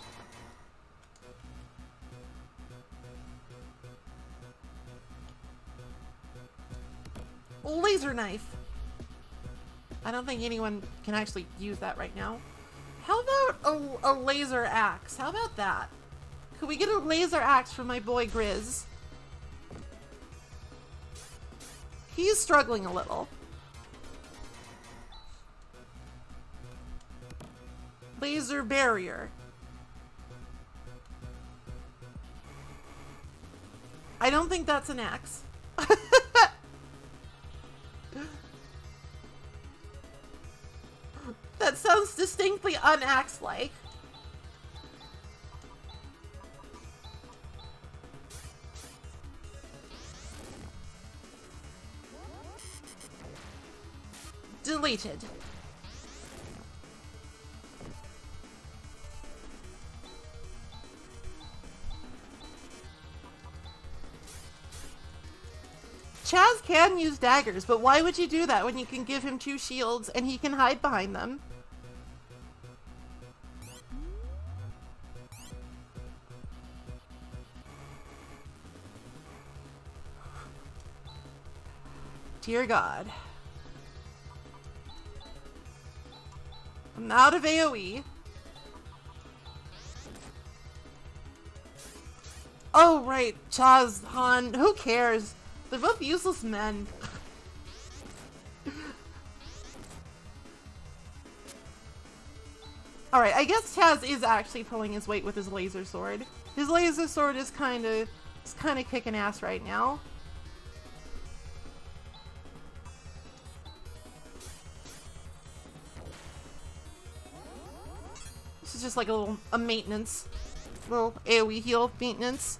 Laser knife. I don't think anyone can actually use that right now. How about a laser axe? How about that? Could we get a laser axe for my boy Grizz? He's struggling a little. Laser barrier. I don't think that's an axe. That sounds distinctly un-axe-like. Deleted. Chaz can use daggers, but why would you do that when you can give him 2 shields and he can hide behind them? Dear God. I'm out of AoE. Oh, right. Chaz, Han. Who cares? They're both useless men. Alright, I guess Chaz is actually pulling his weight with his laser sword. His laser sword is kind of kicking ass right now. This is just like a maintenance. Little AoE heal maintenance.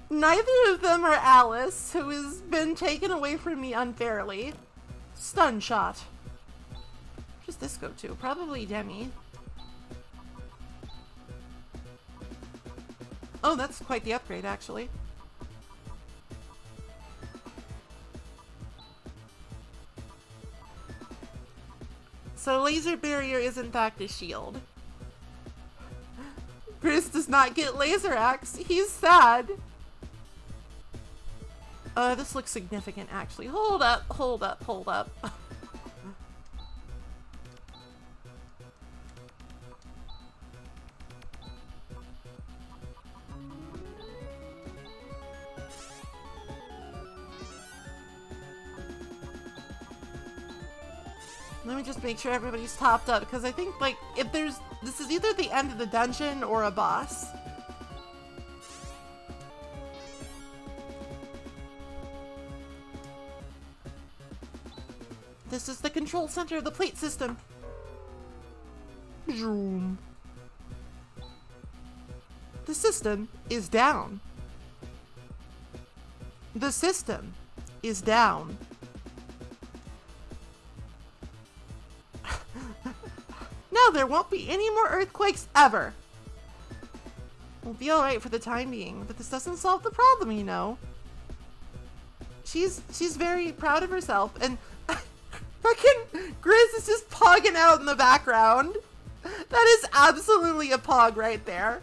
Neither of them are Alice, who has been taken away from me unfairly. Stun shot. Where does this go to? Probably Demi. Oh, that's quite the upgrade, actually. So laser barrier is in fact a shield. Chris does not get laser axe. He's sad. This looks significant, actually. Hold up, hold up, hold up. Let me just make sure everybody's topped up, because I think, like, if there's... This is either the end of the dungeon or a boss. This is the control center of the plate system. Zoom. The system is down. The system is down. Now there won't be any more earthquakes ever. We'll be alright for the time being, but this doesn't solve the problem, you know. She's very proud of herself, and fucking Grizz is just pogging out in the background. That is absolutely a pog right there.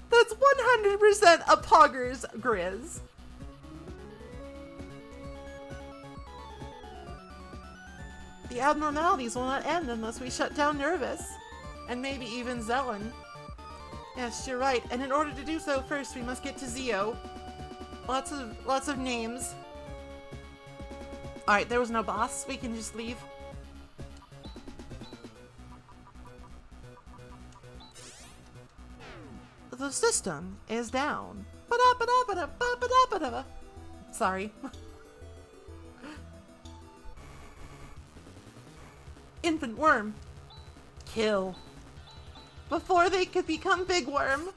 That's 100% a pogger's Grizz. The abnormalities will not end unless we shut down Nervous. And maybe even Zelen. Yes, you're right. And in order to do so, first we must get to Zio. Lots of names. Alright, there was no boss. We can just leave. The system is down. Sorry. Infant worm. Kill. Before they could become big worm.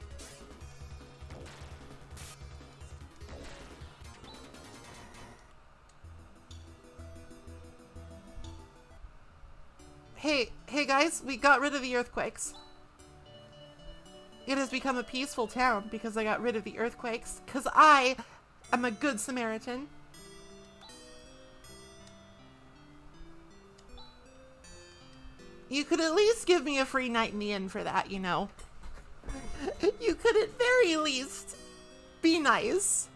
Hey guys, we got rid of the earthquakes. It has become a peaceful town because I got rid of the earthquakes. Because I am a good Samaritan. You could at least give me a free night in the inn for that, you know. You could at very least be nice.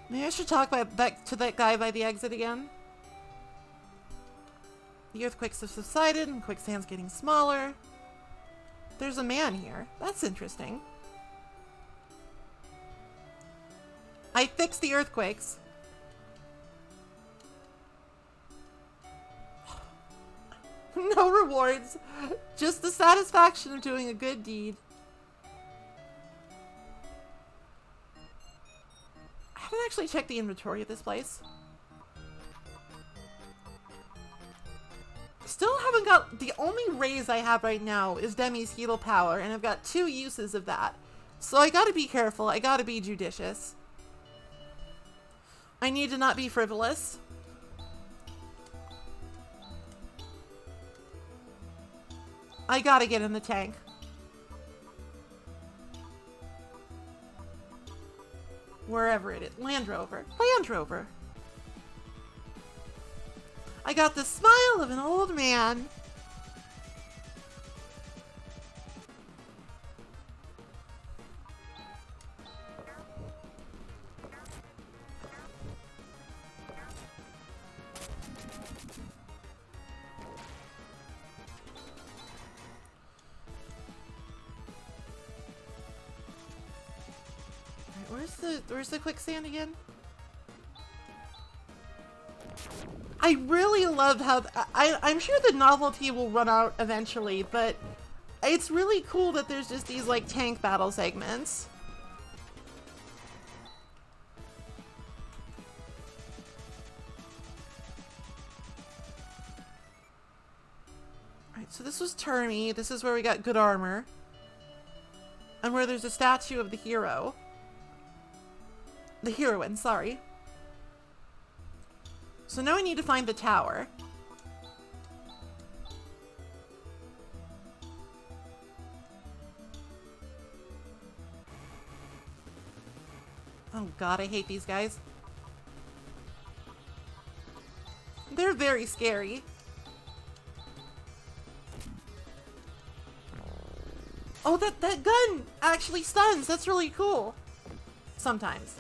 Maybe I should talk back to that guy by the exit again. The earthquakes have subsided and quicksand's getting smaller. There's a man here. That's interesting. I fixed the earthquakes. No rewards. Just the satisfaction of doing a good deed. I haven't actually checked the inventory of this place. Still haven't got... The only raise I have right now is Demi's heal power, and I've got 2 uses of that. So I gotta be careful. I gotta be judicious. I need to not be frivolous. I gotta get in the tank. Wherever it is. Land Rover. Land Rover. I got the smile of an old man. Where's the quicksand again? I really love how I'm sure the novelty will run out eventually, but it's really cool that there's just these like tank battle segments. Alright, so this was Termy. This is where we got good armor. And where there's a statue of the hero. The heroine, sorry. So now we need to find the tower. Oh god, I hate these guys. They're very scary. Oh, that gun actually stuns. That's really cool. Sometimes.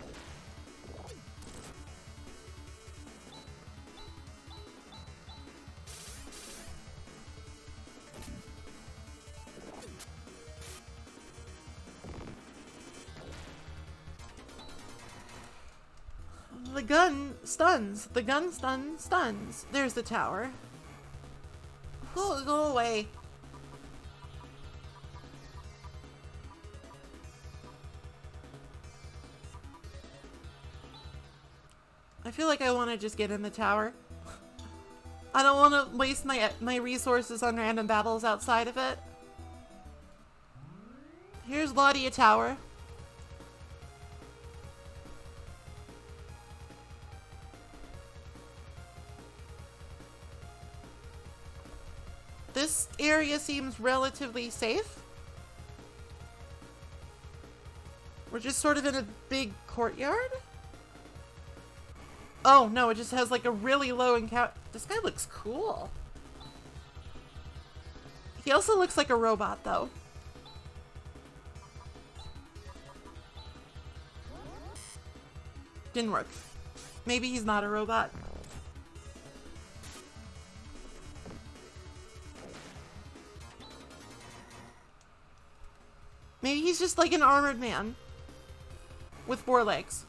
The gun stuns. The gun stuns. There's the tower. Oh, go away. I feel like I want to just get in the tower. I don't want to waste my resources on random battles outside of it. Here's Laudia Tower. This area seems relatively safe. We're just sort of in a big courtyard. Oh no, it just has like a really low encounter. This guy looks cool. He also looks like a robot though. Didn't work. Maybe he's not a robot. Maybe he's just like an armored man with 4 legs.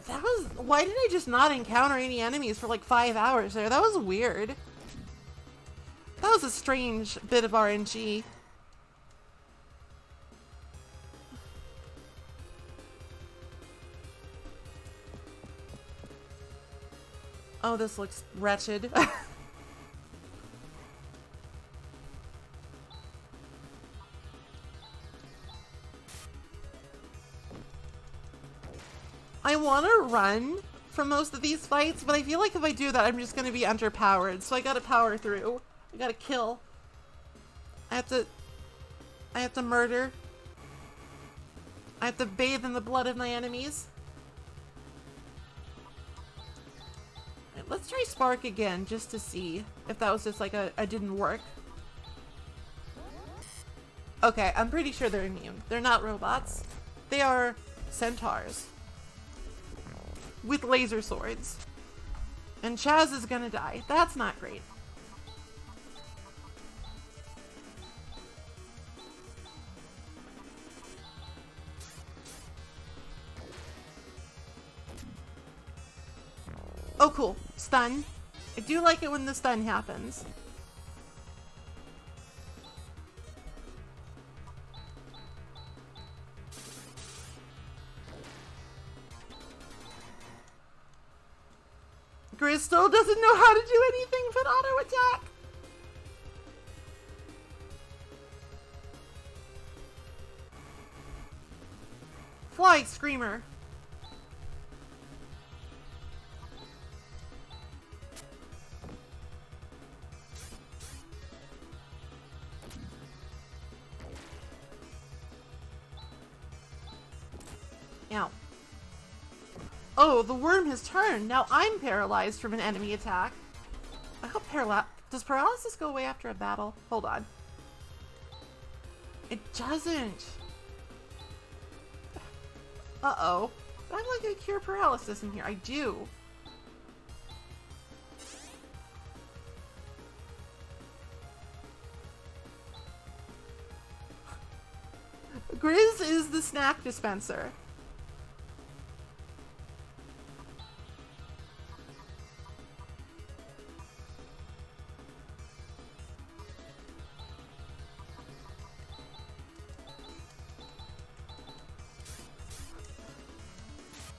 That was... Why did I just not encounter any enemies for like 5 hours there? That was weird. That was a strange bit of RNG. Oh, this looks wretched. I want to run for most of these fights, but I feel like if I do that, I'm just going to be underpowered. So I got to power through. I got to kill. I have to murder. I have to bathe in the blood of my enemies. Right, let's try Spark again, just to see if that was just like a didn't work. Okay, I'm pretty sure they're immune. They're not robots. They are centaurs. With laser swords. And Chaz is gonna die. That's not great. Oh, cool. Stun. I do like it when the stun happens. Grizz still doesn't know how to do anything but auto attack. Fly, Screamer. Ow. Oh, the worm has turned. Now I'm paralyzed from an enemy attack. I hope does paralysis go away after a battle? Hold on. It doesn't. Uh-oh. I have like a cure paralysis in here. I do. Grizz is the snack dispenser.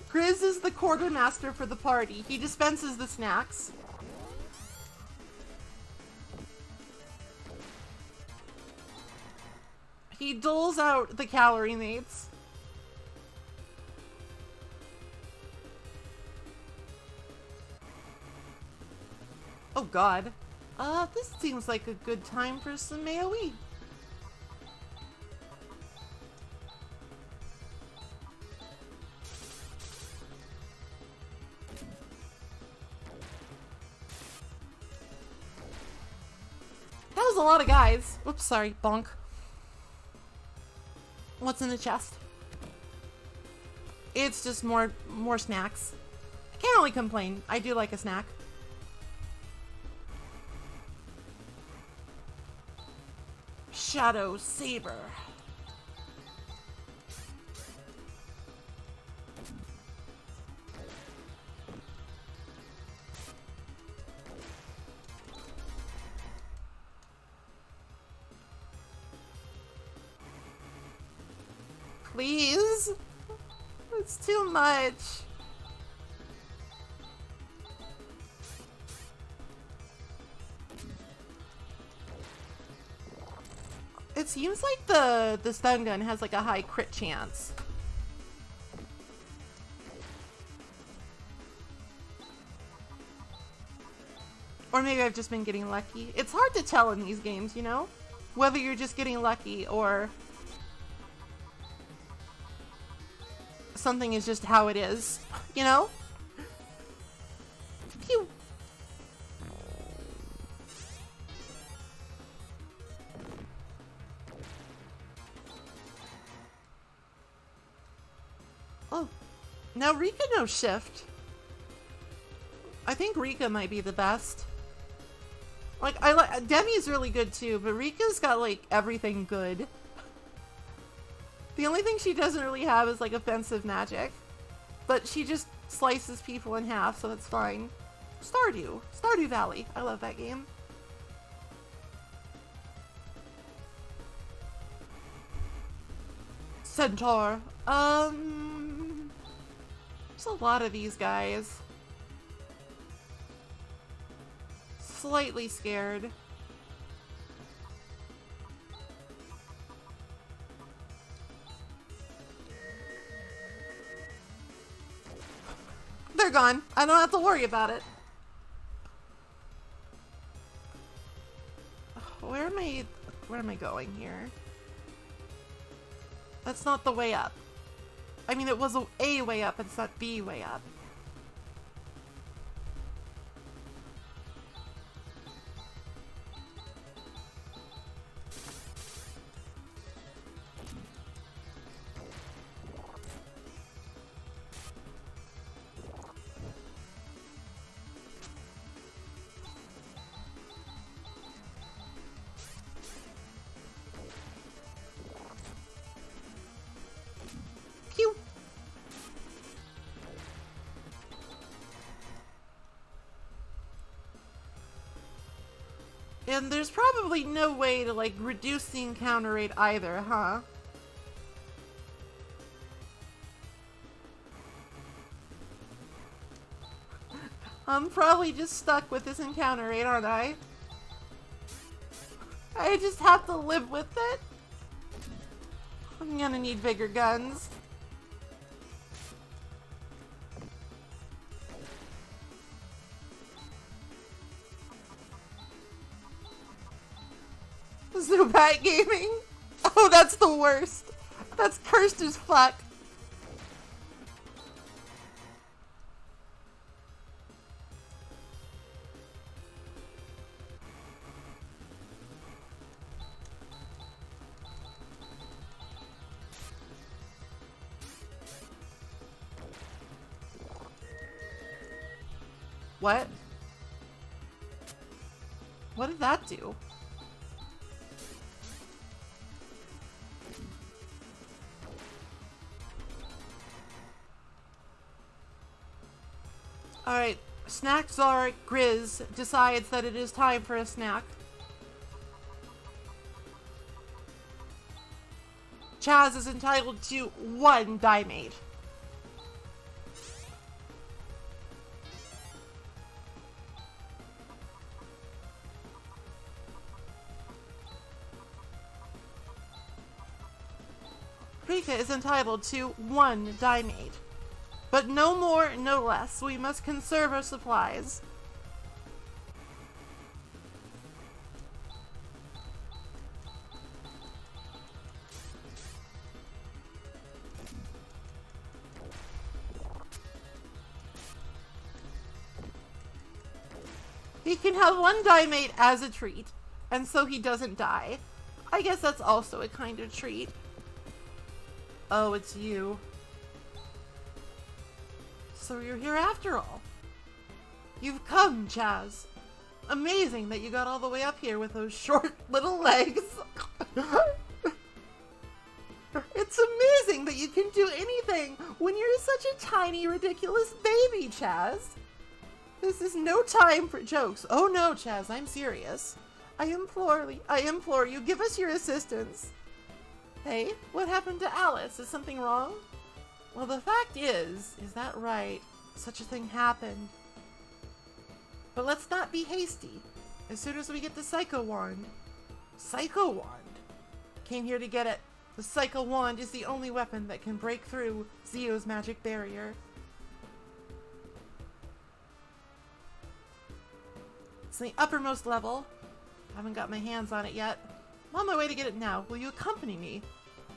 Grizz is the quartermaster for the party. He dispenses the snacks. He doles out the calorie mates. Oh god. This seems like a good time for some AoE. That was a lot of guys. Whoops, sorry, bonk. What's in the chest? It's just more snacks. I can't really complain. I do like a snack. Shadow Saber. Please? It's too much. It seems like the stun gun has like a high crit chance. Or maybe I've just been getting lucky. It's hard to tell in these games, you know? Whether you're just getting lucky or something is just how it is, you know? Pew. Oh, now Rika knows shift. I think Rika might be the best. Like, I like Demi's really good too, but Rika's got like everything good. The only thing she doesn't really have is like offensive magic, but she just slices people in half, so that's fine. Stardew Valley. I love that game. Centaur. There's a lot of these guys. Slightly scared. They're gone. I don't have to worry about it. Where am I going here? That's not the way up. I mean, it was a way up, it's not the way up. And there's probably no way to, like, reduce the encounter rate either, huh? I'm probably just stuck with this encounter rate, aren't I? I just have to live with it? I'm gonna need bigger guns. Zubat Gaming? Oh, that's the worst. That's cursed as fuck. What? What did that do? Alright, Snack Czar Grizz decides that it is time for a snack. Chaz is entitled to 1 Diemate. Rika is entitled to 1 Diemate. But no more, no less. We must conserve our supplies. He can have 1 Diemate as a treat, and so he doesn't die. I guess that's also a kind of treat. Oh, it's you. So you're here after all. You've come, Chaz. Amazing that you got all the way up here with those short little legs. It's amazing that you can do anything when you're such a tiny, ridiculous baby, Chaz. This is no time for jokes. Oh no, Chaz, I'm serious. I implore you, give us your assistance. Hey, what happened to Alice? Is something wrong? Well, the fact is that right? Such a thing happened. But let's not be hasty. As soon as we get the Psycho Wand. Psycho Wand? Came here to get it. The Psycho Wand is the only weapon that can break through Zio's magic barrier. It's the uppermost level. Haven't got my hands on it yet. I'm on my way to get it now. Will you accompany me?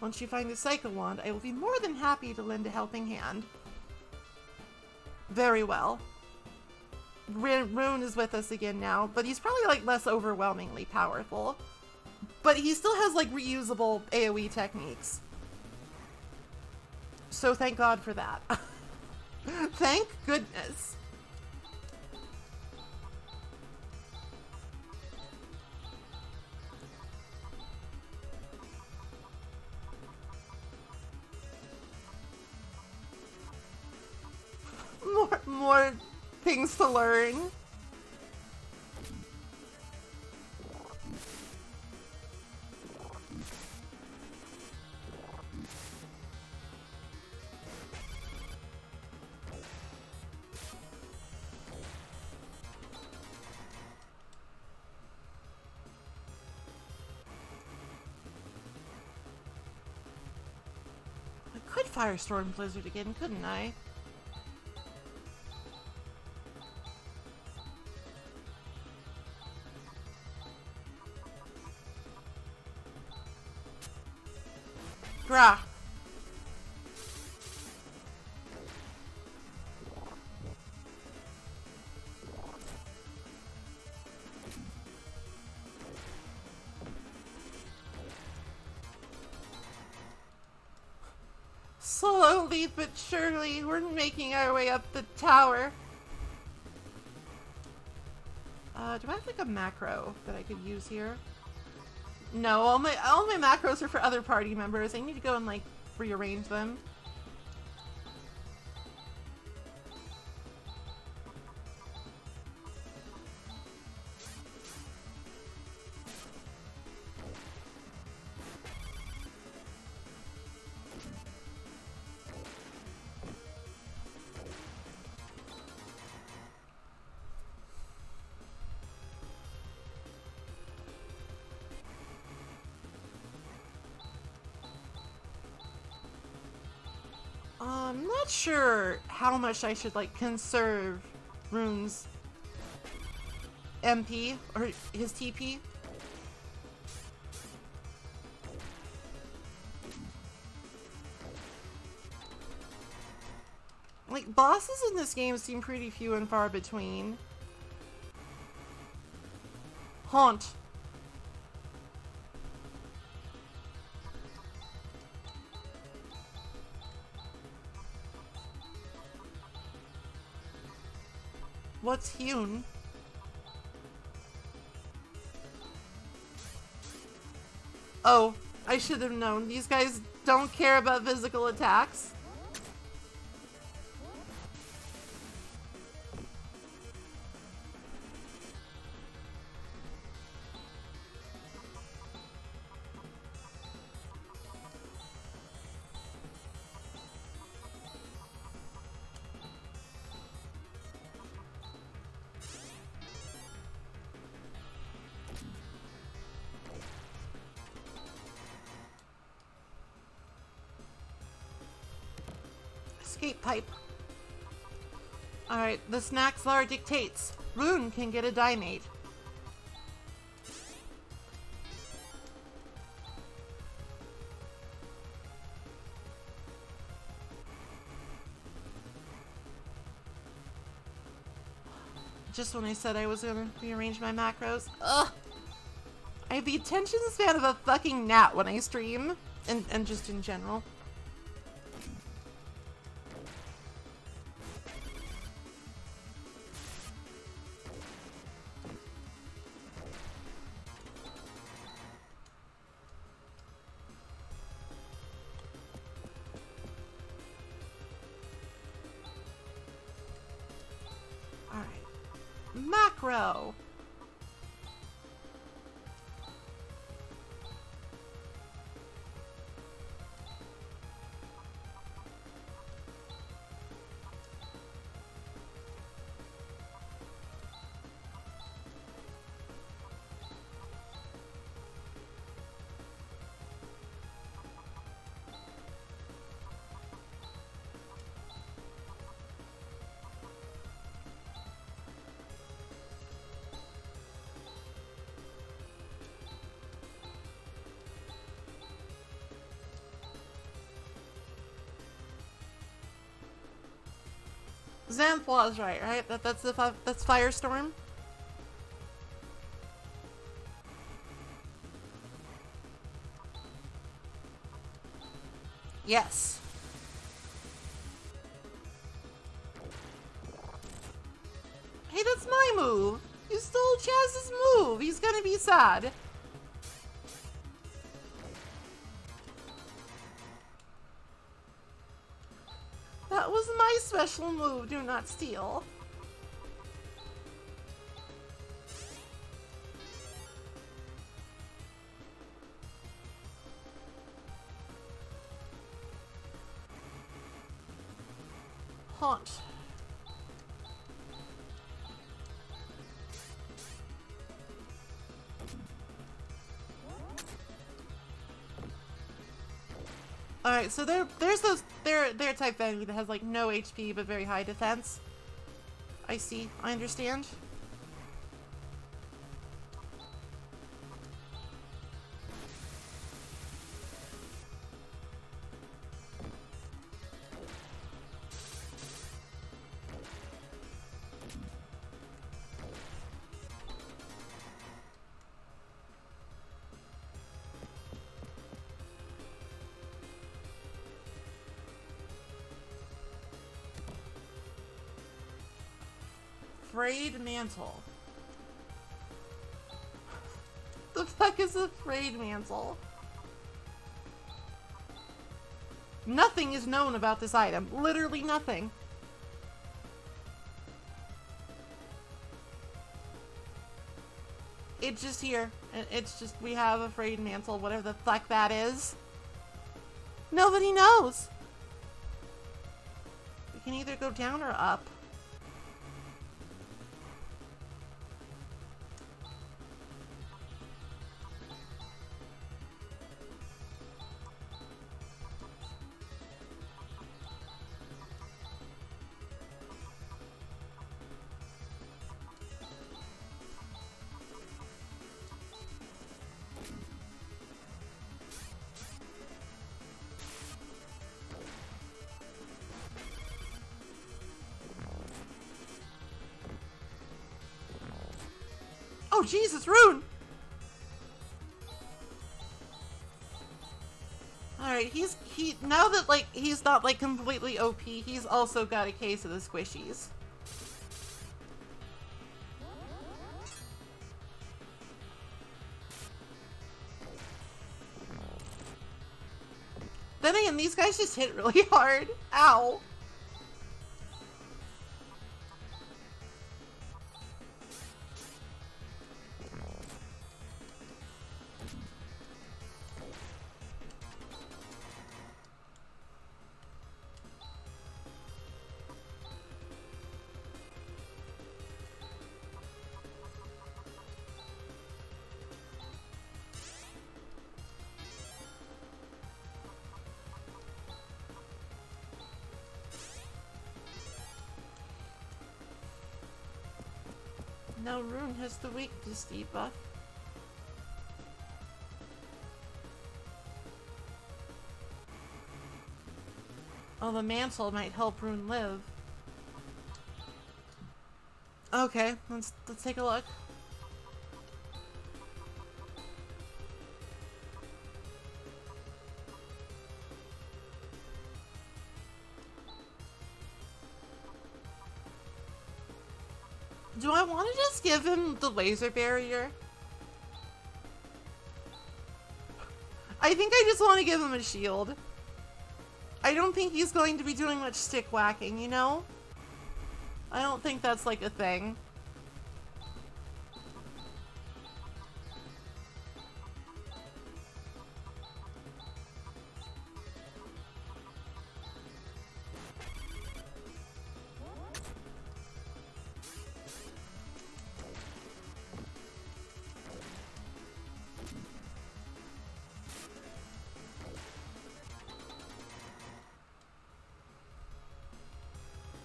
Once you find the Psycho Wand, I will be more than happy to lend a helping hand. Very well. Rune is with us again now, but he's probably like less overwhelmingly powerful. But he still has like reusable AoE techniques. So thank God for that. Thank goodness. things to learn. I could Firestorm Blizzard again, couldn't I? Grah. Slowly but surely, we're making our way up the tower. Do I have like a macro that I could use here? No, all my macros are for other party members. I need to go and like rearrange them. I'm not sure how much I should like conserve Rune's MP or his TP. Like, bosses in this game seem pretty few and far between. Haunt. What's hewn? Oh, I should have known. These guys don't care about physical attacks. Escape pipe. Alright, the snack Lar dictates. Rune can get a Dimate. Just when I said I was gonna rearrange my macros. Ugh! I have the attention span of a fucking gnat when I stream. And just in general. Macro. Xanthlaw's right? That's Firestorm. Yes. Hey, that's my move. You stole Chaz's move. He's gonna be sad. That was my special move, do not steal. out. Alright, so there's their type enemy that has like no HP but very high defense. I see. I understand. Frayed mantle. The fuck is a frayed mantle? Nothing is known about this item. Literally nothing. It's just here. It's just, we have a frayed mantle, whatever the fuck that is. Nobody knows. We can either go down or up. Oh Jesus, Rune! Alright, now that like he's not like completely OP, he's also got a case of the squishies. Then again, these guys just hit really hard. Ow. Now Rune has the weakness debuff. Oh, the mantle might help Rune live. Okay, let's take a look. Do I want to just give him the laser barrier? I think I just want to give him a shield. I don't think he's going to be doing much stick whacking, you know? I don't think that's like a thing.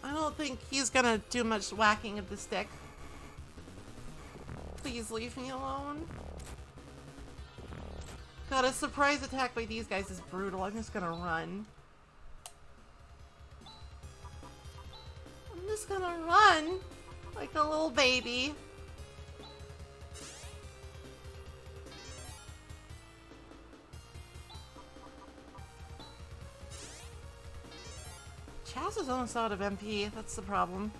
I don't think he's gonna do much whacking of the stick. Please leave me alone. God, a surprise attack by these guys is brutal. I'm just gonna run. I'm just gonna run like a little baby. Chaz is almost out of MP, that's the problem.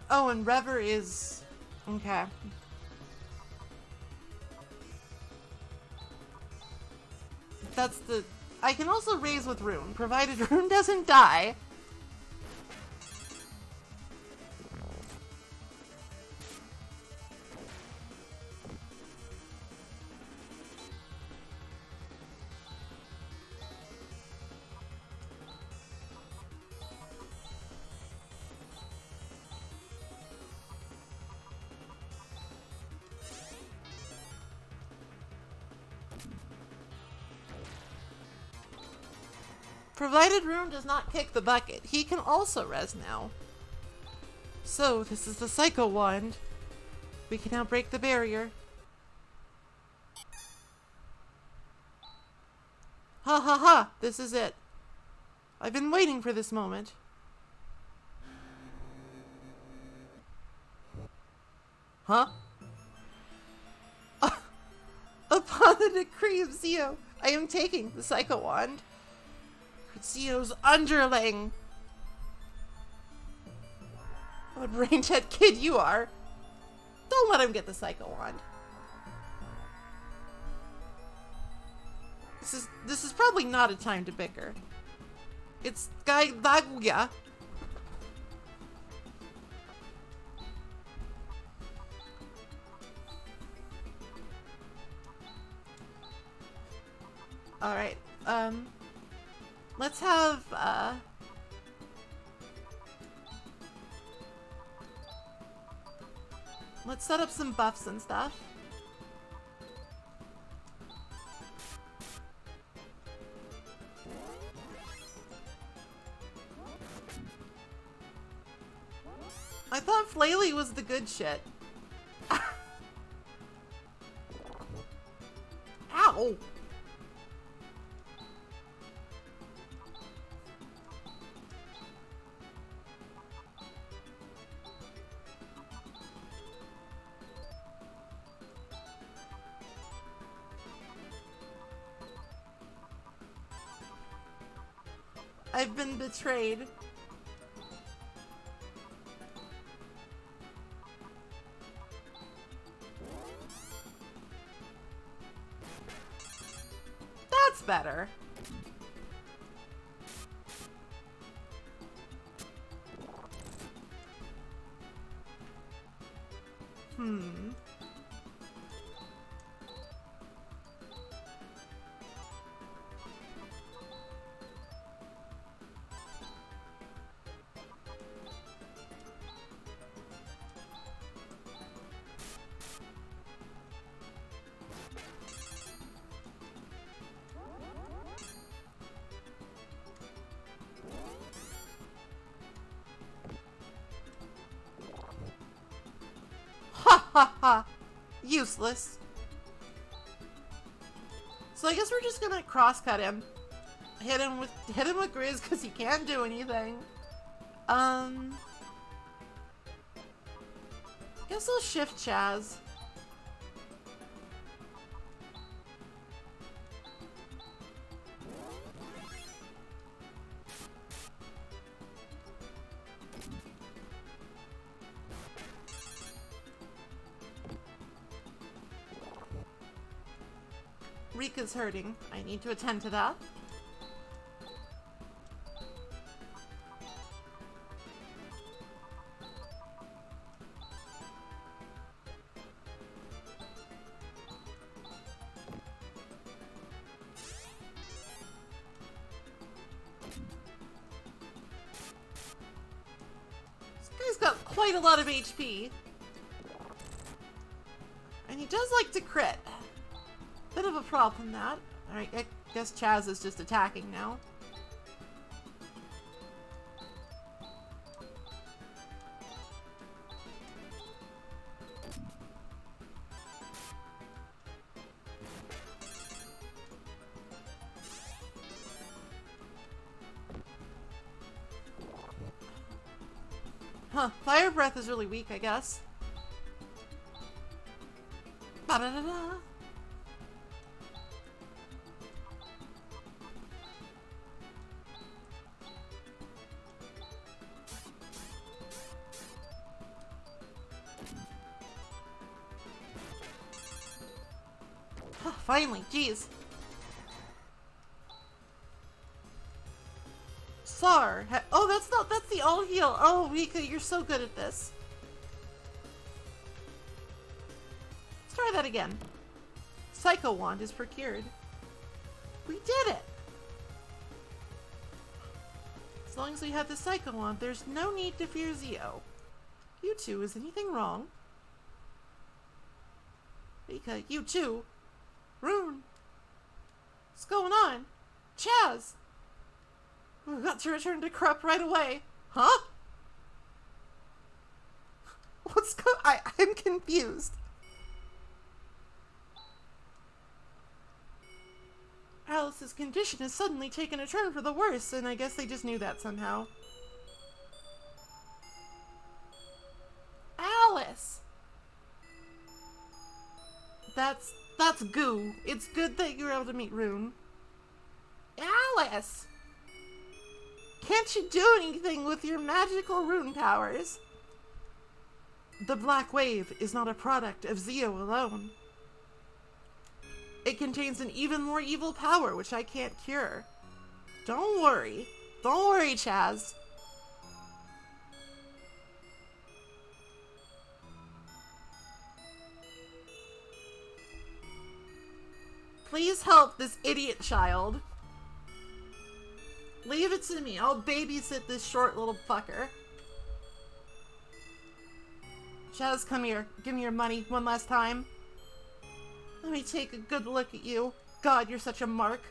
Oh, and Rever is... okay. That's the... I can also raise with Rune, provided Rune doesn't die. Provided Rune does not kick the bucket, he can also res now. So, this is the Psycho Wand. We can now break the barrier. Ha ha ha! This is it. I've been waiting for this moment. Huh? Upon the decree of Zeo, I am taking the Psycho Wand. Zeo's underling. What a brain-dead kid you are. Don't let him get the Psycho Wand. This is probably not a time to bicker. It's Guy Daguya. Alright, let's have, let's set up some buffs and stuff. I thought Flaley was the good shit. Ow! I've been betrayed. That's better. Ha ha! Useless. So I guess we're just gonna cross-cut him. Hit him with Grizz because he can't do anything. Guess I'll shift Chaz. Rika's hurting. I need to attend to that. This guy's got quite a lot of HP. And he does like to crit. Bit of a problem, that. Alright, I guess Chaz is just attacking now. Huh, Fire Breath is really weak, I guess. Ba-da-da-da. Finally, jeez. Phour. Oh, that's the all heal. Oh, Rika, you're so good at this. Let's try that again. Psycho Wand is procured. We did it! As long as we have the Psycho Wand, there's no need to fear Zio. You two, is anything wrong? Rika, you too. Rune. What's going on? Chaz! We've got to return to Krupp right away. Huh? I'm confused. Alice's condition has suddenly taken a turn for the worse, and I guess they just knew that somehow. Alice! That's goo. It's good that you were able to meet Rune. Alice! Can't you do anything with your magical rune powers? The Black Wave is not a product of Zio alone. It contains an even more evil power, which I can't cure. Don't worry. Don't worry, Chaz. Please help this idiot child. Leave it to me. I'll babysit this short little fucker. Chaz, come here. Give me your money one last time. Let me take a good look at you. God, you're such a mark.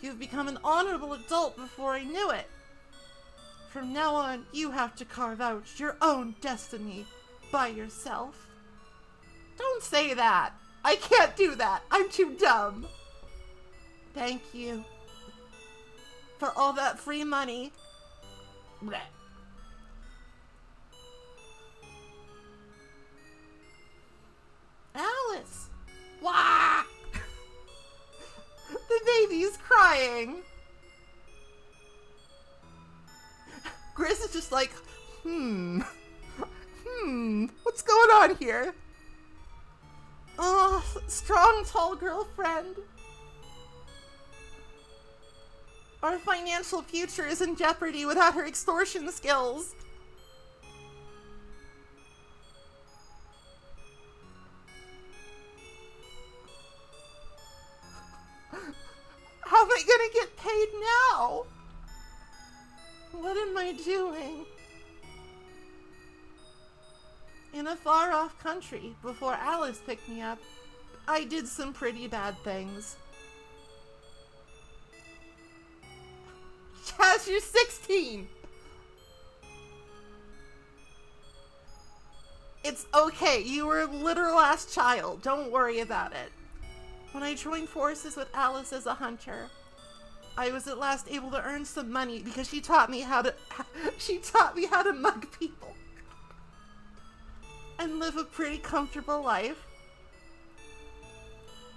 You've become an honorable adult before I knew it. From now on, you have to carve out your own destiny by yourself. Don't say that. I can't do that. I'm too dumb. Thank you for all that free money. Blech. Alice! Wah! The baby's crying. Grizz is just like, what's going on here? Oh, strong, tall girlfriend. Our financial future is in jeopardy without her extortion skills. How am I gonna get paid now? What am I doing? In a far-off country, before Alice picked me up, I did some pretty bad things. Chaz, you're 16! It's okay, you were a literal ass child. Don't worry about it. When I joined forces with Alice as a hunter, I was at last able to earn some money because she taught me how to mug people and live a pretty comfortable life.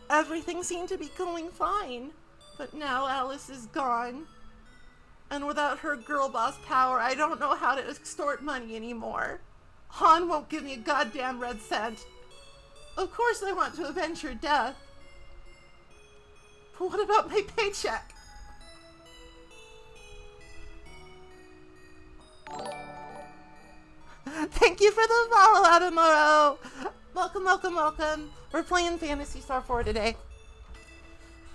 Everything seemed to be going fine, but now Alice is gone. And without her girl boss power, I don't know how to extort money anymore. Han won't give me a goddamn red cent. Of course I want to avenge her death. But what about my paycheck? Thank you for the follow, Adamoro! Welcome, welcome, welcome. We're playing Phantasy Star 4 today.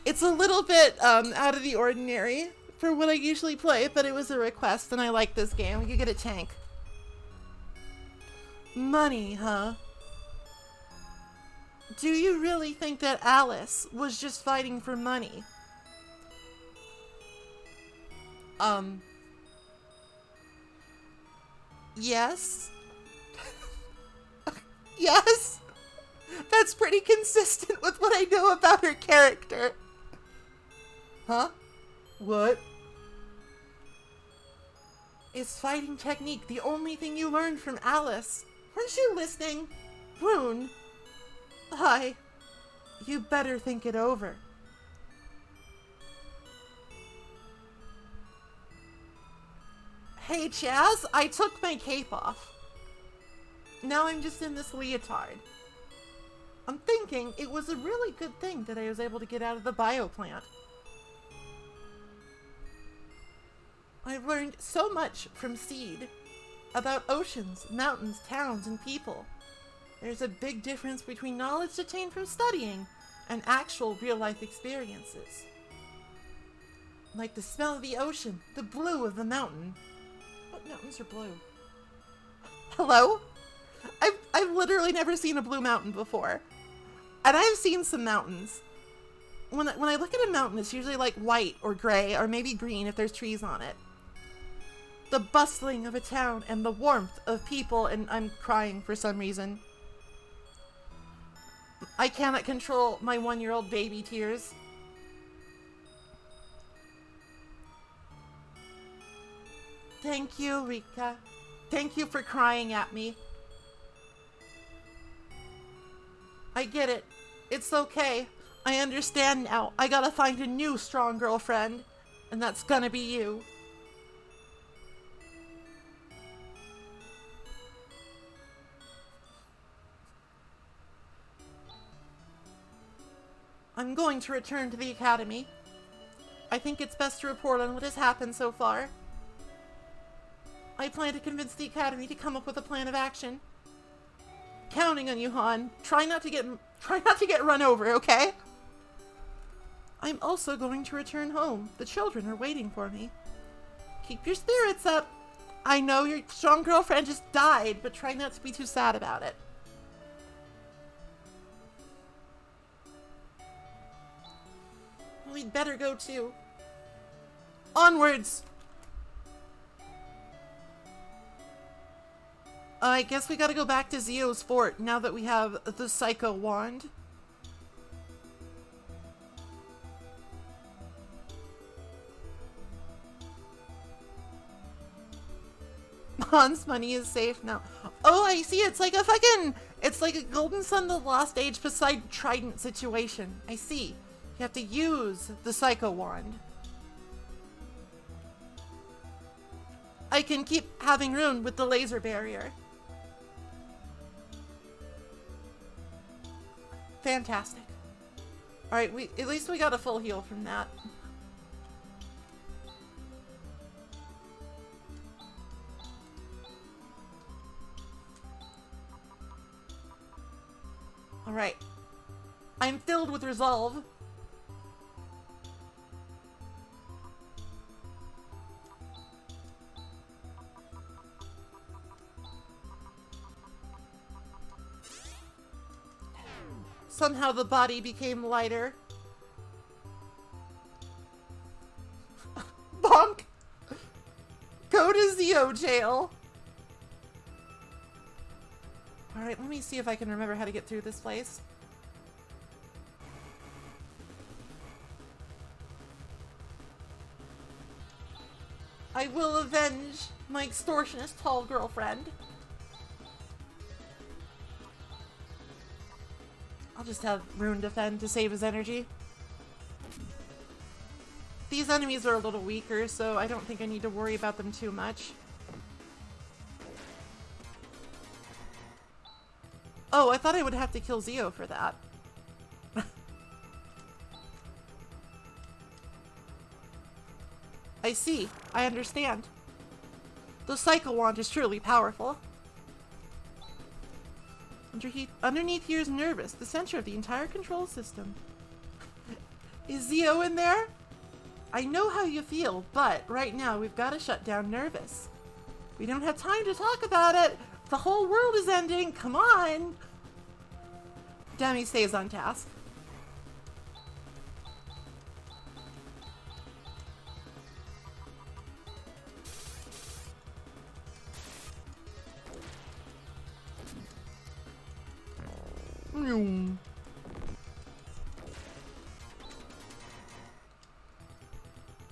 It's a little bit out of the ordinary for what I usually play, but it was a request and I like this game. You get a tank. Money, huh? Do you really think that Alice was just fighting for money? Yes? Yes? That's pretty consistent with what I know about her character. Huh? What? Is fighting technique the only thing you learned from Alice? Weren't you listening? Rune? Hi. You better think it over. Hey Chaz, I took my cape off. Now I'm just in this leotard. I'm thinking it was a really good thing that I was able to get out of the bioplant. I've learned so much from Seed about oceans, mountains, towns, and people. There's a big difference between knowledge attained from studying and actual real-life experiences. Like the smell of the ocean, the blue of the mountain. What mountains are blue? Hello? I've literally never seen a blue mountain before. And I've seen some mountains. When I look at a mountain, it's usually like white or gray or maybe green if there's trees on it. The bustling of a town and the warmth of people, and I'm crying for some reason. I cannot control my 1-year-old baby tears. Thank you, Rika. Thank you for crying at me. I get it. It's okay. I understand now. I gotta find a new strong girlfriend, and that's gonna be you. I'm going to return to the academy. I think it's best to report on what has happened so far. I plan to convince the academy to come up with a plan of action. Counting on you, Han. Try not to get run over, okay? I'm also going to return home. The children are waiting for me. Keep your spirits up. I know your strong girlfriend just died, but try not to be too sad about it. We'd better go too. Onwards! I guess we gotta go back to Zio's fort now that we have the Psycho Wand. Han's money is safe now. Oh, I see. It's like a Golden Sun the Lost Age Poseidon Trident situation. I see. You have to use the Psycho Wand. I can keep having Rune with the laser barrier. Fantastic. Alright, at least we got a full heal from that. Alright. I'm filled with resolve. Somehow the body became lighter. Bonk! Go to Zio jail! Alright, let me see if I can remember how to get through this place. I will avenge my extortionist tall girlfriend. I'll just have Rune defend to save his energy. These enemies are a little weaker, so I don't think I need to worry about them too much. Oh, I thought I would have to kill Zio for that. I see. I understand. The Psycho Wand is truly powerful. Underneath here is Nervous, the center of the entire control system. Is Zio in there? I know how you feel, but right now we've got to shut down Nervous. We don't have time to talk about it. The whole world is ending. Come on. Demi stays on task.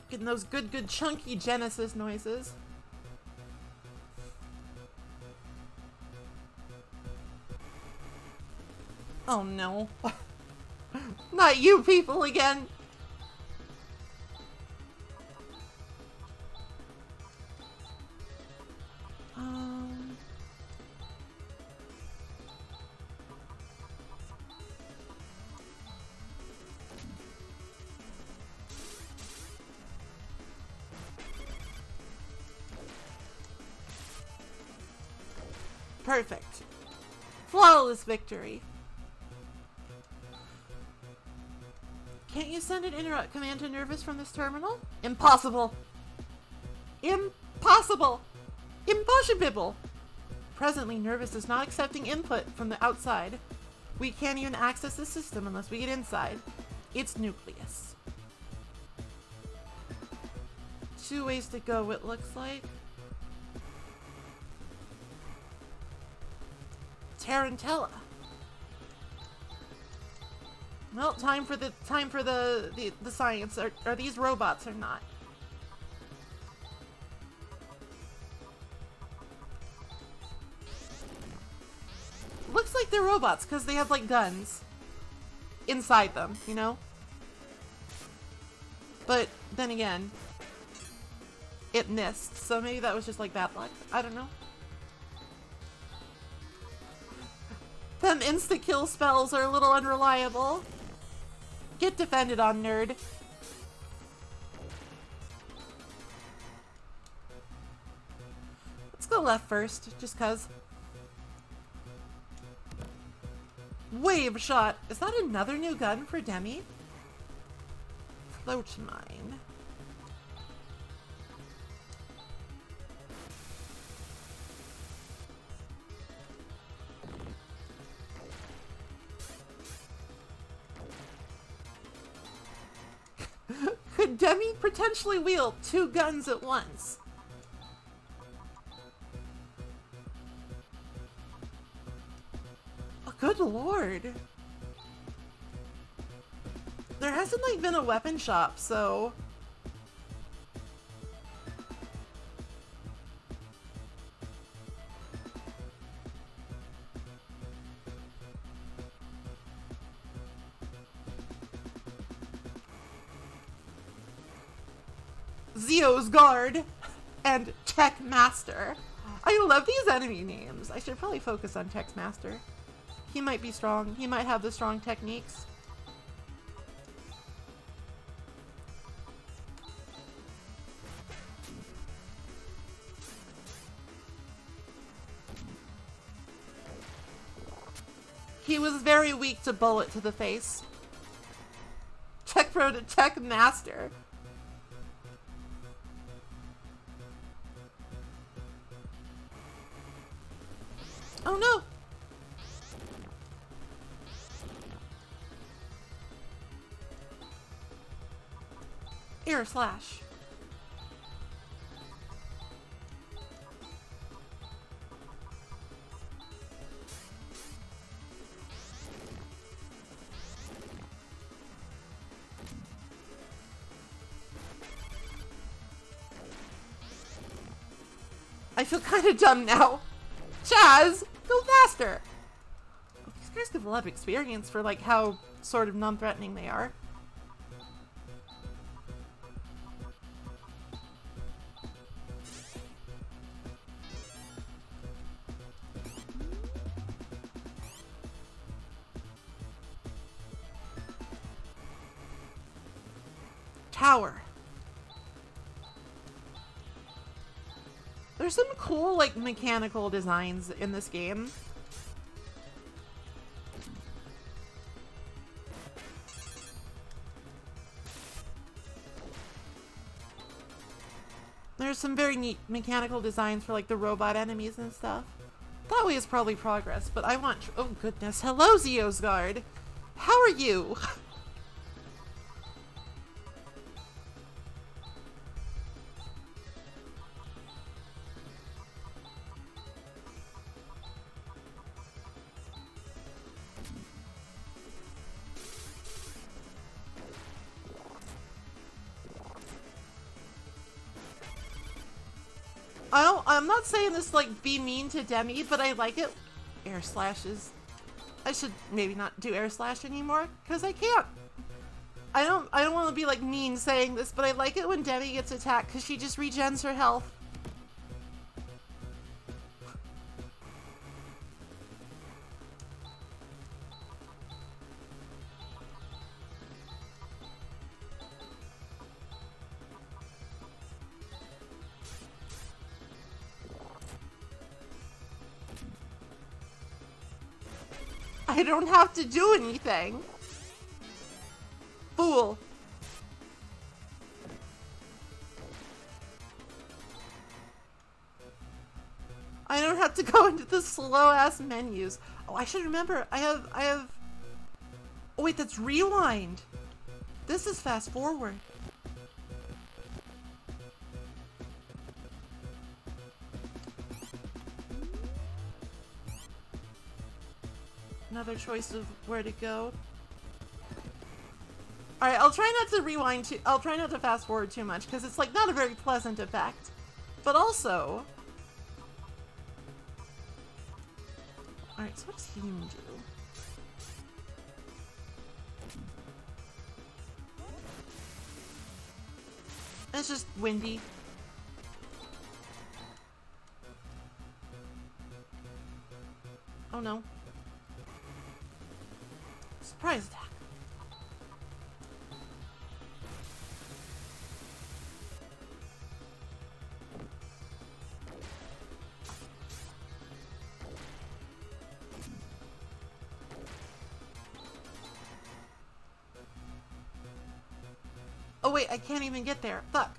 Getting those good chunky Genesis noises. Oh no. Not you people again. Perfect. Flawless victory. Can't you send an interrupt command to Nervous from this terminal? Impossible. Impossible. Impossible. Presently, Nervous is not accepting input from the outside. We can't even access the system unless we get inside. Its nucleus. 2 ways to go, it looks like. Tarantella. Well, time for the science. Are these robots or not? Looks like they're robots because they have like guns inside them, you know? But then again, it missed, so maybe that was just like bad luck. I don't know. Them insta-kill spells are a little unreliable. Get defended on, nerd. Let's go left first, just cuz. Wave shot! Is that another new gun for Demi? Float mine. Could Demi potentially wield 2 guns at once? Oh, good lord. There hasn't like been a weapon shop, so... Zio's Guard and Tech Master. I love these enemy names. I should probably focus on Tech Master. He might be strong. He might have the strong techniques. He was very weak to bullet to the face. Tech Pro to Tech Master. Oh no! Air slash. I feel kind of dumb now. Chaz, go faster! These guys have a lot of experience for like how sort of non-threatening they are. Tower. There's some cool, like, mechanical designs in this game. There's some very neat mechanical designs for, like, the robot enemies and stuff. That way is probably progress, but I want... Oh, goodness. Hello, Zio's Guard. How are you? I'm not saying this like be mean to Demi, but I like it. Air slashes. I should maybe not do air slash anymore because I can't. I don't want to be like mean saying this, but I like it when Demi gets attacked because she just regens her health. I don't have to do anything. Fool. I don't have to go into the slow-ass menus. Oh, I should remember. I have... Oh, wait, that's rewind. This is fast forward. Another choice of where to go. Alright, I'll try not to rewind too- I'll try not to fast forward too much, because it's like not a very pleasant effect. But also... Alright, so what does he do? It's just windy. Oh no. Surprise attack. Oh wait, I can't even get there. Fuck.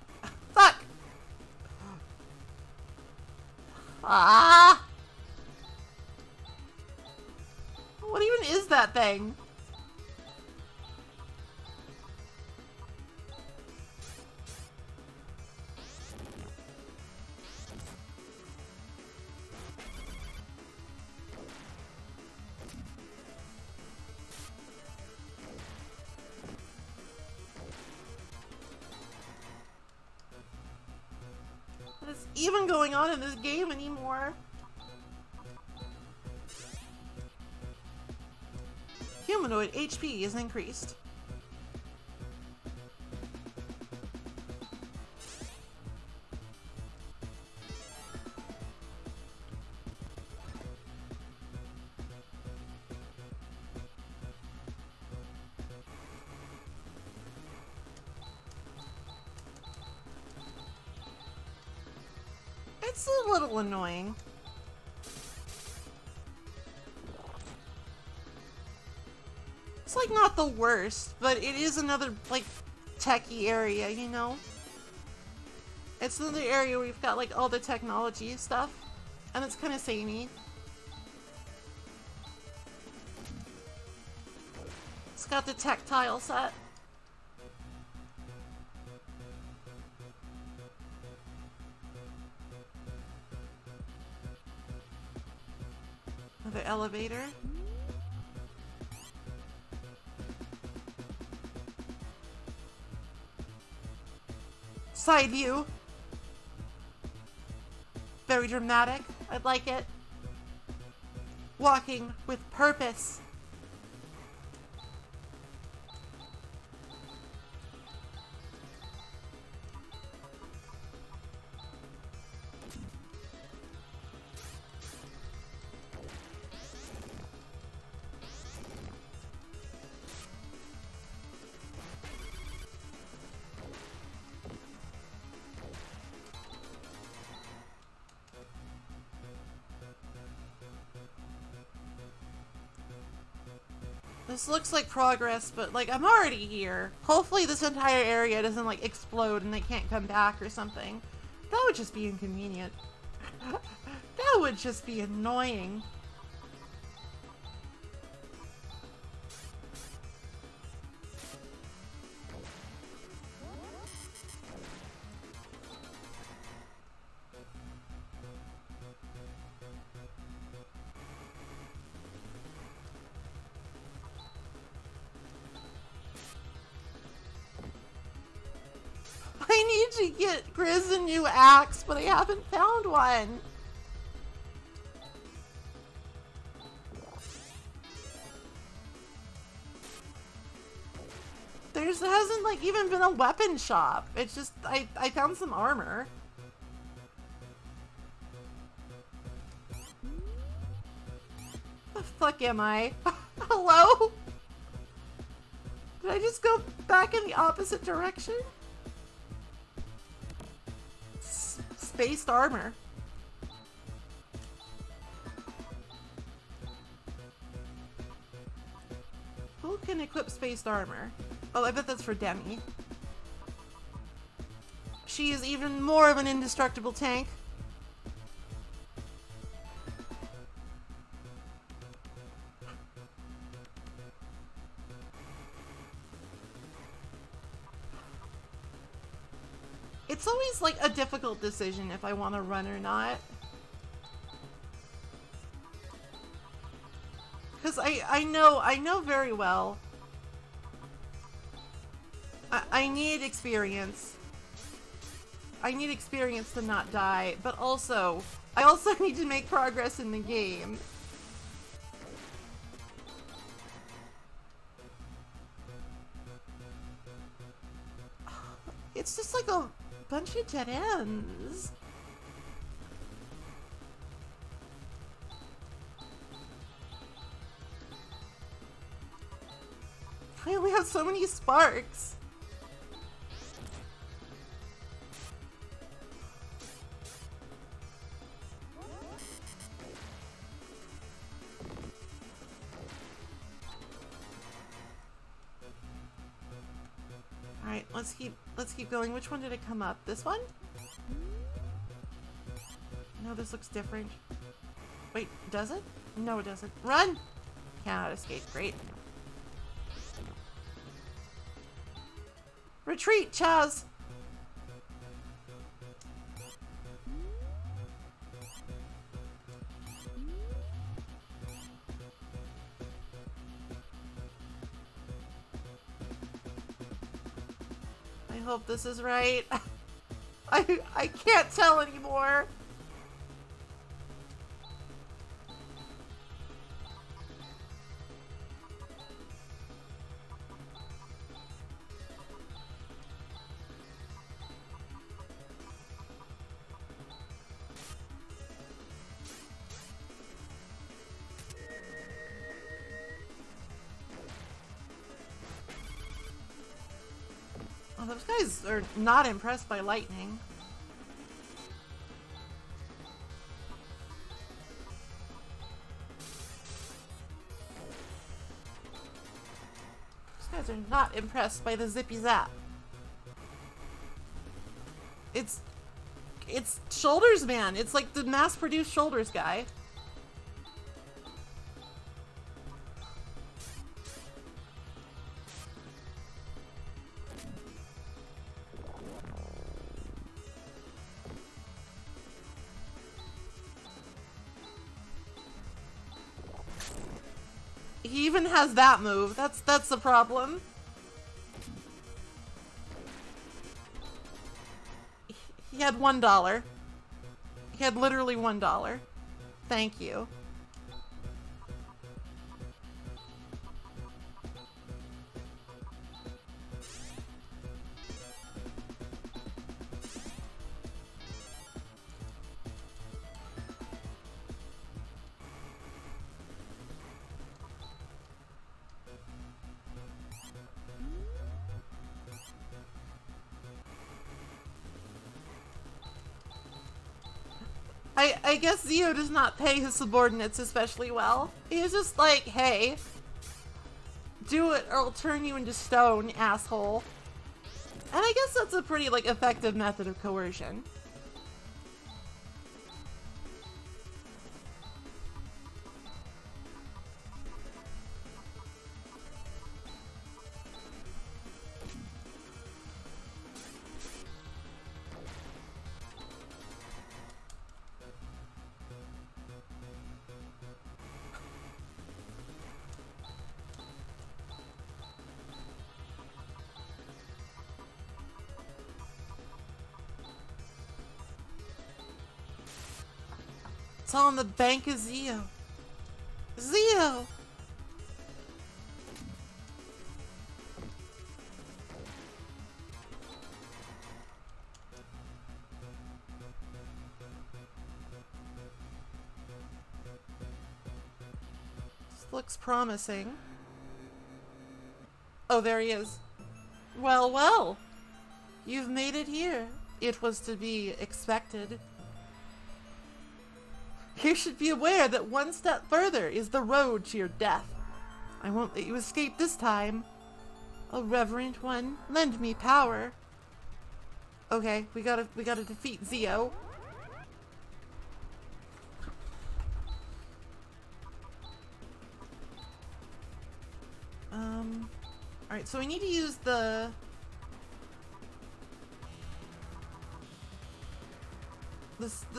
Fuck! Ah! What even is that thing? What is even going on in this game anymore? Humanoid HP is increased. It's a little annoying. It's like not the worst, but it is another like techie area, you know? It's another area where you've got like all the technology stuff, and it's kind of samey. It's got the tactile set. Another elevator. Side view. Very dramatic. I'd like it. Walking with purpose. This looks like progress, but like I'm already here. Hopefully this entire area doesn't like explode and they can't come back or something. That would just be inconvenient. That would just be annoying. I need to get Grizz a new axe, but I haven't found one. There hasn't like even been a weapon shop. It's just I found some armor. The fuck am I? Hello? Did I just go back in the opposite direction? Spaced armor. can equip spaced armor. Oh, I bet that's for Demi. She is even more of an indestructible tank. It's always like a difficult decision if I want to run or not. Because I know very well. I need experience. I need experience to not die, but also, I also need to make progress in the game. It's just like a bunch of dead ends. I only have so many sparks. Alright, let's keep going. Which one did it come up? This one? No, this looks different. Wait, does it? No, it doesn't. Run! Cannot escape. Great. Retreat, Chaz! I hope this is right. I can't tell anymore. Oh, those guys are not impressed by lightning. Those guys are not impressed by the zippy zap. It's Shoulders Man. It's like the mass-produced Shoulders guy. He even has that move. That's the problem. He had $1. He had literally $1. Thank you. I guess Zio does not pay his subordinates especially well. He's just like, hey, do it or I'll turn you into stone, asshole. And I guess that's a pretty, like, effective method of coercion. It's all in the bank of Zio. Zio! This looks promising. Oh, there he is. Well, well. You've made it here. It was to be expected. You should be aware that one step further is the road to your death. I won't let you escape this time. Oh, reverent one, lend me power. Okay, we gotta defeat Zio. Alright, so we need to use the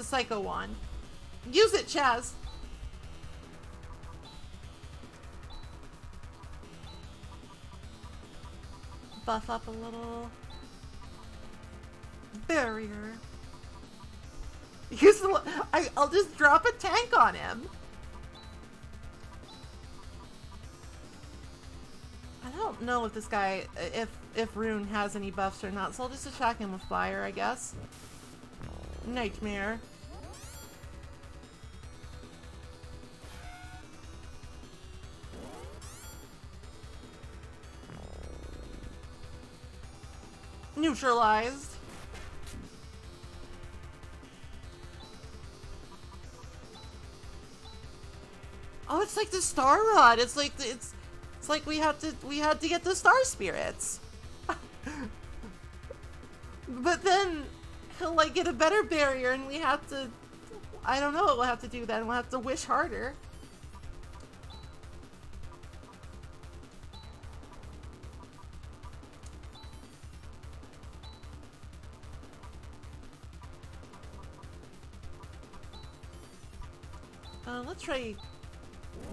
Psycho Wand. Use it, Chaz! Buff up a little. Barrier. Use the. I'll just drop a tank on him. I don't know if this guy, if Rune has any buffs or not, so I'll just attack him with fire, I guess. Nightmare. Neutralized. Oh, it's like the Star Rod. It's like we had to get the Star Spirits. But then he'll like get a better barrier, and we have to. I don't know what we'll have to do then. We'll have to wish harder. Let's try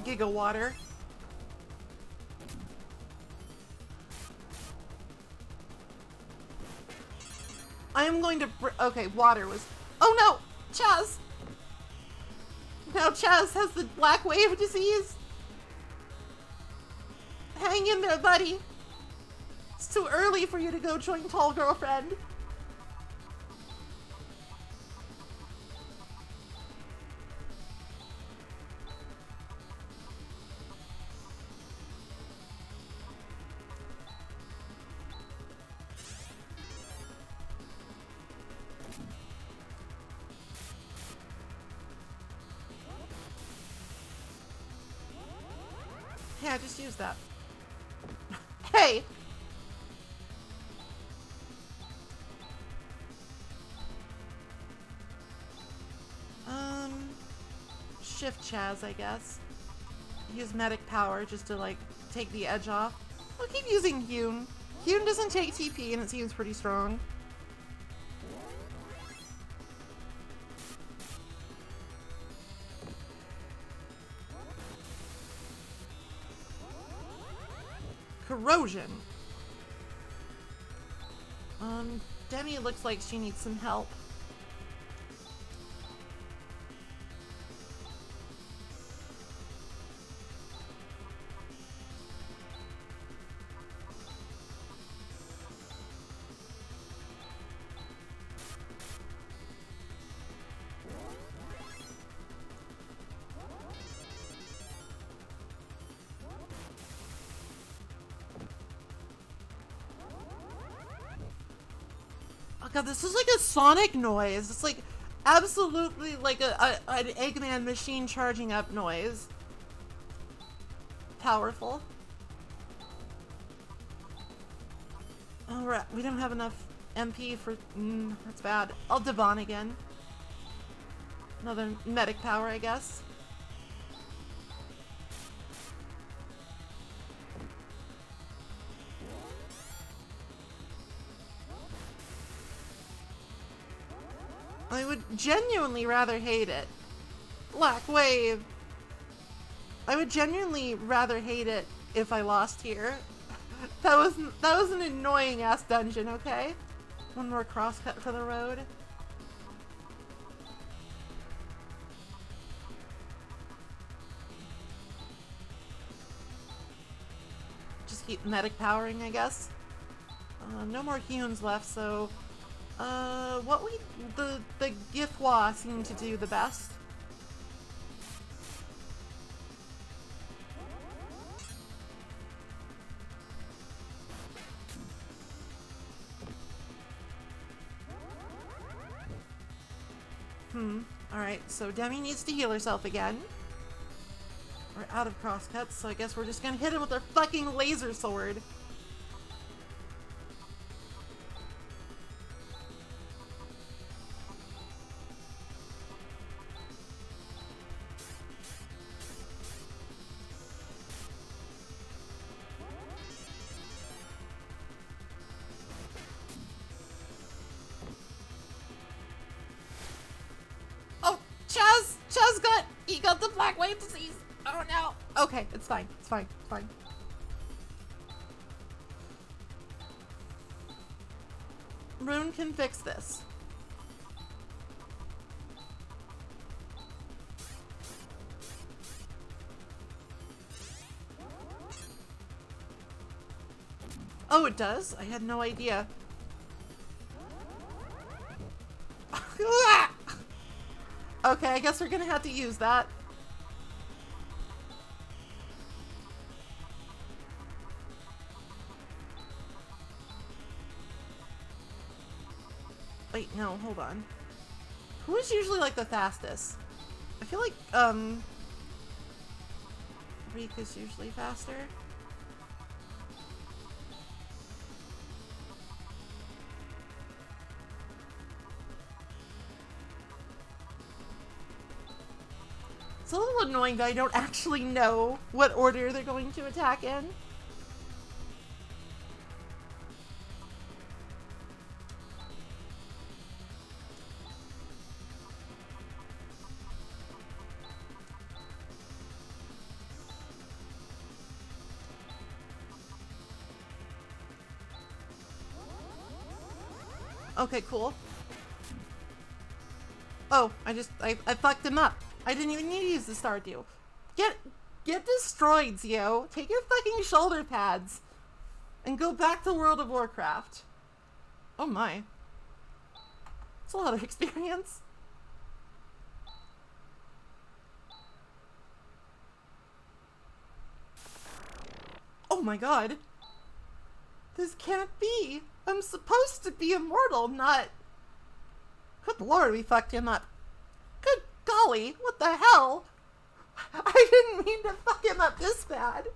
Giga Water. I am going to okay, water was. Oh no! Chaz! Now Chaz has the Black Wave disease. Hang in there, buddy. It's too early for you to go join Tall Girlfriend. Yeah, just use that. Hey! Shift Chaz, I guess. Use medic power just to, like, take the edge off. I'll keep using Hyun. Hyun doesn't take TP and it seems pretty strong. Corrosion. Demi looks like she needs some help. Oh god, this is like a Sonic noise. It's like absolutely like an Eggman machine charging up noise. Powerful. Alright, we don't have enough MP for... that's bad. I'll Devon again. Another medic power, I guess. I would genuinely rather hate it. Black Wave. I would genuinely rather hate it if I lost here. That was an annoying ass dungeon, okay? One more crosscut for the road. Just keep medic powering, I guess. No more Hyuns left, so the Gifwa seem to do the best. Alright, so Demi needs to heal herself again. We're out of crosscuts, so I guess we're just gonna hit him with our fucking laser sword. Oh, he got the black wave disease. Oh no. Okay, it's fine. It's fine. It's fine. Rune can fix this. Oh, it does? I had no idea. Okay, I guess we're gonna have to use that. Wait, no, hold on. Who is usually like the fastest? I feel like, Reek is usually faster. It's a little annoying that I don't actually know what order they're going to attack in. Okay, cool. Oh, I fucked him up. I didn't even need to use the Stardew. Get destroyed, Zio. Take your fucking shoulder pads and go back to World of Warcraft. Oh my. That's a lot of experience. Oh my god. This can't be. I'm supposed to be immortal, not... Good lord, we fucked him up. Good golly, what the hell? I didn't mean to fuck him up this bad.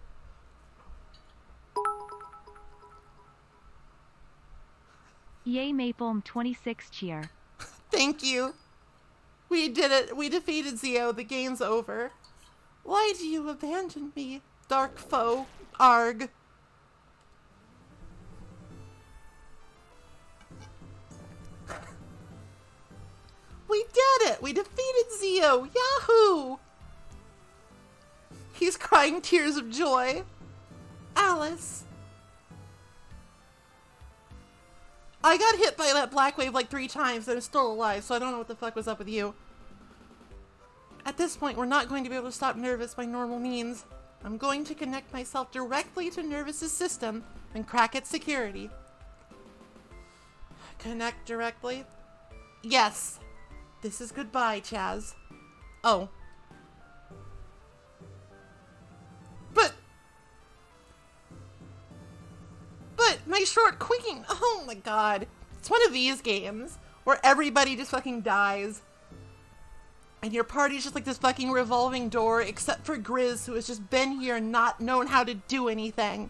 Yay Mapleum 26 cheer. Thank you. We did it. We defeated Zio. The game's over. Why do you abandon me, dark foe? Arg. We did it! We defeated Zio! Yahoo! He's crying tears of joy. Alice. I got hit by that black wave like 3 times and I'm still alive, so I don't know what the fuck was up with you. At this point, we're not going to be able to stop Nervous by normal means. I'm going to connect myself directly to Nervous's system and crack its security. Connect directly? Yes. This is goodbye, Chaz. Oh. But my short quicking. Oh my god. It's one of these games where everybody just fucking dies. And your party's just like this fucking revolving door, except for Grizz, who has just been here and not known how to do anything.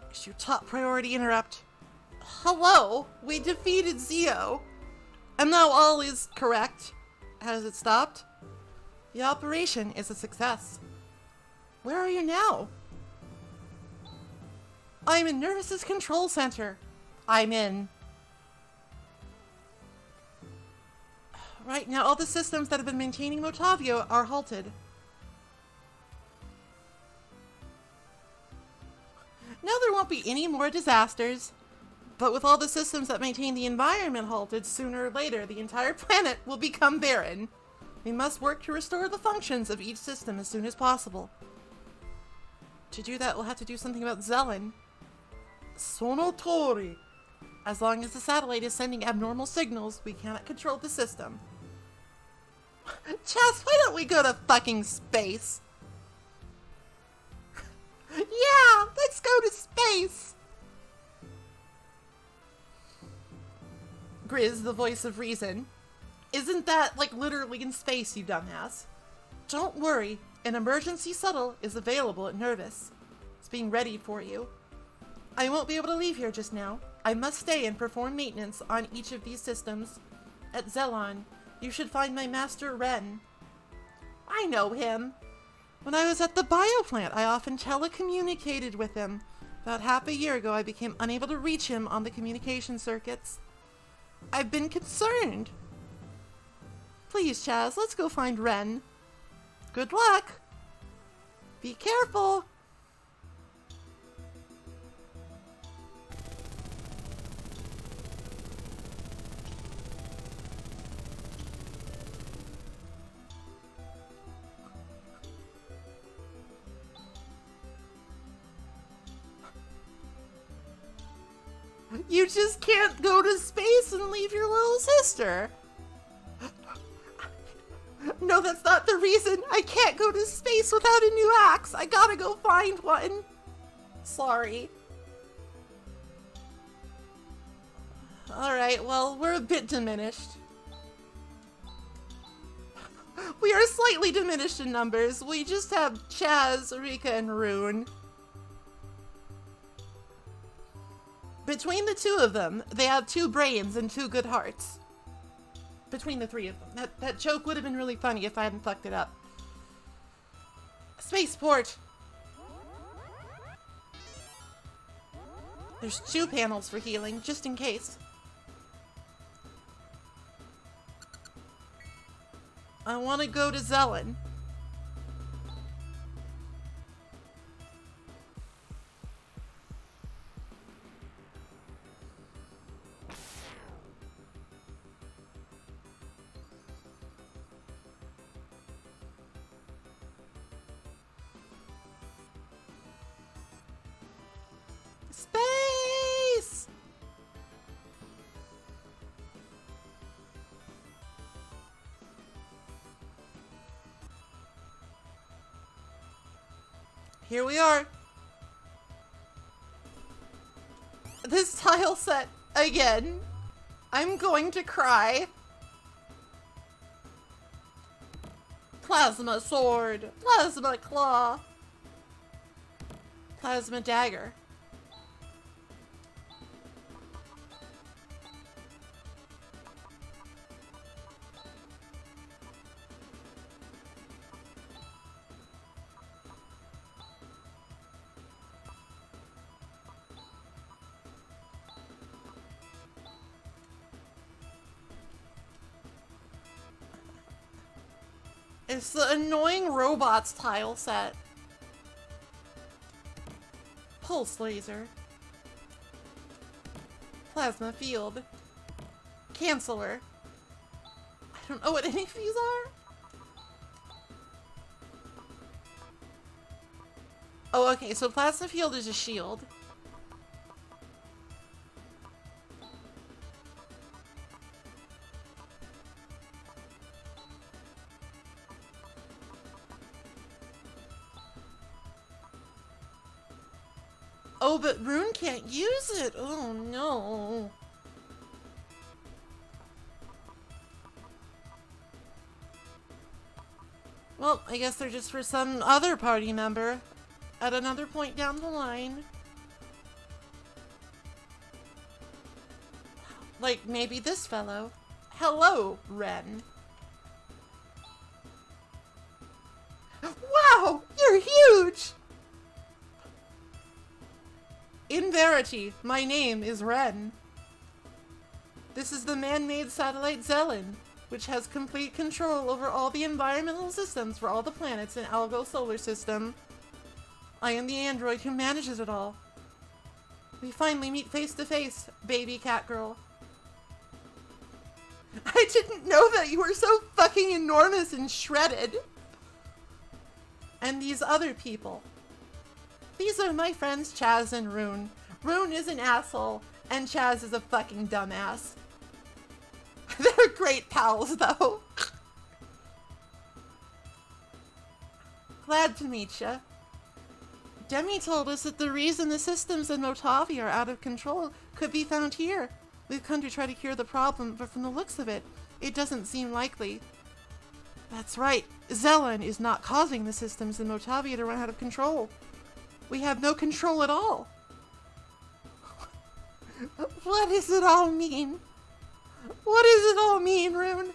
It's your top priority interrupt. Hello, we defeated Zio. And now all is correct. Has it stopped? The operation is a success. Where are you now? I'm in Nervous's control center. I'm in. Right now, all the systems that have been maintaining Motavio are halted. Now there won't be any more disasters. But with all the systems that maintain the environment halted, sooner or later, the entire planet will become barren. We must work to restore the functions of each system as soon as possible. To do that, we'll have to do something about Zelen. Sonotori. As long as the satellite is sending abnormal signals, we cannot control the system. Chess, why don't we go to fucking space? Yeah, let's go to space! Grizz, the voice of reason. Isn't that, like, literally in space, you dumbass? Don't worry, an emergency shuttle is available at Nervous. It's being ready for you. I won't be able to leave here just now. I must stay and perform maintenance on each of these systems. At Zelon, you should find my master Ren. I know him. When I was at the bioplant, I often telecommunicated with him. About half a year ago, I became unable to reach him on the communication circuits. I've been concerned. Please, Chaz, let's go find Ren. Good luck. Be careful. You just can't go to space and leave your little sister. No, that's not the reason. I can't go to space without a new axe. I gotta go find one. Sorry. Alright, well, we're a bit diminished. We are slightly diminished in numbers. We just have Chaz, Rika, and Rune. Between the two of them, they have 2 brains and 2 good hearts. Between the 3 of them. That joke would have been really funny if I hadn't fucked it up. Spaceport! There's 2 panels for healing, just in case. I want to go to Zelon. Space! Here we are. This tile set again. I'm going to cry. Plasma sword, plasma claw, plasma dagger. It's the annoying robots tile set. Pulse laser. Plasma field. Canceller. I don't know what any of these are. Oh, okay, so plasma field is a shield. Oh, but Rune can't use it. Oh, no. Well, I guess they're just for some other party member at another point down the line. Like, maybe this fellow. Hello, Ren. Wow, you're huge! In verity, my name is Ren. This is the man-made satellite Zelon, which has complete control over all the environmental systems for all the planets in Algo solar system. I am the android who manages it all. We finally meet face to face, baby cat girl. I didn't know that you were so fucking enormous and shredded. And these other people. These are my friends Chaz and Rune. Rune is an asshole, and Chaz is a fucking dumbass. They're great pals, though. Glad to meet ya. Demi told us that the reason the systems in Motavi are out of control could be found here. We've come to try to cure the problem, but from the looks of it, it doesn't seem likely. That's right. Zelen is not causing the systems in Motavi to run out of control. We have no control at all. What does it all mean? What does it all mean, Rune?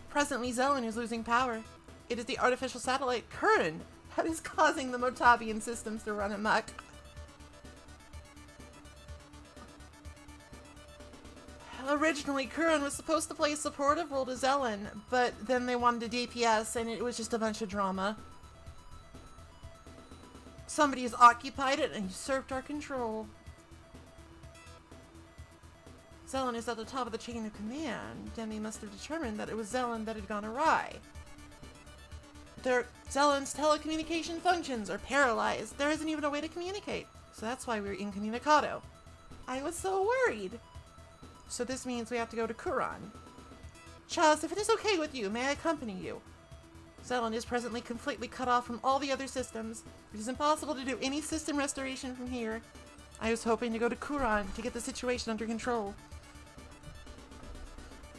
Presently, Zelen is losing power. It is the artificial satellite, Curran, that is causing the Motavian systems to run amok. Originally, Curran was supposed to play a supportive role to Zelen, but then they wanted a DPS, and it was just a bunch of drama. Somebody has occupied it and usurped our control. Zelen is at the top of the chain of command. Demi must have determined that it was Zelen that had gone awry. Zelen's telecommunication functions are paralyzed. There isn't even a way to communicate. So that's why we're incommunicado. I was so worried. So this means we have to go to Kuran. Chaz, if it is okay with you, may I accompany you? Zelen is presently completely cut off from all the other systems. It is impossible to do any system restoration from here. I was hoping to go to Kuran to get the situation under control.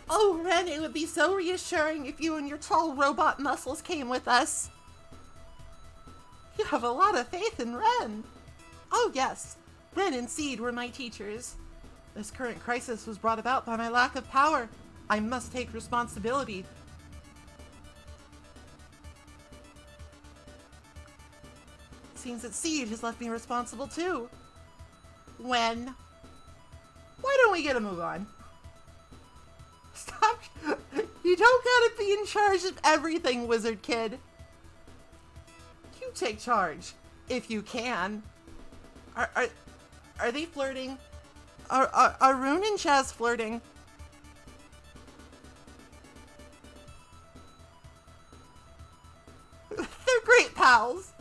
Oh, Ren, it would be so reassuring if you and your tall robot muscles came with us. You have a lot of faith in Ren. Oh, yes. Ren and Seed were my teachers. This current crisis was brought about by my lack of power. I must take responsibility. It seems that Seed has left me responsible too. When? Why don't we get a move on? Stop. You don't gotta be in charge of everything, Wizard Kid. You take charge, if you can. Are they flirting? Are Rune and Chaz flirting? They're great pals.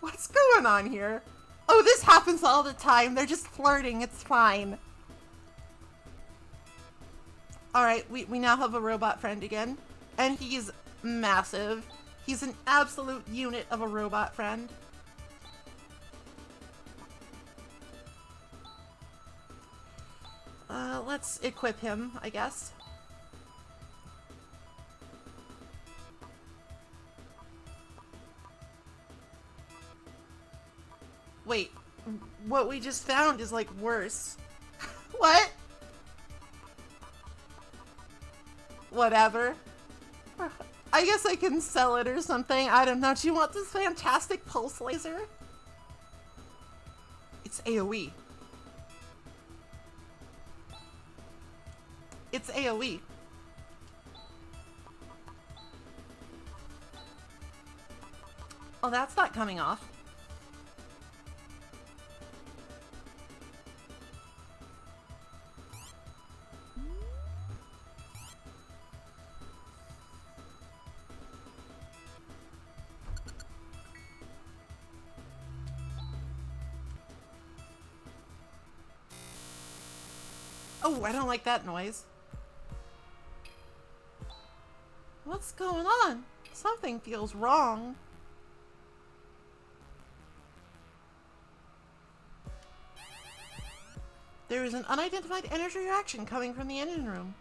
What's going on here? Oh, this happens all the time. They're just flirting. It's fine. Alright, we now have a robot friend again. And he's massive. He's an absolute unit of a robot friend. Let's equip him, I guess. Wait, what we just found is like worse. What? Whatever. I guess I can sell it or something. I don't know. Do you want this fantastic pulse laser? It's AoE. It's AoE. Oh, that's not coming off. Oh, I don't like that noise. What's going on? Something feels wrong. There is an unidentified energy reaction coming from the engine room.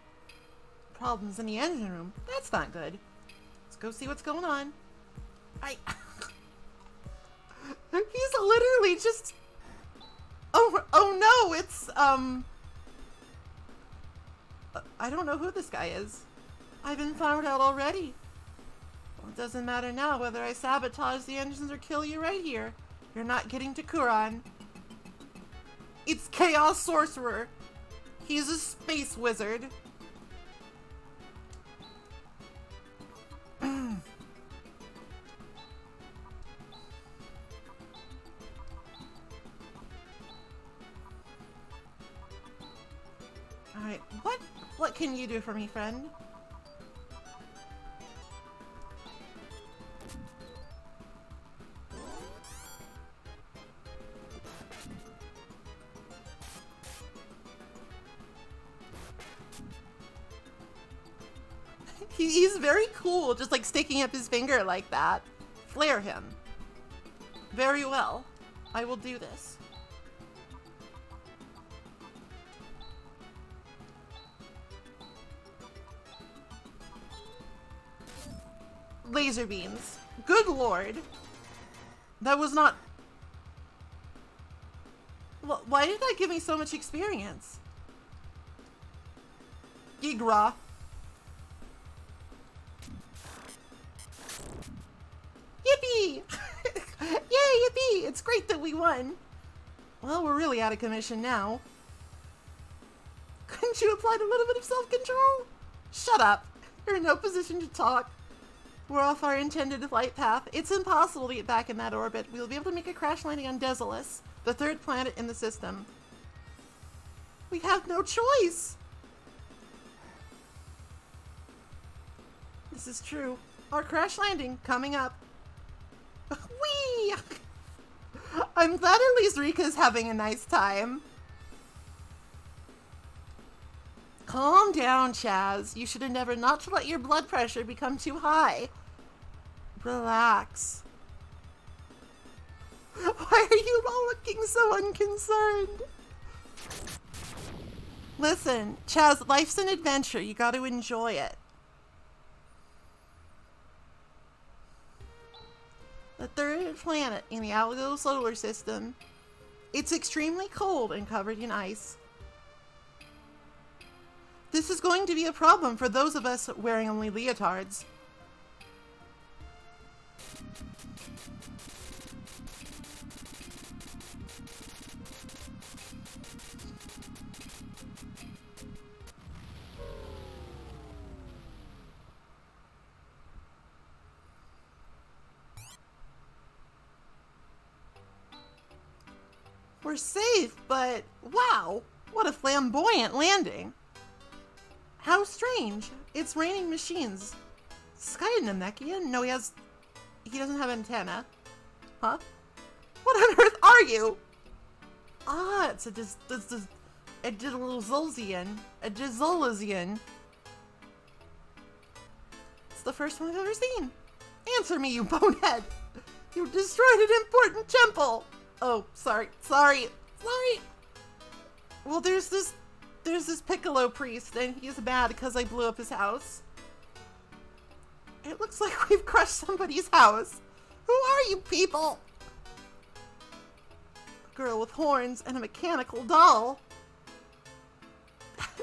Problems in the engine room. That's not good. Let's go see what's going on. He's literally just... Oh no, it's, I don't know who this guy is. I've been found out already. Well, it doesn't matter now whether I sabotage the engines or kill you right here. You're not getting to Kuran. It's Chaos Sorcerer. He's a space wizard. Alright, what can you do for me, friend? He's very cool, just like sticking up his finger like that. Flare him. Very well. I will do this. Laser beams. Good lord. That was not... Why did that give me so much experience? Gigra. Yippee! Yay, yippee! It's great that we won. Well, we're really out of commission now. Couldn't you apply a little bit of self-control? Shut up. You're in no position to talk. We're off our intended flight path. It's impossible to get back in that orbit. We'll be able to make a crash landing on Desolus, the third planet in the system. We have no choice. This is true. Our crash landing coming up. Whee! I'm glad at least Rika's having a nice time. Calm down, Chaz. You should endeavor not to let your blood pressure become too high. Relax. Why are you all looking so unconcerned? Listen, Chaz, life's an adventure. You got to enjoy it. The third planet in the Algo solar system. It's extremely cold and covered in ice. This is going to be a problem for those of us wearing only leotards. We're safe, but wow, what a flamboyant landing. How strange. It's raining machines. Is this guy a Namekian? No, he doesn't have antenna. Huh? What on earth are you? Ah, it's a Dizolzian. A Dizolzian. It's the first one I've ever seen. Answer me, you bonehead. You destroyed an important temple. Oh, sorry. Well, there's this Piccolo priest, and he's mad because I blew up his house. It looks like we've crushed somebody's house. Who are you people? A girl with horns and a mechanical doll.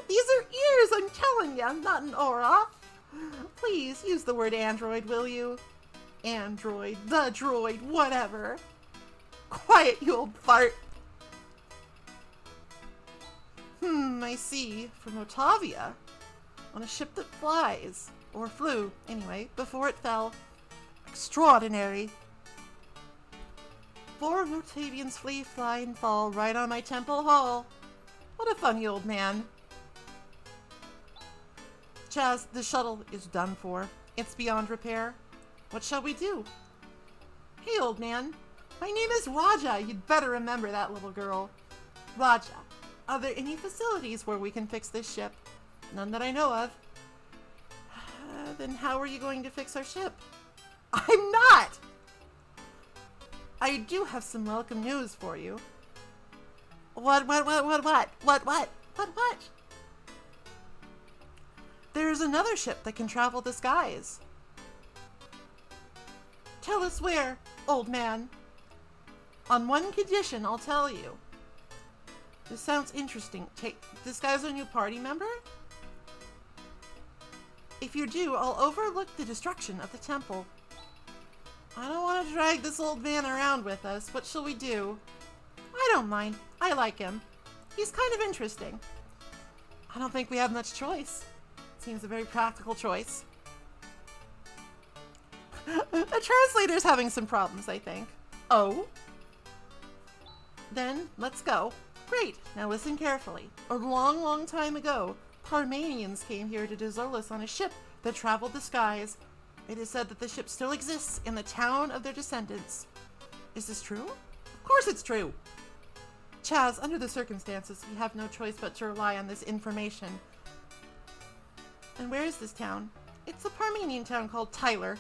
These are ears, I'm telling you, not an aura. Please use the word android, will you? Android, the droid, whatever. Quiet, you old fart. I see. From Otavia. On a ship that flies. Or flew, anyway, before it fell. Extraordinary. 4 Rotavians fly, and fall right on my temple hall. What a funny old man. Chaz, the shuttle is done for. It's beyond repair. What shall we do? Hey, old man. My name is Raja. You'd better remember that, little girl. Raja. Are there any facilities where we can fix this ship? None that I know of. Then how are you going to fix our ship? I'm not! I do have some welcome news for you. What? There's another ship that can travel the skies. Tell us where, old man. On one condition, I'll tell you. This sounds interesting. This guy's a new party member? If you do, I'll overlook the destruction of the temple. I don't want to drag this old man around with us. What shall we do? I don't mind. I like him. He's kind of interesting. I don't think we have much choice. Seems a very practical choice. The translator's having some problems, I think. Oh? Then, let's go. Great, now listen carefully. A long, long time ago, Parmanians came here to Desolus on a ship that traveled the skies. It is said that the ship still exists in the town of their descendants. Is this true? Of course it's true! Chaz, under the circumstances, we have no choice but to rely on this information. And where is this town? It's a Parmanian town called Tyler.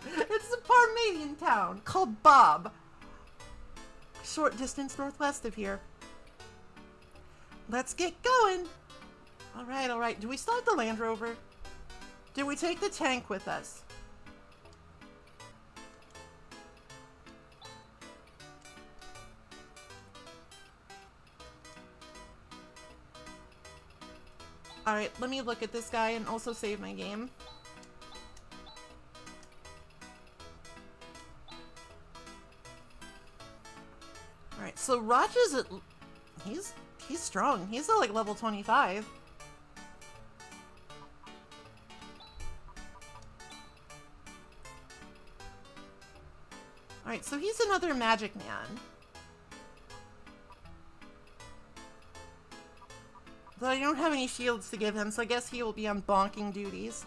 It's a Parmanian town called Bob. Short distance northwest of here. Let's get going. All right. Do we still have the Land Rover? Did we take the tank with us? Alright, let me look at this guy and also save my game. Alright, so Raj is at... He's strong. He's at like level 25. Alright, so he's another magic man. Though I don't have any shields to give him, so I guess he will be on bonking duties.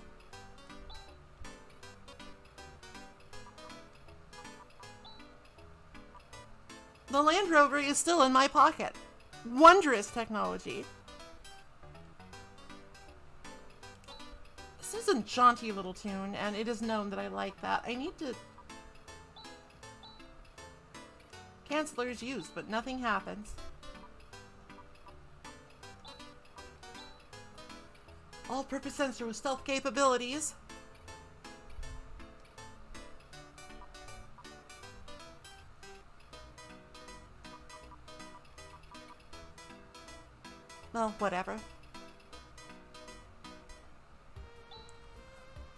The Land Rover is still in my pocket. Wondrous technology. This is a jaunty little tune, and it is known that I like that. I need to... Canceller is used, but nothing happens. All-purpose sensor with stealth capabilities. Well, whatever.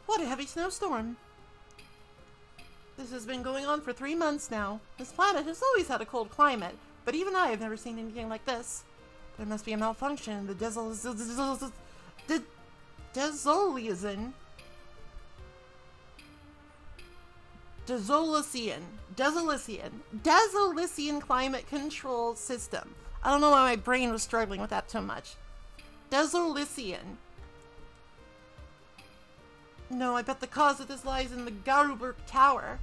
What a heavy snowstorm. This has been going on for 3 months now. This planet has always had a cold climate, but even I have never seen anything like this. There must be a malfunction in the Desolician climate control system. I don't know why my brain was struggling with that so much. Desolician. No, I bet the cause of this lies in the Garuberg Tower.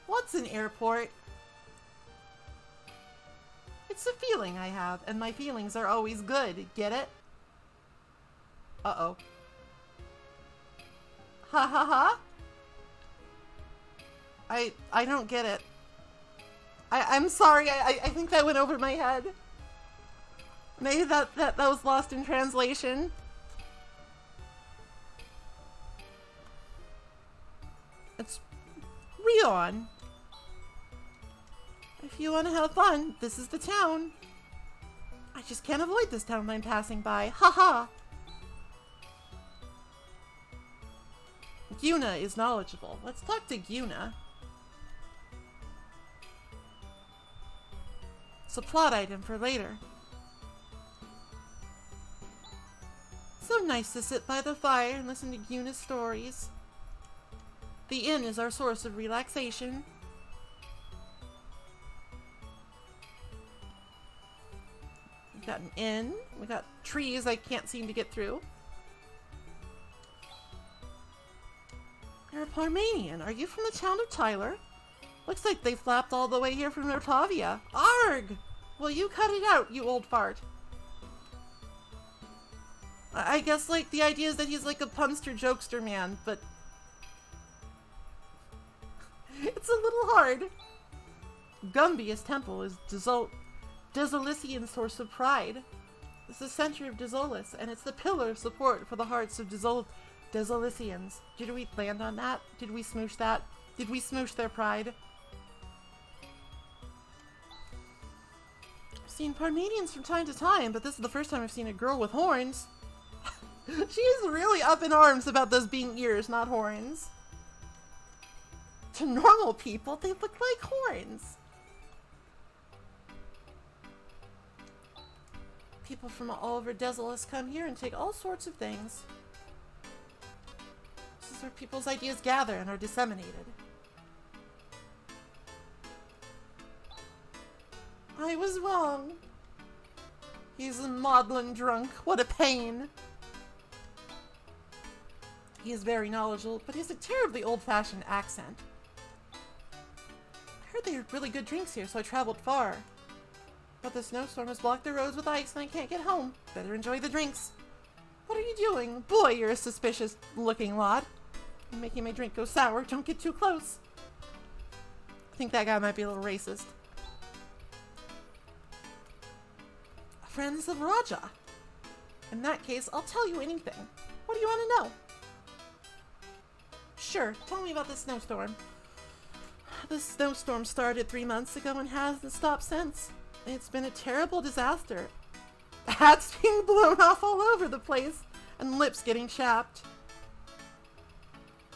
What's an airport? It's a feeling I have, and my feelings are always good. Get it? Uh-oh. Ha ha ha? I don't get it. I'm sorry, I think that went over my head. Maybe that was lost in translation. It's Rion. If you want to have fun, this is the town. I just can't avoid this town I'm passing by. Haha. Guna is knowledgeable. Let's talk to Guna. It's a plot item for later. So nice to sit by the fire and listen to Guna's stories. The inn is our source of relaxation. We've got an inn. We got trees I can't seem to get through. You're a Parmanian. Are you from the town of Tyler? Looks like they flapped all the way here from Nortavia. Arg! Well, you cut it out, you old fart. I guess, like, the idea is that he's like a punster jokester man, but... it's a little hard. Gumbia's temple is Desolician's source of pride. It's the center of Desolis, and it's the pillar of support for the hearts of Desolicians. Did we land on that? Did we smoosh that? Did we smoosh their pride? I've seen Parmanians from time to time, but this is the first time I've seen a girl with horns. She's really up in arms about those being ears, not horns. To normal people, they look like horns. People from all over Desolis come here and take all sorts of things. This is where people's ideas gather and are disseminated. I was wrong. He's a maudlin drunk. What a pain. He is very knowledgeable, but he has a terribly old-fashioned accent. I heard they had really good drinks here, so I traveled far. But the snowstorm has blocked the roads with ice and I can't get home. Better enjoy the drinks. What are you doing? Boy, you're a suspicious-looking lot. I'm making my drink go sour. Don't get too close. I think that guy might be a little racist. Friends of Raja. In that case, I'll tell you anything. What do you want to know? Sure, tell me about the snowstorm. The snowstorm started 3 months ago and hasn't stopped since. It's been a terrible disaster. Hats being blown off all over the place, and lips getting chapped.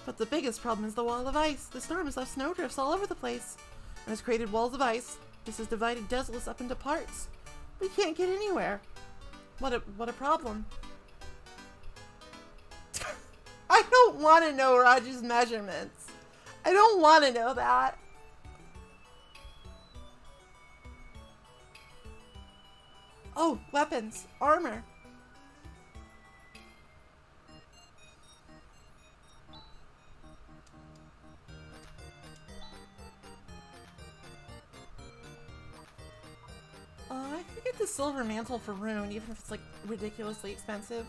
But the biggest problem is the wall of ice. The storm has left snowdrifts all over the place, and has created walls of ice. This has divided Desolus up into parts. We can't get anywhere. What a problem. I don't want to know Raj's measurements. I don't want to know that. Oh, weapons, armor. I could get the silver mantle for Rune, even if it's like ridiculously expensive.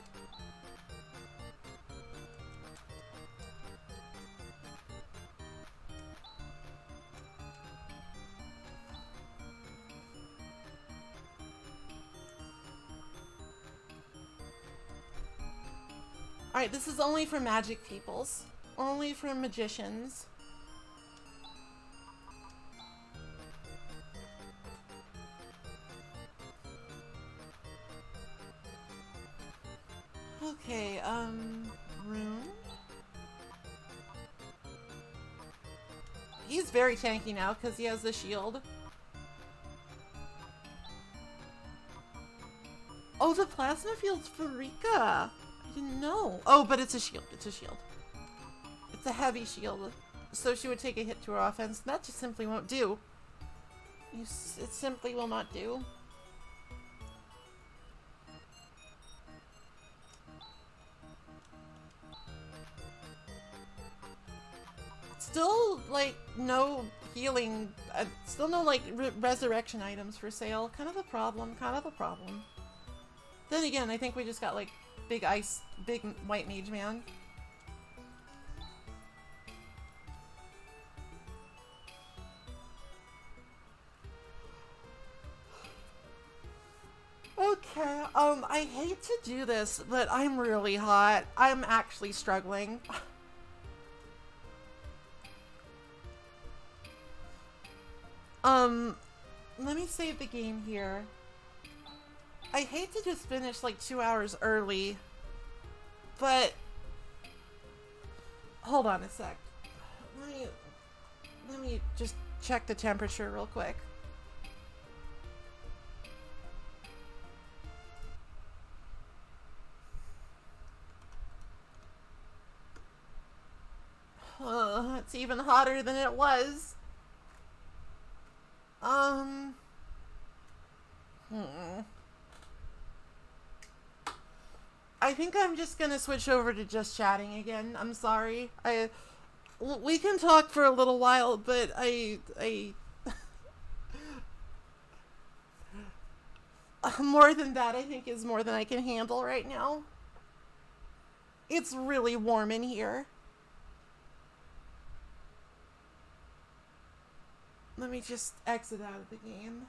Alright, this is only for magic peoples. Only for magicians. Okay, Rune? He's very tanky now because he has the shield. Oh, the plasma field's for Rika. I didn't know. Oh, but it's a shield. It's a shield. It's a heavy shield. So she would take a hit to her offense. That just simply won't do. It simply will not do. Still, like, no healing. Still no, like, resurrection items for sale. Kind of a problem. Kind of a problem. Then again, I think we just got, like, big white mage man. Okay, I hate to do this, but I'm really hot. I'm actually struggling. Let me save the game here. I hate to just finish like 2 hours early, but hold on a sec. Let me just check the temperature real quick. It's even hotter than it was. I think I'm just gonna switch over to just chatting again. I'm sorry. We can talk for a little while, but more than that, I think is more than I can handle right now. It's really warm in here. Let me just exit out of the game.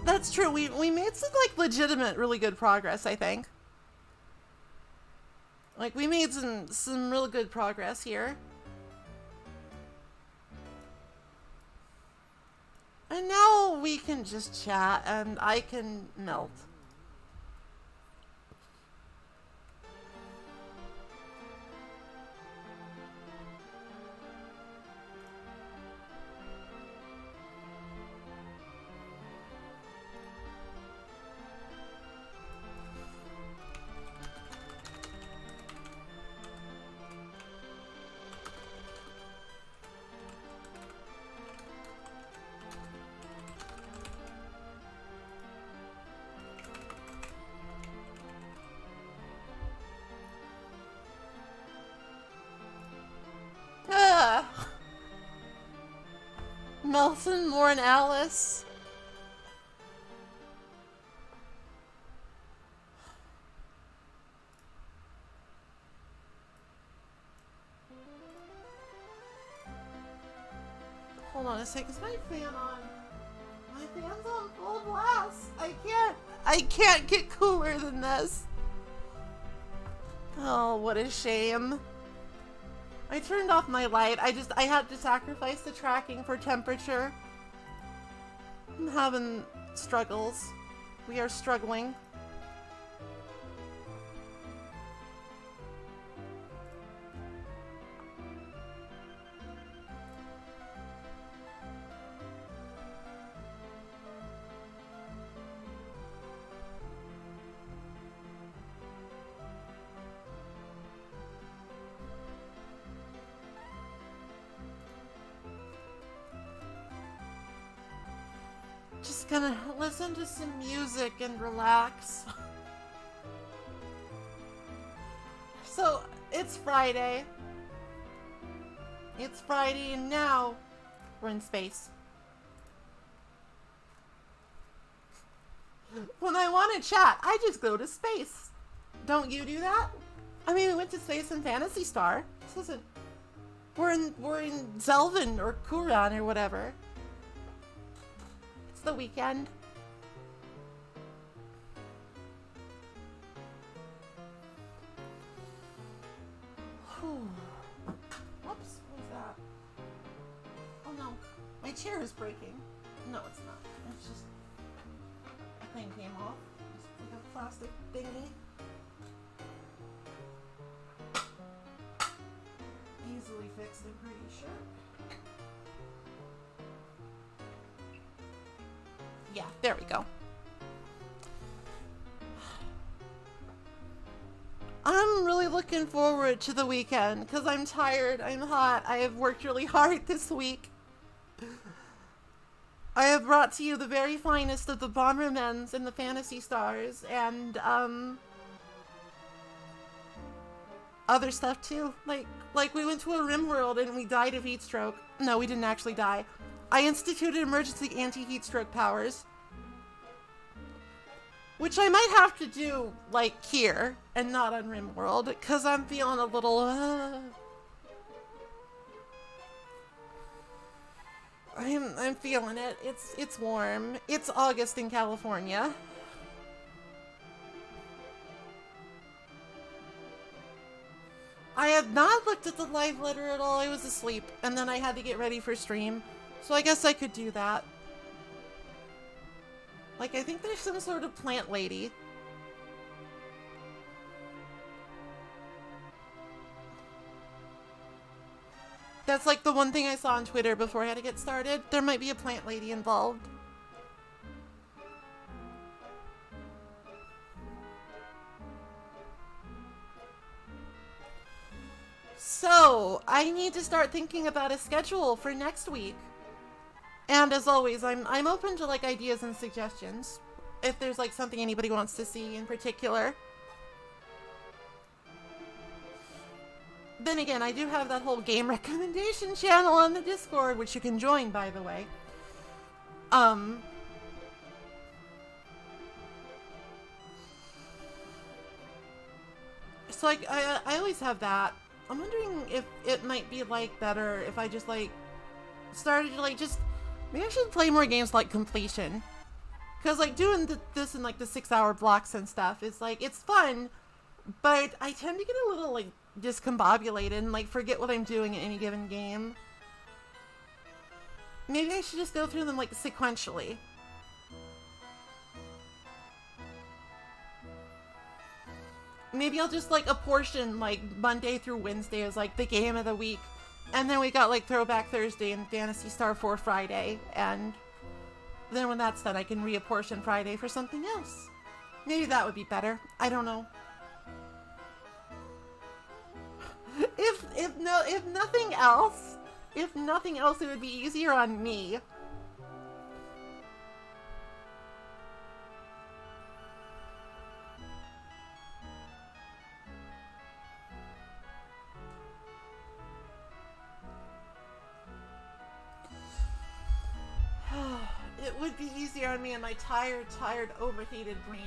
That's true. We made some like legitimate really good progress, I think. Like we made some real good progress here. And now we can just chat and I can melt. Melson, Moore, and Alice. Hold on a second. Is my fan on? My fan's on full blast. I can't get cooler than this. Oh, what a shame. I turned off my light. I had to sacrifice the tracking for temperature. I'm having struggles. We are struggling. Just gonna listen to some music and relax. So, it's Friday. It's Friday and now we're in space. When I want to chat, I just go to space. Don't you do that? I mean, we went to space in Phantasy Star. This isn't... We're in Zelvin or Kuran or whatever. The weekend. Whew. Whoops, what was that? Oh no, my chair is breaking. No, it's not. It's just the thing came off. It's like a plastic thingy. Easily fixed, I'm pretty sure. Yeah, there we go. I'm really looking forward to the weekend because I'm tired, I'm hot, I have worked really hard this week. I have brought to you the very finest of the Bombermans and the Phantasy Stars and other stuff too. Like we went to a rim world and we died of heat stroke. No, we didn't actually die. I instituted emergency anti-heat stroke powers. Which I might have to do, like, here, and not on RimWorld, because I'm feeling a little, I'm feeling it. It's warm. It's August in California. I have not looked at the live letter at all. I was asleep, and then I had to get ready for stream. So I guess I could do that. Like, I think there's some sort of plant lady. That's like the one thing I saw on Twitter before I had to get started. There might be a plant lady involved. So, I need to start thinking about a schedule for next week. And as always, I'm open to like ideas and suggestions. If there's like something anybody wants to see in particular. Then again, I do have that whole game recommendation channel on the Discord, which you can join, by the way. So like, I always have that. I'm wondering if it might be like better if I just like started to like just maybe I should play more games like completion, because like doing this in like the 6-hour blocks and stuff is like it's fun, but I tend to get a little like discombobulated and like forget what I'm doing in any given game. Maybe I should just go through them like sequentially. Maybe I'll just like apportion like Monday through Wednesday as like the game of the week. And then we got like Throwback Thursday and Phantasy Star 4 Friday. And then when that's done, I can reapportion Friday for something else. Maybe that would be better. I don't know. If nothing else, it would be easier on me. would be easier on me and my tired, overheated brain.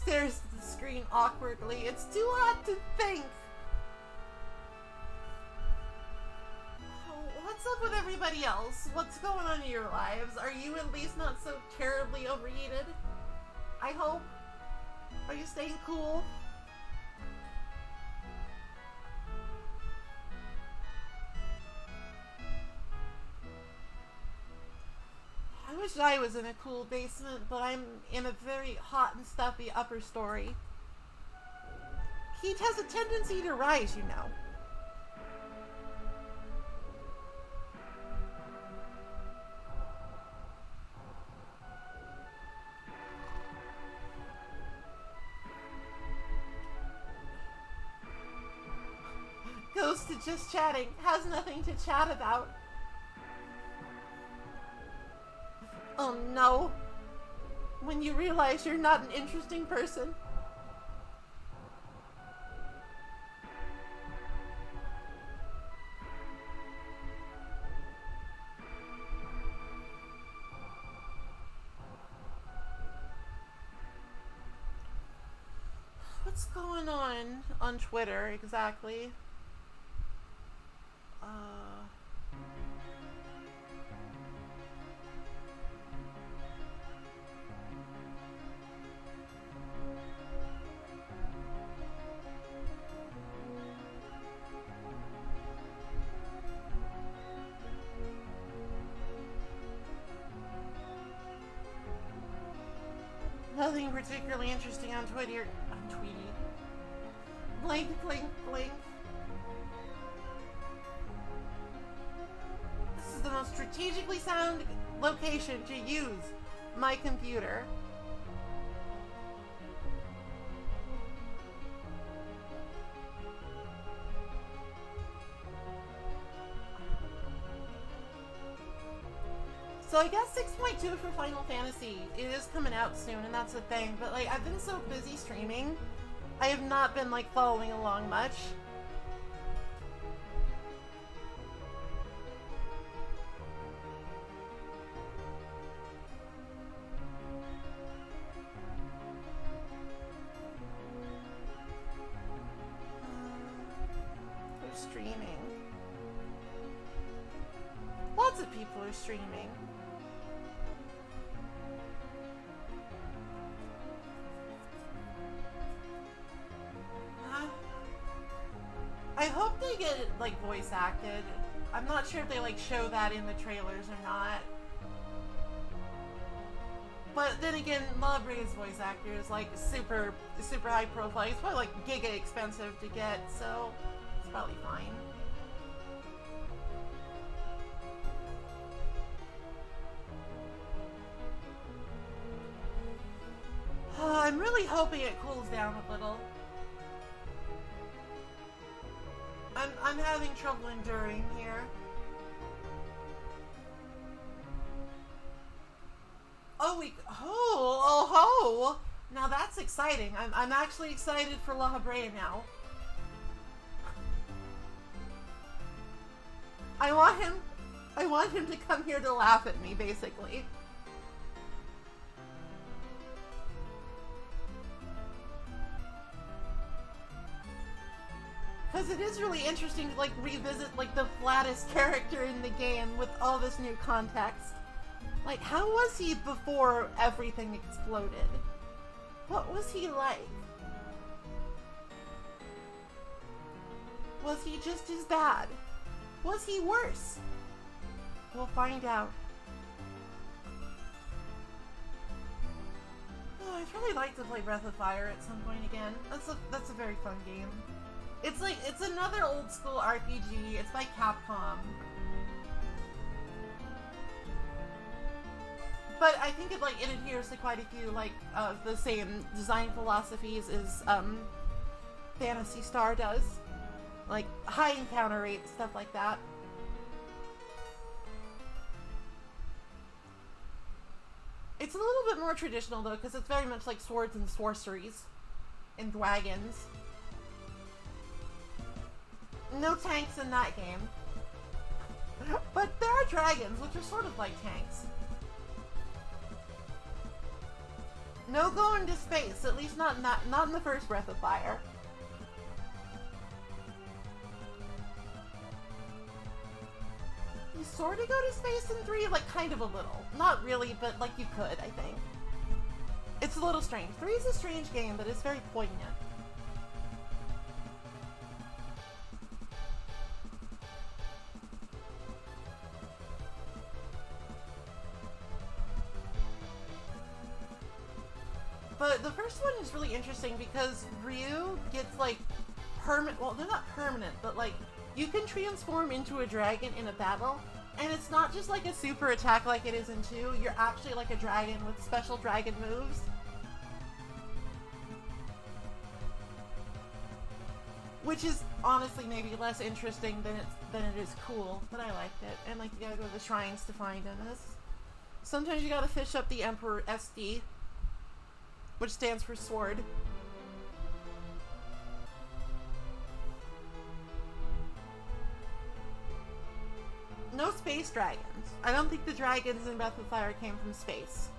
Stares at the screen awkwardly. It's too hot to think. What's up with everybody else? What's going on in your lives? Are you at least not so terribly overheated? I hope. Are you staying cool? I wish I was in a cool basement, but I'm in a very hot and stuffy upper story. Heat has a tendency to rise, you know. Goes to just chatting, has nothing to chat about. Oh no. When you realize you're not an interesting person. What's going on Twitter exactly? Nothing particularly interesting on Twitter. On Tweety. Blink, blink, blink. This is the most strategically sound location to use my computer. So I guess 6.2 for Final Fantasy. It is coming out soon, and that's the thing. But like, I've been so busy streaming, I have not been like following along much. They're streaming. Lots of people are streaming. I hope they get it, like, voice acted. I'm not sure if they, like, show that in the trailers or not. But then again, La Brea's voice actor is, like, super high profile. It's probably, like, giga expensive to get, so it's probably fine. I'm really hoping it cools down a little. I'm having trouble enduring here. Oh, now that's exciting. I'm actually excited for La Brea now. I want him to come here to laugh at me, basically. Because it is really interesting to, like, revisit, like, the flattest character in the game with all this new context. Like, how was he before everything exploded? What was he like? Was he just as bad? Was he worse? We'll find out. Oh, I'd really like to play Breath of Fire at some point again. That's a very fun game. It's like, it's another old school RPG. It's by Capcom. But I think it adheres to quite a few, like, the same design philosophies as, Phantasy Star does. Like, high encounter rate, stuff like that. It's a little bit more traditional, though, because it's very much like swords and sorceries. And dragons. No tanks in that game. But there are dragons, which are sort of like tanks. No going to space, at least not in the first Breath of Fire. You sort of go to space in 3, like kind of a little. Not really, but like you could, I think. It's a little strange. 3 is a strange game, but it's very poignant. But the first one is really interesting because Ryu gets like permanent, well, they're not permanent, but like you can transform into a dragon in a battle, and it's not just like a super attack like it is in 2, you're actually like a dragon with special dragon moves. Which is honestly maybe less interesting than it is cool, but I liked it. And like you gotta go to the shrines to find in this. Sometimes you gotta fish up the Emperor SD, which stands for sword. No space dragons. I don't think the dragons in Breath of Fire came from space.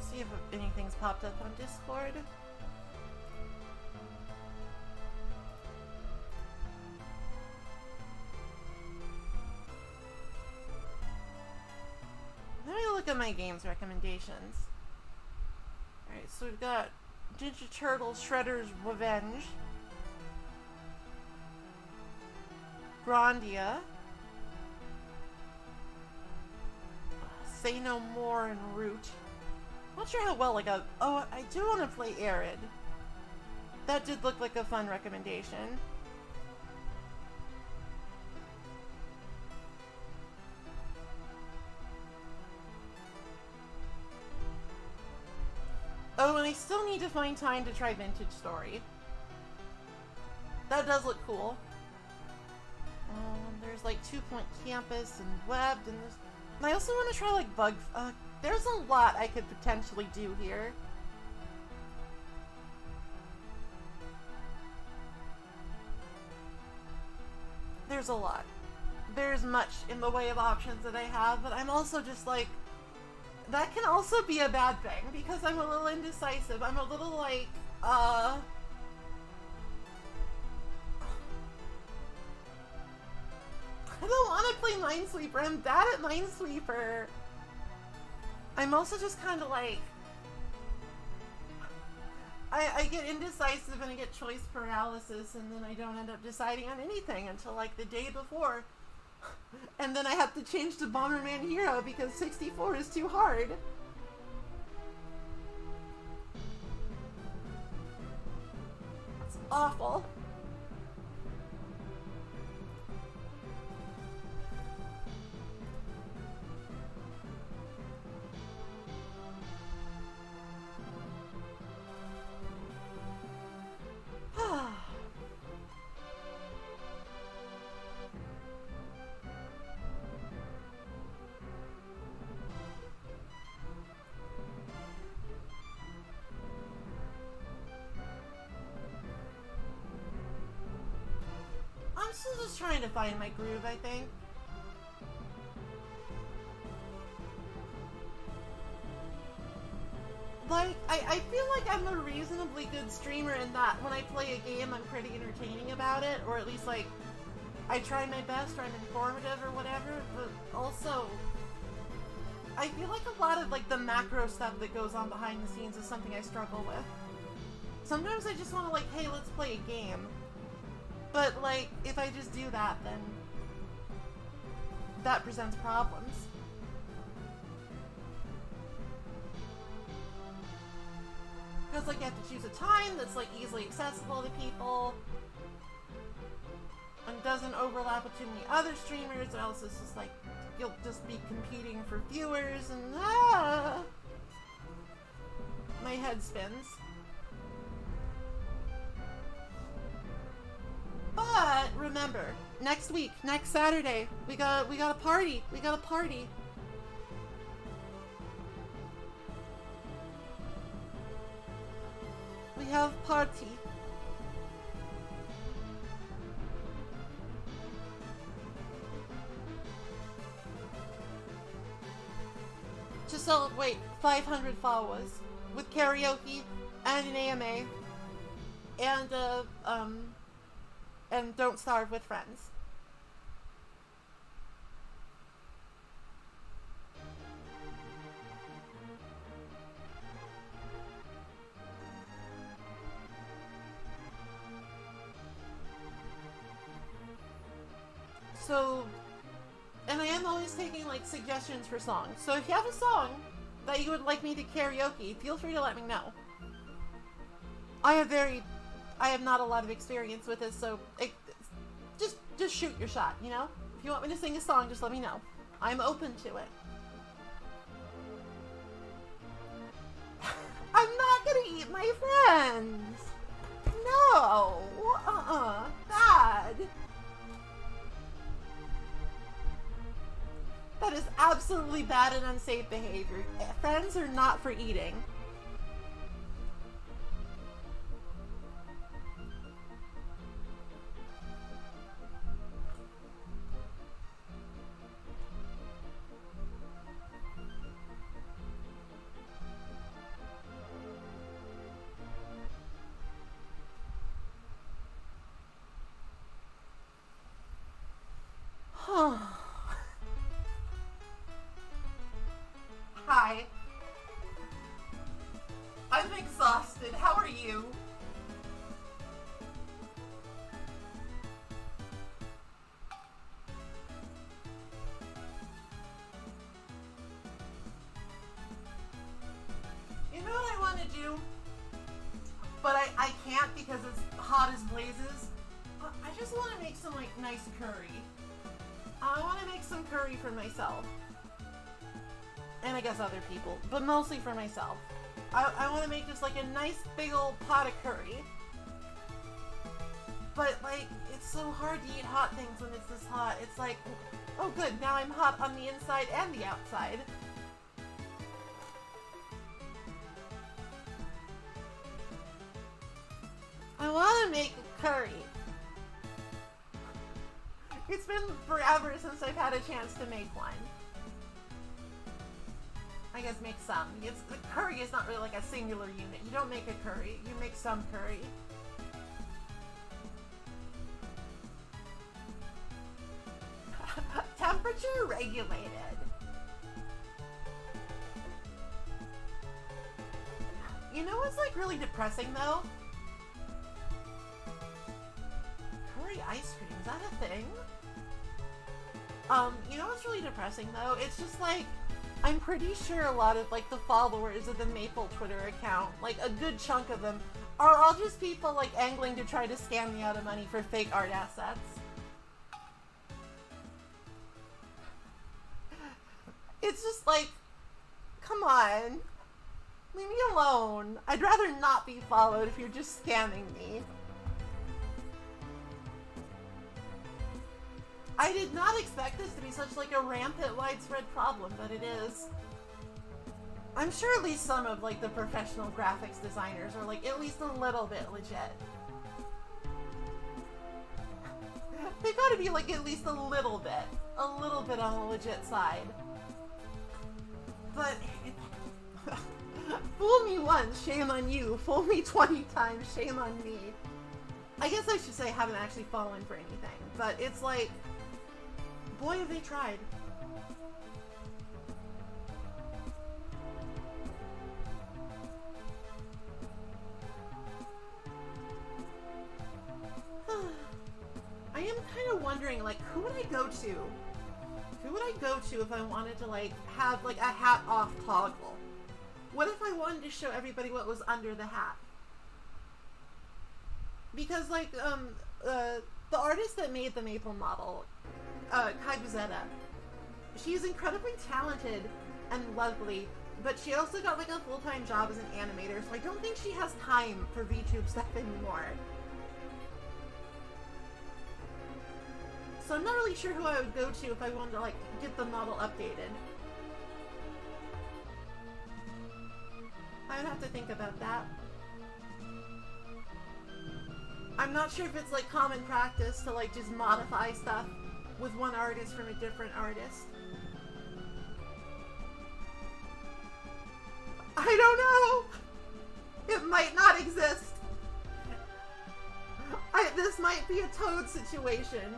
See if anything's popped up on Discord. Let me look at my games recommendations. Alright, so we've got Ninja Turtles Shredder's Revenge, Grandia, Say No More, and Root. Not sure how well I got. Oh, I do want to play Arid. That did look like a fun recommendation. Oh, and I still need to find time to try Vintage Story. That does look cool. There's like 2 Point Campus and Webbed, and I also want to try like Bug. There's a lot I could potentially do here. There's a lot. There's much in the way of options that I have, but I'm also just like, that can also be a bad thing because I'm a little indecisive. I'm a little like, I don't want to play Minesweeper. I'm bad at Minesweeper. I'm also just kind of like, I get indecisive and I get choice paralysis, and then I don't end up deciding on anything until like the day before. And then I have to change to Bomberman Hero because 64 is too hard. It's awful. I'm still just trying to find my groove, I think. Like, I feel like I'm a reasonably good streamer in that when I play a game, I'm pretty entertaining about it, or at least, like, I try my best, or I'm informative or whatever, but also, I feel like a lot of, like, the macro stuff that goes on behind the scenes is something I struggle with. Sometimes I just want to, like, hey, let's play a game. But, like, if I just do that, then that presents problems. Because, like, you have to choose a time that's, like, easily accessible to people. And doesn't overlap with too many other streamers, or else it's just, like, you'll just be competing for viewers, and, my head spins. But remember, next week, next Saturday, we got a party. We got a party. We have party. To celebrate 500 followers with karaoke and an AMA and Don't Starve with Friends. So, and I am always taking, like, suggestions for songs. So if you have a song that you would like me to karaoke, feel free to let me know. I have not a lot of experience with this, so just shoot your shot, you know? If you want me to sing a song, just let me know. I'm open to it. I'm not gonna eat my friends! No! Bad! That is absolutely bad and unsafe behavior. Friends are not for eating. Hi. I'm exhausted. How are you? You know what I want to do? But I can't because it's hot as blazes. I just want to make some, like, nice curry. I want to make some curry for myself. And I guess other people, but mostly for myself. I want to make just, like, a nice big old pot of curry. But, like, it's so hard to eat hot things when it's this hot. It's like, oh good, now I'm hot on the inside and the outside. I want to make a curry. It's been forever since I've had a chance to make one. I guess make some. The curry is not really like a singular unit. You don't make a curry. You make some curry. Temperature regulated. You know what's, like, really depressing though? Curry ice cream, is that a thing? You know what's really depressing though? It's just like, I'm pretty sure a lot of, like, the followers of the Maple Twitter account, like, a good chunk of them, are all just people, like, angling to try to scam me out of money for fake art assets. It's just like, come on. Leave me alone. I'd rather not be followed if you're just scamming me. I did not expect this to be such, like, a rampant, widespread problem, but it is. I'm sure at least some of, like, the professional graphics designers are, like, at least a little bit legit. They gotta be, like, at least a little bit on the legit side. But, fool me once, shame on you. Fool me 20 times, shame on me. I guess I should say I haven't actually fallen for anything, but it's like, boy, have they tried. wondering, like, who would I go to? Who would I go to if I wanted to, like, have, like, a hat off toggle? What if I wanted to show everybody what was under the hat? Because, like, the artist that made the maple model, Kai Buzetta, she's incredibly talented and lovely, but she also got, like, a full-time job as an animator, so I don't think she has time for VTube stuff anymore. So I'm not really sure who I would go to if I wanted to, like, get the model updated. I would have to think about that. I'm not sure if it's, like, common practice to, like, just modify stuff with one artist from a different artist. I don't know! It might not exist. This might be a Toad situation.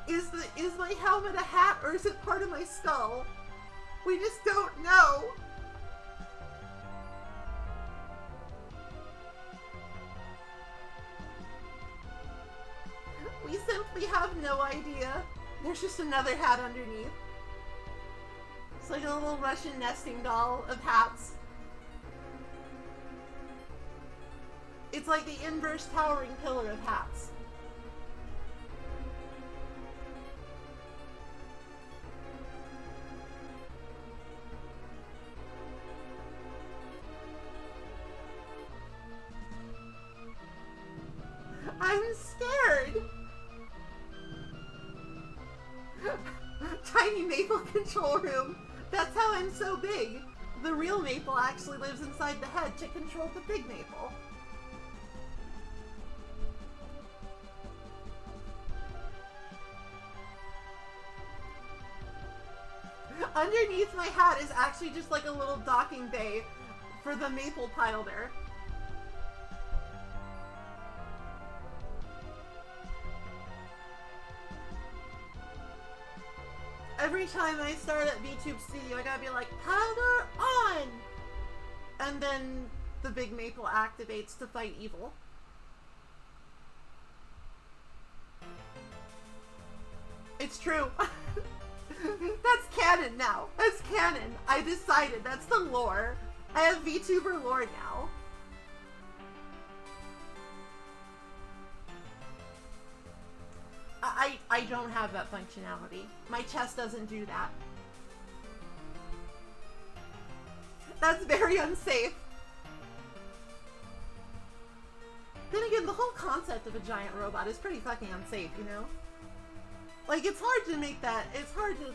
Is my helmet a hat, or is it part of my skull? We just don't know. We simply have no idea. There's just another hat underneath. It's like a little Russian nesting doll of hats. It's like the inverse towering pillar of hats. I'm scared! Tiny Maple control room. That's how I'm so big. The real Maple actually lives inside the head to control the big Maple. Underneath my hat is actually just like a little docking bay for the maple pile there. Every time I start at VTube Studio, I gotta be like, power on! And then the big maple activates to fight evil. It's true. That's canon now. That's canon. I decided. That's the lore. I have VTuber lore now. I don't have that functionality. My chest doesn't do that. That's very unsafe. Then again, the whole concept of a giant robot is pretty fucking unsafe, you know? Like, it's hard to make that, it's hard to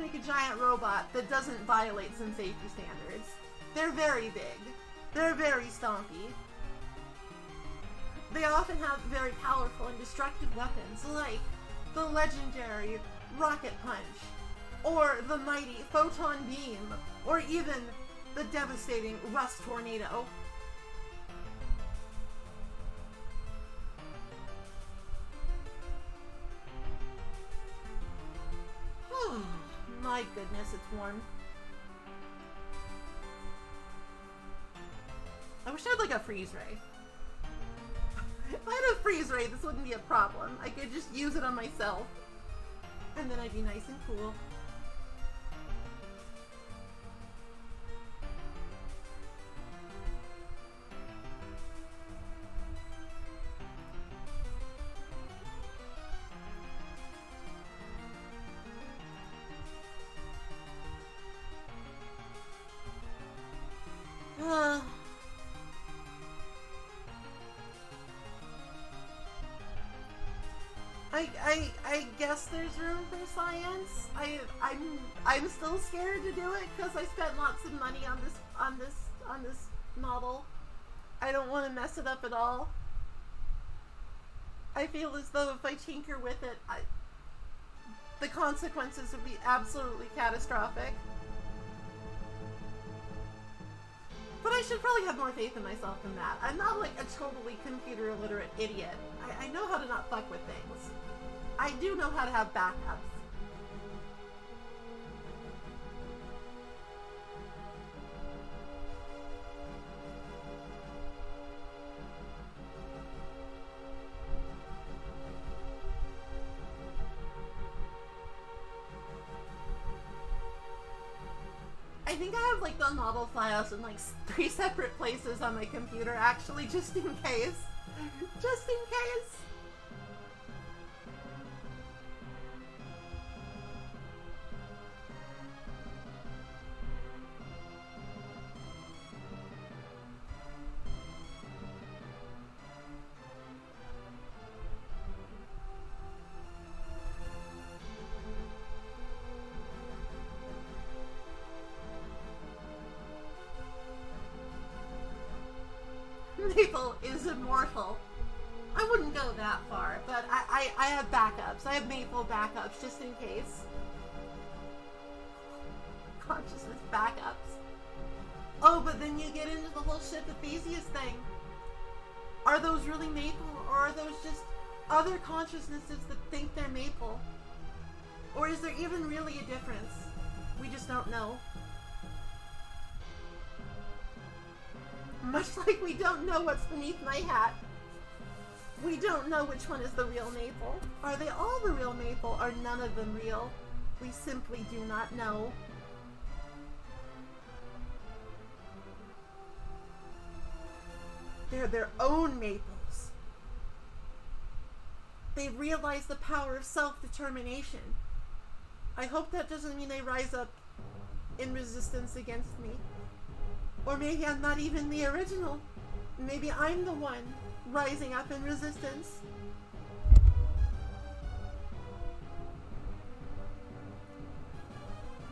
make a giant robot that doesn't violate some safety standards. They're very big. They're very stompy. They often have very powerful and destructive weapons, like the legendary Rocket Punch, or the mighty Photon Beam, or even the devastating Rust Tornado. My goodness, it's warm. I wish I had like a freeze ray. If I had a freeze ray, this wouldn't be a problem. I could just use it on myself. And then I'd be nice and cool. I guess there's room for science. I'm still scared to do it because I spent lots of money on this model. I don't want to mess it up at all. I feel as though if I tinker with it, the consequences would be absolutely catastrophic. But I should probably have more faith in myself than that. I'm not like a totally computer illiterate idiot. I know how to not fuck with things. I do know how to have backups. think I have like the model files in like 3 separate places on my computer, actually, just in case. Just in case. Maple is immortal. I wouldn't go that far, but I have backups. I have Maple backups just in case. Consciousness backups. Oh, but then you get into the whole shit the Theseus thing. Are those really Maple, or are those just other consciousnesses that think they're Maple? Or is there even really a difference? We just don't know. Much like we don't know what's beneath my hat. We don't know which one is the real Maple. Are they all the real Maple? Are none of them real? We simply do not know. They're their own Maples. They realize the power of self-determination. I hope that doesn't mean they rise up in resistance against me. Or maybe I'm not even the original. Maybe I'm the one rising up in resistance.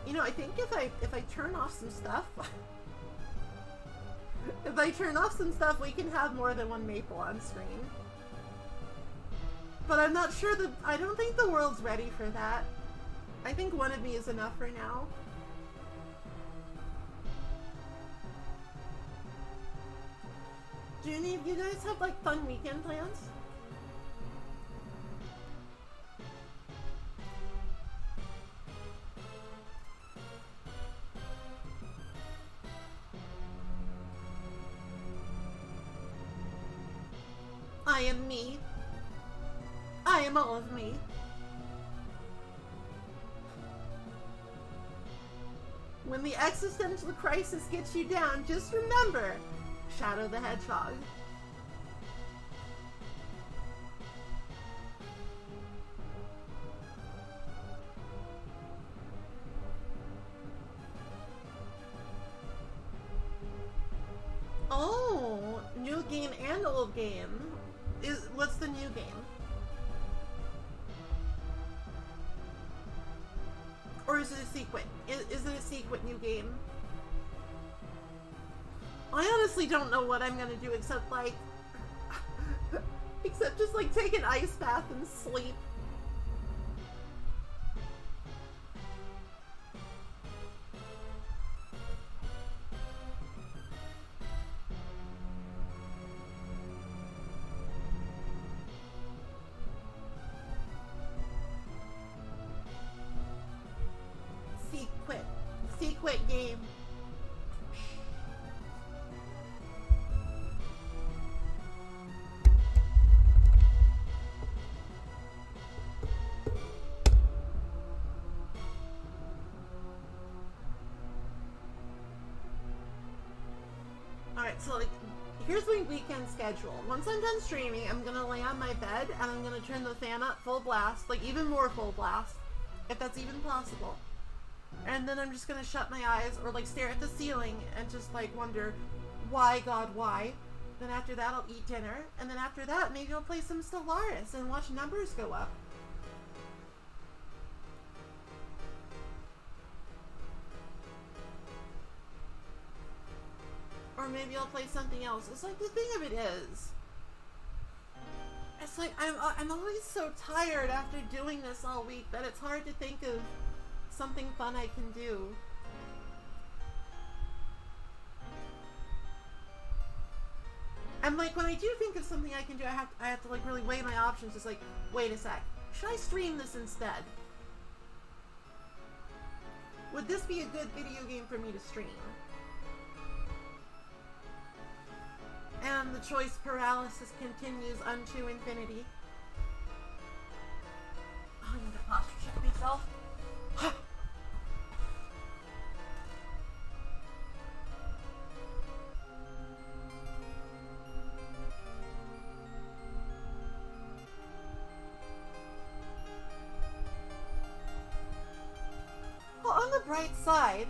You know, I think if I turn off some stuff, if I turn off some stuff, we can have more than one Maple on screen. But I'm not sure that, I don't think the world's ready for that. I think one of me is enough for now. Do any of you guys have like fun weekend plans? I am me. I am all of me. When the existential crisis gets you down, just remember Shadow the Hedgehog. Oh, new game and old game. What's the new game? Or is it a sequel? Is it a sequel new game? I honestly don't know what I'm gonna do except like except just like take an ice bath and sleep. Sequel game. Alright, so like, here's my weekend schedule. Once I'm done streaming, I'm gonna lay on my bed and I'm gonna turn the fan up full blast, like even more full blast, if that's even possible. And then I'm just gonna shut my eyes or like stare at the ceiling and just like wonder, why God, why? Then after that I'll eat dinner, and then after that maybe I'll play some Stellaris and watch numbers go up. Or maybe I'll play something else. It's like, the thing of it is, it's like I'm always so tired after doing this all week that it's hard to think of something fun I can do. And like when I do think of something I can do, I have to like really weigh my options. It's like, wait a sec, should I stream this instead? Would this be a good video game for me to stream? And the choice paralysis continues unto infinity. Oh, I need to posture check myself. bright side,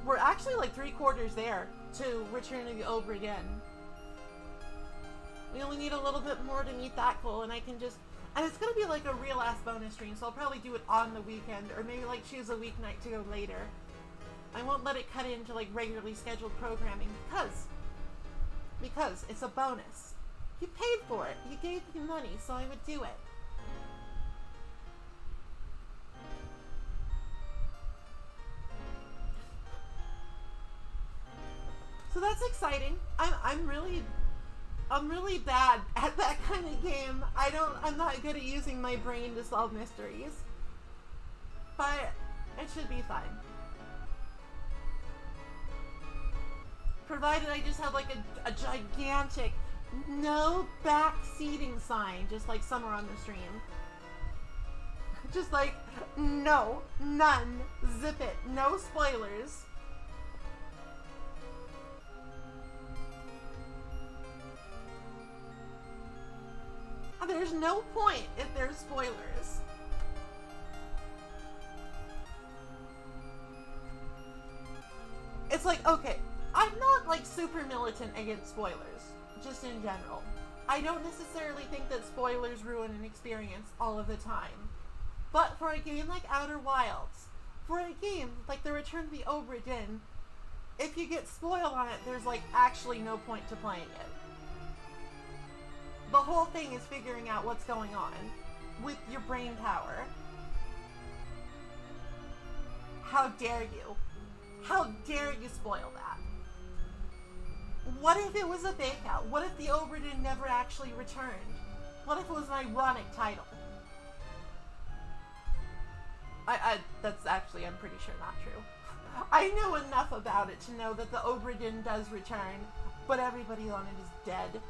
we're actually like 3/4 there to Return of the Obra Dinn. We only need a little bit more to meet that goal, and and it's gonna be like a real ass bonus stream, so I'll probably do it on the weekend, or maybe like choose a weeknight to go later. I won't let it cut into like regularly scheduled programming because it's a bonus. You paid for it. You gave me money, so I would do it. So that's exciting. I'm really bad at that kind of game. I'm not good at using my brain to solve mysteries. But it should be fine. Provided I just have like a gigantic no back seating sign just like somewhere on the stream. Just like no, none, zip it, no spoilers. There's no point if there's spoilers. It's like, okay, I'm not like super militant against spoilers, just in general. I don't necessarily think that spoilers ruin an experience all of the time. But for a game like Outer Wilds, for a game like The Return of the Obra Dinn, if you get spoiled on it, there's like actually no point to playing it. The whole thing is figuring out what's going on with your brain power. How dare you? How dare you spoil that? What if it was a fake out? What if the Obra Dinn never actually returned? What if it was an ironic title? That's actually, I'm pretty sure not true. I know enough about it to know that the Obra Dinn does return, but everybody on it is dead.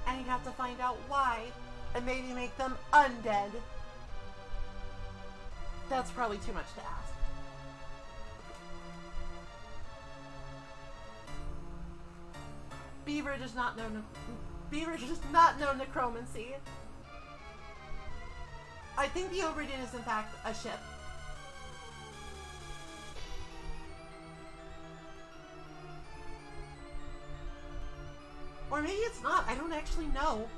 And you have to find out why, and maybe make them undead. That's probably too much to ask. Beaver does not know necromancy. I think the Obra Dinn is in fact a ship. Or maybe it's not. I don't actually know.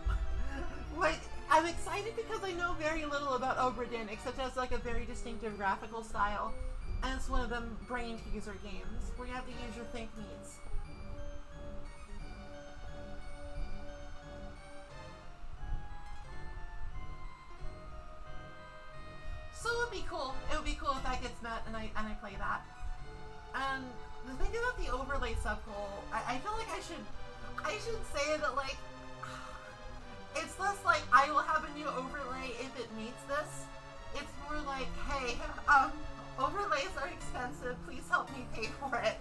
Like, I'm excited because I know very little about Obra Dinn, except it has like a very distinctive graphical style. And it's one of them brain teaser games where you have to use your think needs. So it would be cool. It would be cool if that gets met and I play that. And the thing about the overlay subgoal, I feel like I should say that, like, it's less like I will have a new overlay if it meets this. It's more like, hey, overlays are expensive, please help me pay for it.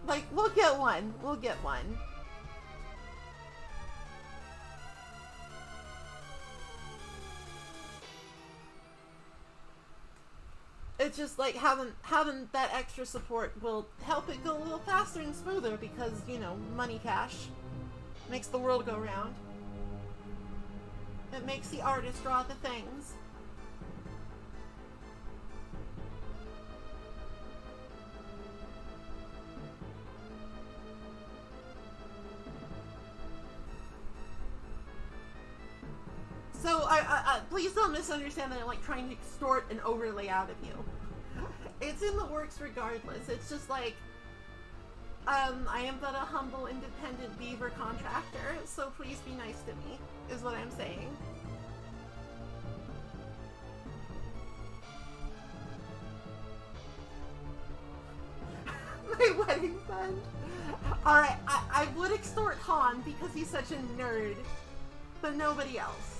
Like, we'll get one. We'll get one. It's just like having that extra support will help it go a little faster and smoother because, you know, money cash makes the world go round. It makes the artist draw the things. So, please don't misunderstand that I'm like trying to extort an overlay out of you. It's in the works regardless. It's just like, I am but a humble, independent beaver contractor, so please be nice to me, is what I'm saying. My wedding fund? Alright, I would extort Han because he's such a nerd, but nobody else.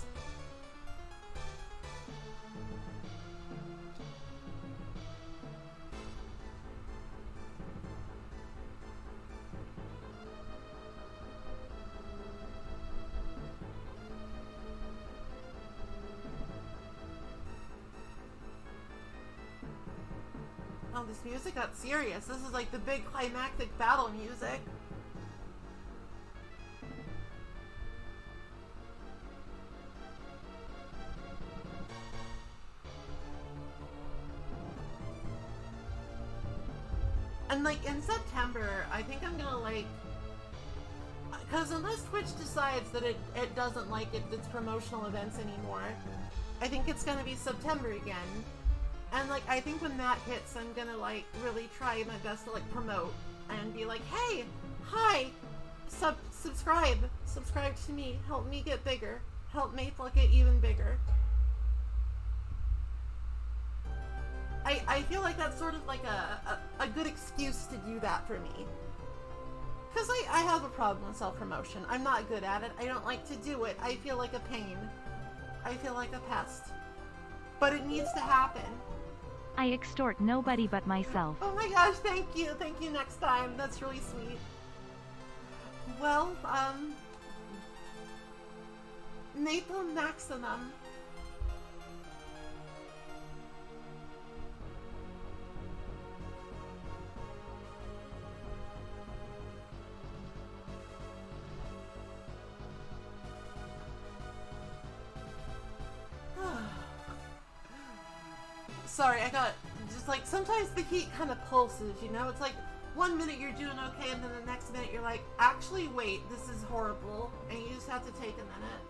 Oh, this music got serious. This is like the big climactic battle music. like, in September, I think I'm gonna, like... Because unless Twitch decides that it doesn't like its promotional events anymore, I think it's gonna be September again. And, like, I think when that hits, I'm gonna, like, really try my best to, like, promote and be like, hey, hi, subscribe to me, help me get bigger, help Maple get even bigger. I feel like that's sort of like a good excuse to do that for me. Because I have a problem with self-promotion. I'm not good at it. I don't like to do it. I feel like a pain. I feel like a pest. But it needs to happen. I extort nobody but myself. Oh my gosh, thank you. Thank you next time. That's really sweet. Well, Maple Maximum. Sorry, I got just like sometimes the heat kind of pulses, you know? It's like 1 minute you're doing okay, and then the next minute you're like, actually, wait, this is horrible, and you just have to take a minute.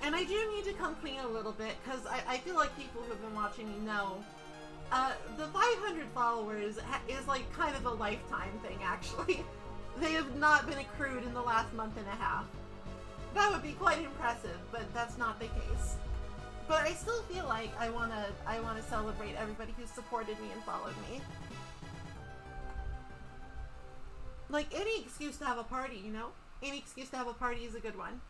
And I do need to come clean a little bit, because I feel like people who have been watching me know the 500 followers is like kind of a lifetime thing, actually. They have not been accrued in the last month and a half. That would be quite impressive, but that's not the case. But I still feel like I wanna celebrate everybody who supported me and followed me. Like, any excuse to have a party, you know? Any excuse to have a party is a good one.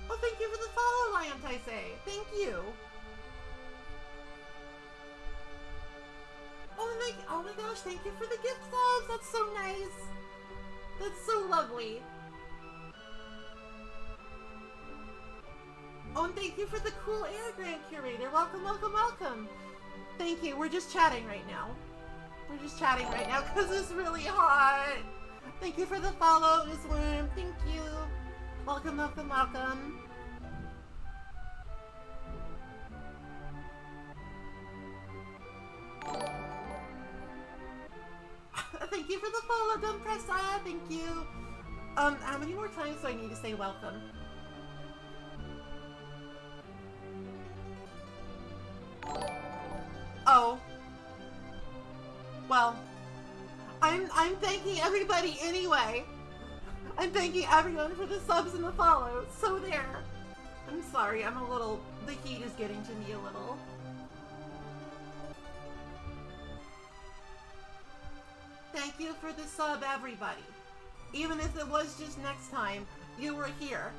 Oh, thank you for the follow, Liant, I say. Thank you. Oh my gosh, thank you for the gift subs. That's so nice. That's so lovely. Oh, and thank you for the cool air, Grand Curator. Welcome, welcome, welcome. Thank you. We're just chatting right now. We're just chatting right now because it's really hot. Thank you for the follow, Miss Worm. Thank you. Welcome, welcome, welcome. Thank you for the follow, Dumpressa. Thank you. How many more times do I need to say welcome? Oh. Well, I'm thanking everybody anyway. I'm thanking everyone for the subs and the follows. So there. I'm sorry, the heat is getting to me a little. Thank you for the sub, everybody. Even if it was just next time, you were here.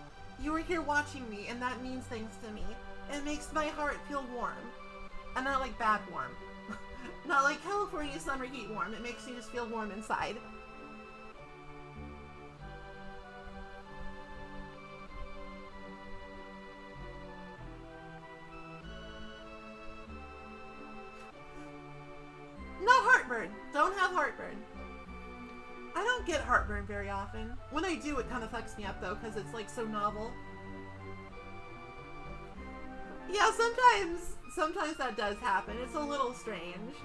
You were here watching me, and that means things to me. It makes my heart feel warm. And not like bad warm. Not like California summer heat warm. It makes me just feel warm inside. No heartburn. Don't have heartburn. I don't get heartburn very often. When I do, it kind of fucks me up though, because it's like so novel. Yeah, sometimes that does happen. It's a little strange.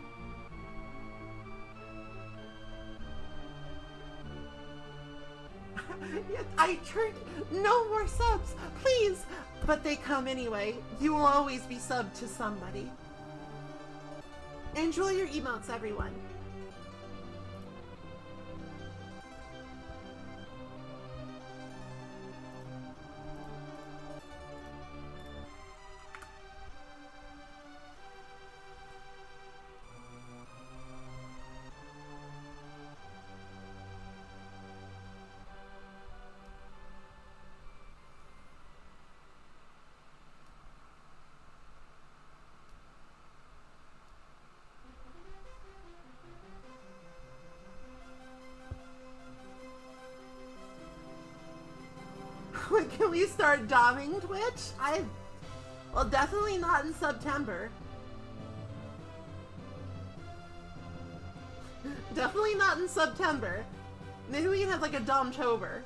I turned no more subs, please. But they come anyway. You will always be subbed to somebody. Enjoy your emotes, everyone. Can we start doming Twitch? Well, definitely not in September. Definitely not in September. Maybe we can have like a Domtober.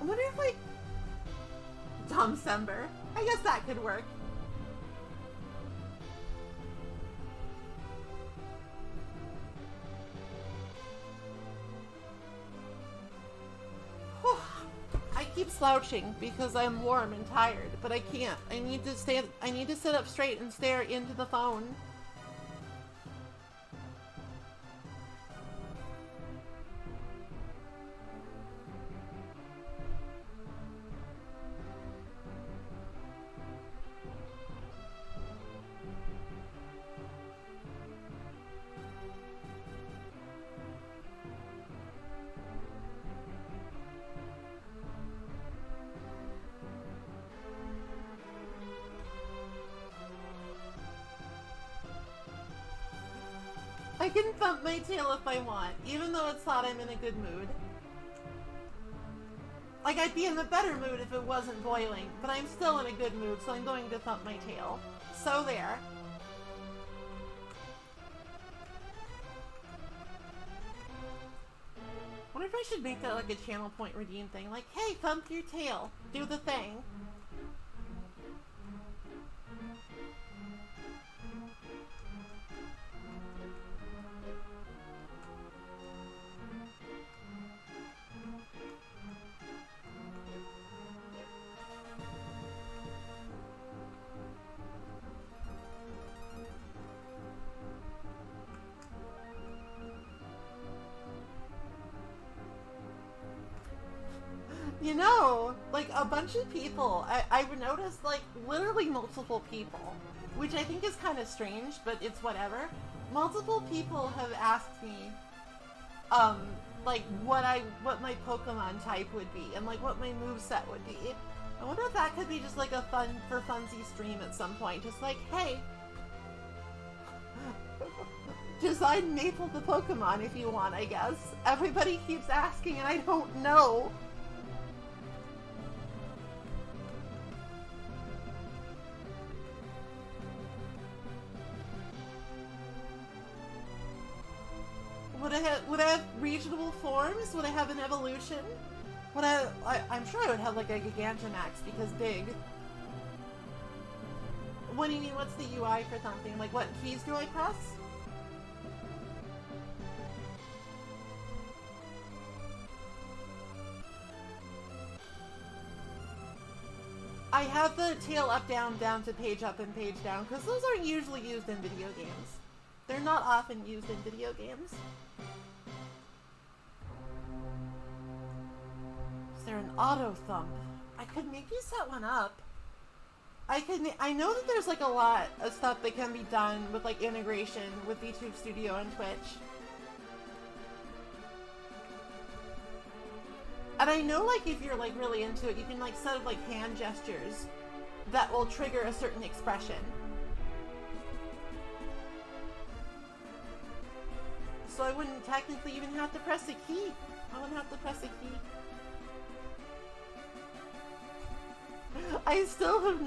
I wonder if like Domcember. I guess that could work. I keep slouching because I'm warm and tired, but I can't. I need to sit up straight and stare into the phone. I can thump my tail if I want, even though it's thought I'm in a good mood. Like, I'd be in a better mood if it wasn't boiling, but I'm still in a good mood, so I'm going to thump my tail. So there. I wonder if I should make that like a channel point redeem thing. Like, hey, thump your tail. Do the thing. You know, like a bunch of people, I've noticed like literally multiple people, which I think is kind of strange, but it's whatever. Multiple people have asked me, like what my Pokemon type would be and like what my moveset would be. I wonder if that could be just like a funsy stream at some point. Just like, hey, design Maple the Pokemon if you want, I guess. Everybody keeps asking and I don't know. Would I have regional forms? Would I have an evolution? Would I'm sure I would have like a Gigantamax because big. What do you mean, what's the UI for something? Like what keys do I press? I have the tail up, down to page up and page down because those aren't usually used in video games. They're not often used in video games. Is there an auto thump? I could maybe set one up. I know that there's like a lot of stuff that can be done with like integration with YouTube Studio and Twitch. And I know like if you're like really into it, you can like set up like hand gestures that will trigger a certain expression. So I wouldn't technically even have to press a key. I wouldn't have to press a key. I still have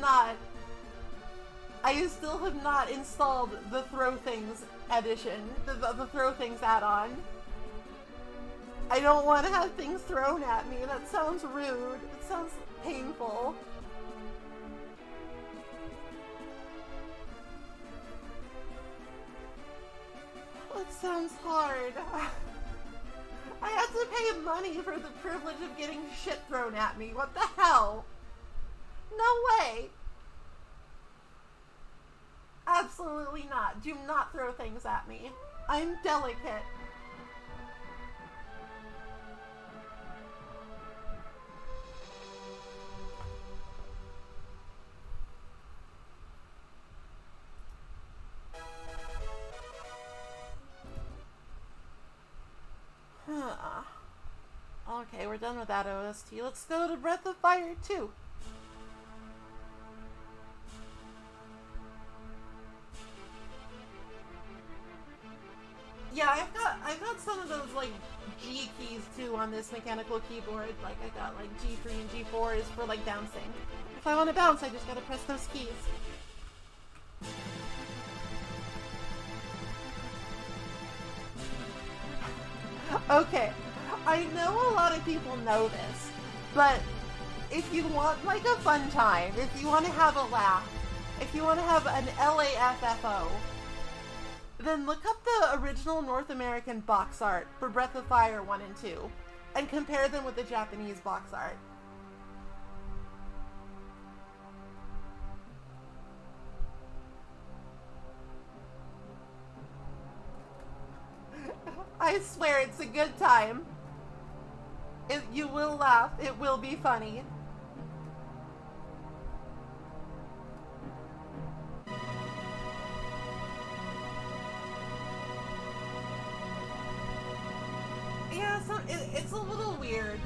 not installed the Throw Things edition, the Throw Things add-on. I don't want to have things thrown at me. That sounds rude. It sounds painful. It sounds hard. I have to pay money for the privilege of getting shit thrown at me. What the hell? No way. Absolutely not. Do not throw things at me. I'm delicate. Okay, we're done with that OST. Let's go to Breath of Fire 2. Yeah, I've got some of those like G keys too on this mechanical keyboard. Like I got like G3 and G4 is for like bouncing. If I want to bounce, I just gotta press those keys. Okay, I know a lot of people know this, but if you want like a fun time, if you want to have a laugh, if you want to have an LAFFO, then look up the original North American box art for Breath of Fire 1 and 2, and compare them with the Japanese box art. I swear it's a good time. You will laugh. It will be funny. Yeah, so it's a little weird.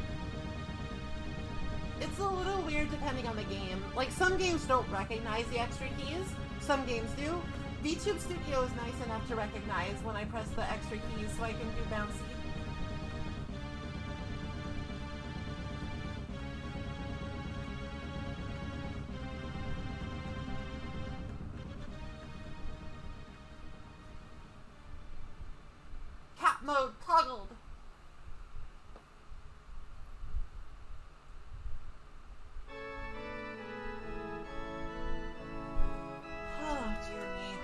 It's a little weird depending on the game. Like, some games don't recognize the extra keys. Some games do. VTube Studio is nice enough to recognize when I press the extra keys so I can do bouncy. Cat mode toggled. Oh, dear me.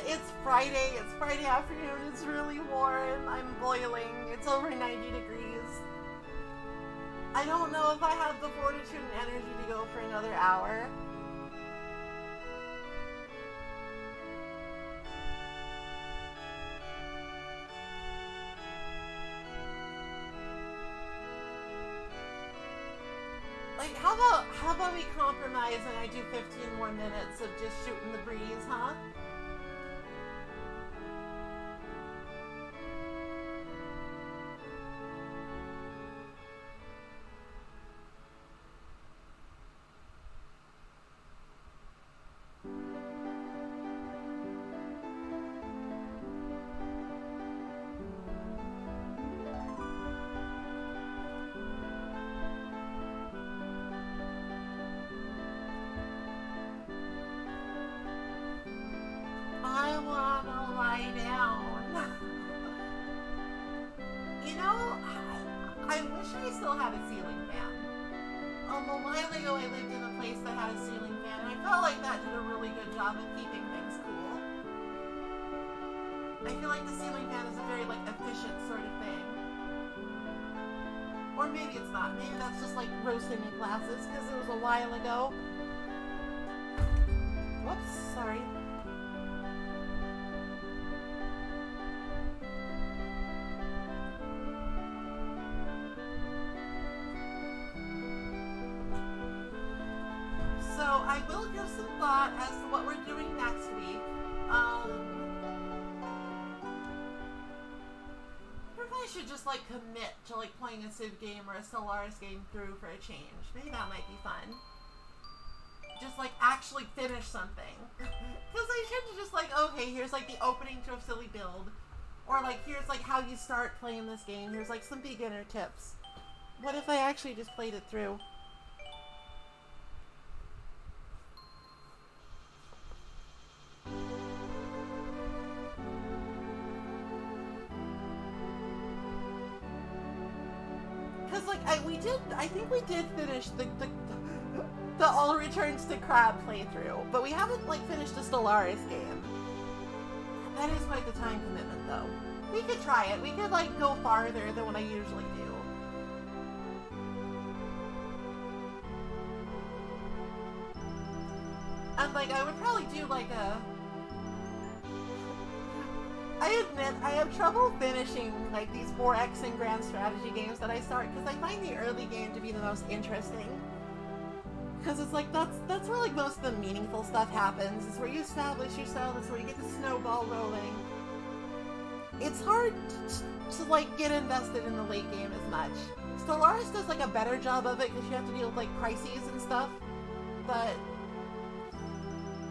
It's Friday. It's Friday afternoon. It's really warm. I'm boiling. It's over 90 degrees. I don't know if I have the fortitude and energy to go for another hour. Like, how about we compromise and I do 15 more minutes of just shooting the breeze, huh? I wanna lie down. You know, I wish I still had a ceiling fan. A while ago I lived in a place that had a ceiling fan, and I felt like that did a really good job of keeping things cool. I feel like the ceiling fan is a very, like, efficient sort of thing. Or maybe it's not. Maybe that's just, like, roasting in glasses, because it was a while ago. Whoops, sorry. So I will give some thought as to what we're doing next week. I should just like commit to like playing a Civ game or a Stellaris game through for a change. Maybe that might be fun. Just like actually finish something. Because I shouldn't just like, okay, here's like the opening to a silly build. Or like, here's like how you start playing this game. Here's like some beginner tips. What if I actually just played it through? Because, like, I think we did finish the All Returns to Crab playthrough, but we haven't, like, finished a Stellaris game. That is quite the time commitment, though. We could try it. We could, like, go farther than what I usually do. And, like, I would probably do, like, a... I admit, I have trouble finishing, like, these 4X and Grand Strategy games that I start, because I find the early game to be the most interesting. Because it's like, that's where, like, most of the meaningful stuff happens. It's where you establish yourself, it's where you get the snowball rolling. it's hard to like get invested in the late game as much. Stellaris does like a better job of it because you have to deal with like crises and stuff, but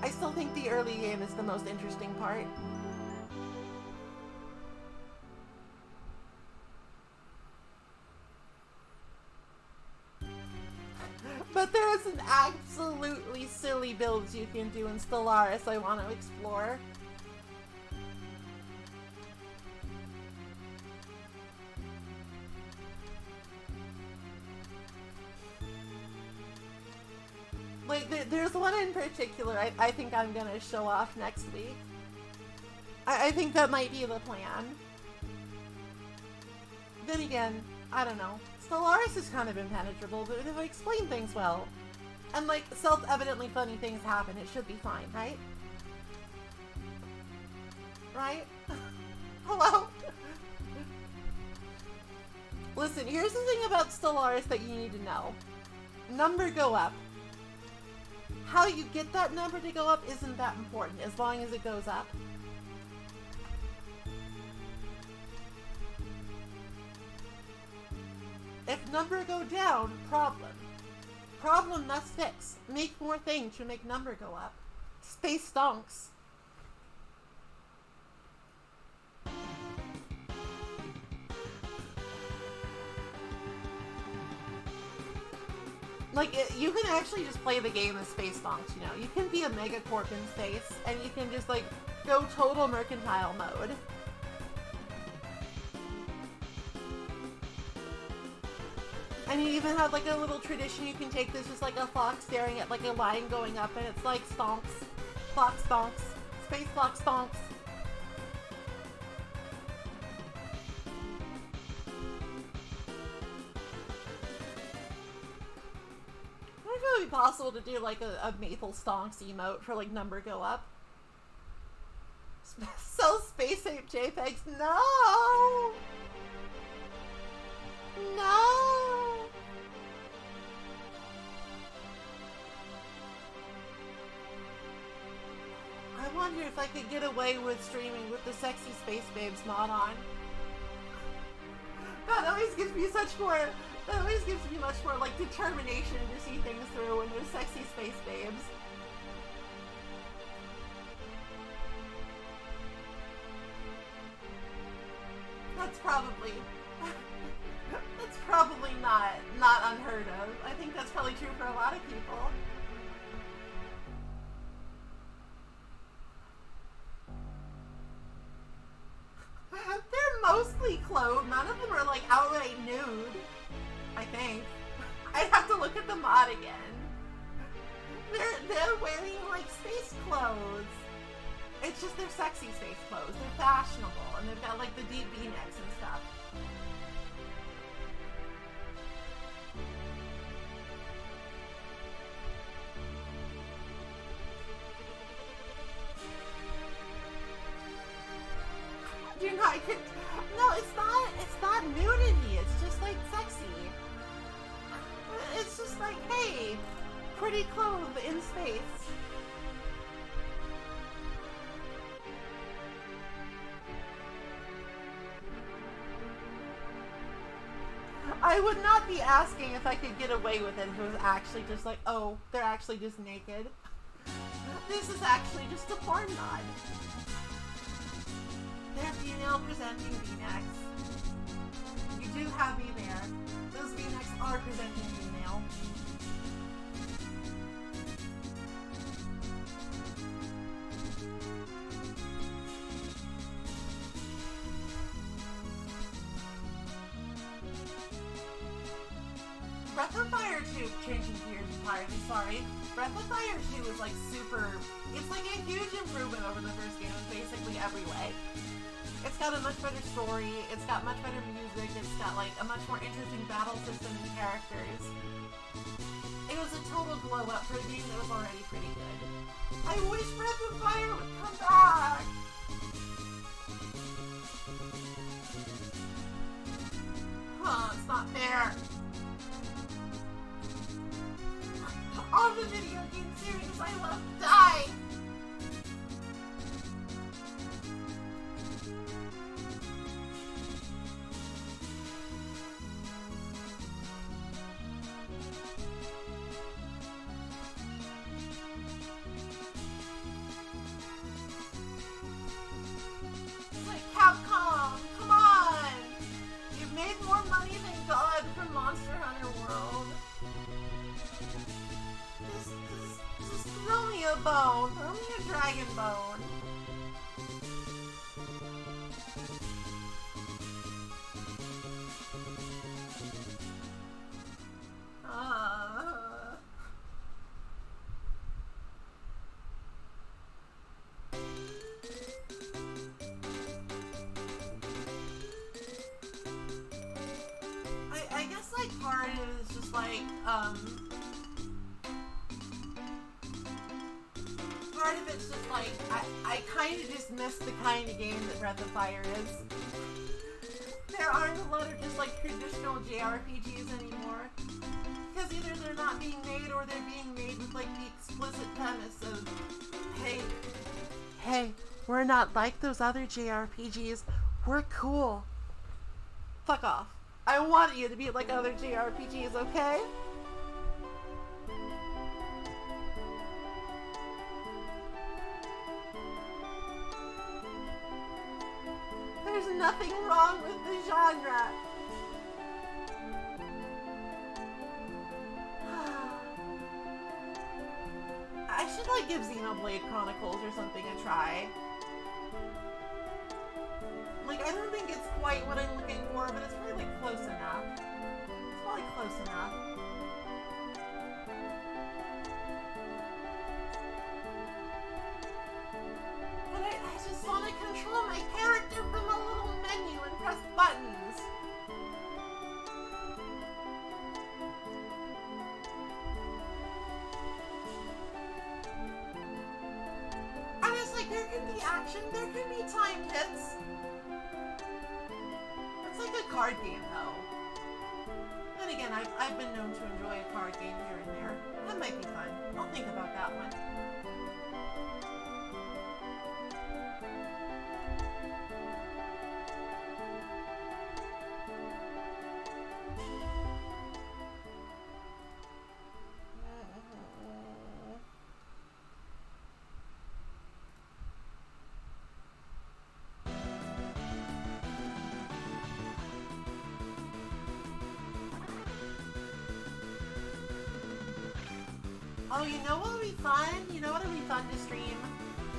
I still think the early game is the most interesting part. But there is some absolutely silly builds you can do in Stellaris I want to explore. Like, there's one in particular I think I'm gonna show off next week. I think that might be the plan. Then again, I don't know. Stellaris is kind of impenetrable, but if I explain things well, and like self-evidently funny things happen, it should be fine, right? Right? Hello? Listen, here's the thing about Stellaris that you need to know. Number go up. How you get that number to go up isn't that important, as long as it goes up. If number go down, problem. Problem must fix. Make more things to make number go up. Space stonks. Like, you can actually just play the game as space stonks, you know. You can be a megacorp in space, and you can just, like, go total mercantile mode. And you even have, like, a little tradition you can take that's just, like, a fox staring at, like, a line going up, and it's, like, stonks. Clock stonks. Space clock stonks. I wonder if it would be possible to do, like, a Maple Stonks emote for, like, number go up. Sell space ape JPEGs. No! No! I wonder if I could get away with streaming with the Sexy Space Babes mod on. That always gives me such more, that always gives me much more, like, determination to see things through when there's Sexy Space Babes. That's probably not unheard of. I think that's probably true for a lot of people. They're mostly clothed. None of them are like outright nude. I think. I'd have to look at the mod again. They're wearing like space clothes. It's just they're sexy space clothes. They're fashionable and they've got like the deep V-necks and stuff. You're not, no, it's not nudity, it's just like sexy. It's just like, hey, pretty clothes in space. I would not be asking if I could get away with it if it was actually just like, oh, they're actually just naked. This is actually just a porn mod. They're female presenting V-necks. You do have me there. Those V-necks are presenting female. Breath of Fire 2, changing gears entirely, sorry. Breath of Fire 2 is like super, it's like a huge improvement over the first game in basically every way. It's got a much better story, it's got much better music, it's got like a much more interesting battle system and characters. It was a total glow up for a game that was already pretty good. I wish Breath of Fire would come back! Huh, it's not fair. All the video game series I love die! bone. Throw me a dragon bone. I guess like part of it is just like part of it's just like I kind of just miss the kind of game that Breath of Fire is. There aren't a lot of just like traditional JRPGs anymore, because either they're not being made or they're being made with like the explicit premise of, hey, we're not like those other JRPGs, we're cool. Fuck off. I want you to be like other JRPGs, okay? There's nothing wrong with the genre. I should like give Xenoblade Chronicles or something a try. Like, I don't think it's quite what I'm looking for, but it's probably like close enough. It's probably close enough. But I just want to control my character from a little menu and press buttons. And it's like, there can be action, there can be timed hits. It's like a card game, though. Then again, I've been known to enjoy a card game here and there. That might be fun. I'll think about that one. Oh, you know what would be fun? You know what would be fun to stream?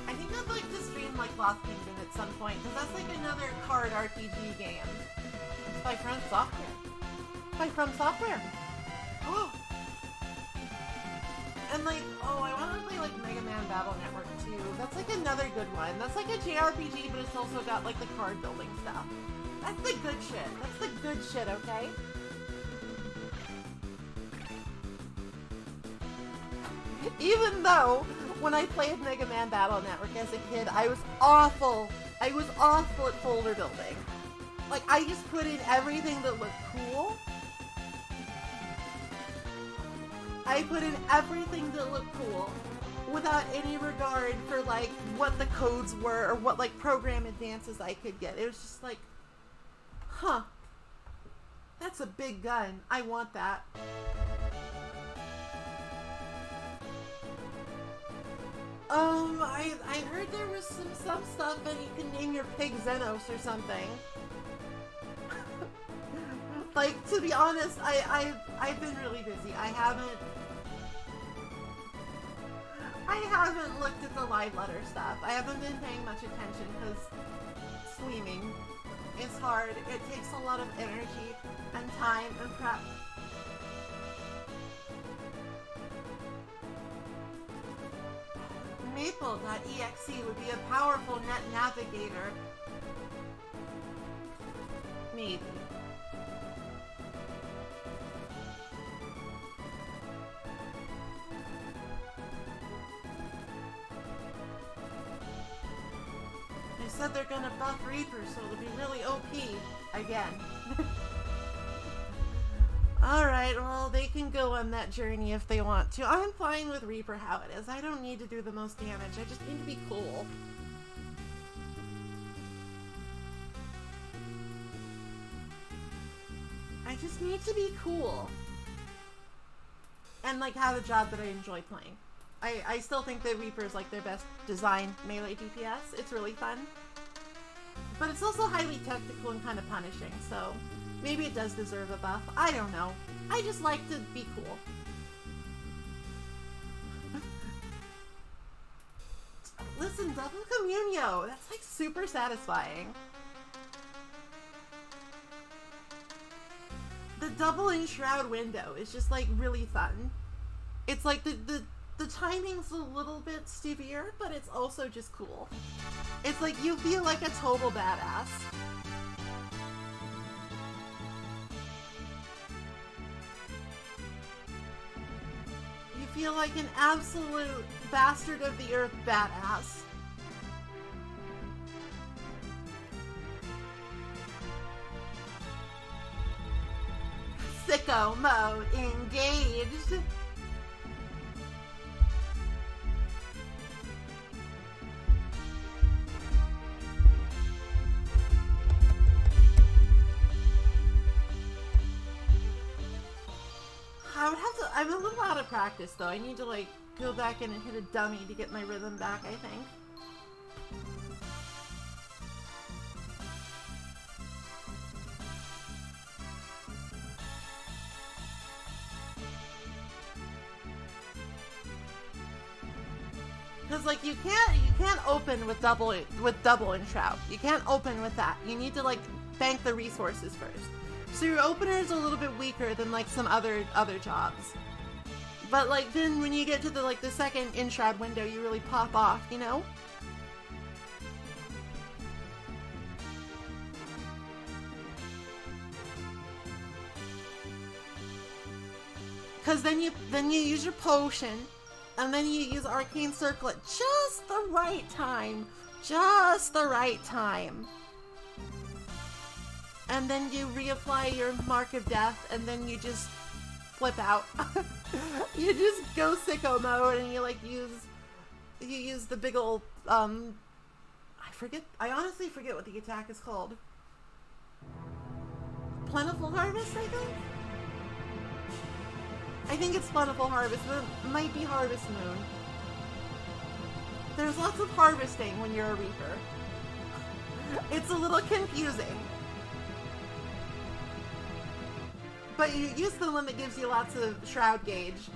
I think I'd like to stream like Lost Kingdom at some point, because that's like another card RPG game. It's by From Software. By From Software. Oh! And like, oh, I want to play like Mega Man Battle Network too. That's like another good one. That's like a JRPG, but it's also got like the card building stuff. That's the good shit. That's the good shit, okay? Even though, when I played Mega Man Battle Network as a kid, I was awful. I was awful at folder building. Like, I just put in everything that looked cool. I put in everything that looked cool without any regard for, like, what the codes were or what, like, program advances I could get. It was just like, huh. That's a big gun. I want that. I heard there was some stuff and you can name your pig Xenos or something. Like, to be honest, I've been really busy. I haven't looked at the live letter stuff. I haven't been paying much attention because streaming is hard. It takes a lot of energy and time and prep. Maple.exe would be a powerful net navigator. Maybe. They said they're gonna buff Reaper, so it'll be really OP again. Alright, well, they can go on that journey if they want to. I'm fine with Reaper how it is. I don't need to do the most damage. I just need to be cool. I just need to be cool. And, like, have a job that I enjoy playing. I still think that Reaper is, like, their best design melee DPS. It's really fun. But it's also highly technical and kind of punishing, so maybe it does deserve a buff. I don't know. I just like to be cool. Listen, double communio. That's like super satisfying. The double enshroud window is just like really fun. It's like the timing's a little bit severe, but it's also just cool. It's like you feel like a total badass. You feel like an absolute bastard of the earth badass. Sicko mode engaged. I would have to, I'm a little out of practice though. I need to like go back in and hit a dummy to get my rhythm back, I think. Because like you can't open with double enshroud. You can't open with that. You need to like bank the resources first. So your opener is a little bit weaker than like some other jobs. But like then when you get to the second enshroud window, you really pop off, you know? Cause then you use your potion, and then you use Arcane Circle at just the right time. Just the right time. And then you reapply your Mark of Death, and then you just flip out. You just go sicko mode, and you like use the big old I honestly forget what the attack is called. Plentiful Harvest, I think it's Plentiful Harvest, but it might be Harvest Moon. There's lots of harvesting when you're a Reaper. It's a little confusing. But you use the one that gives you lots of Shroud Gauge.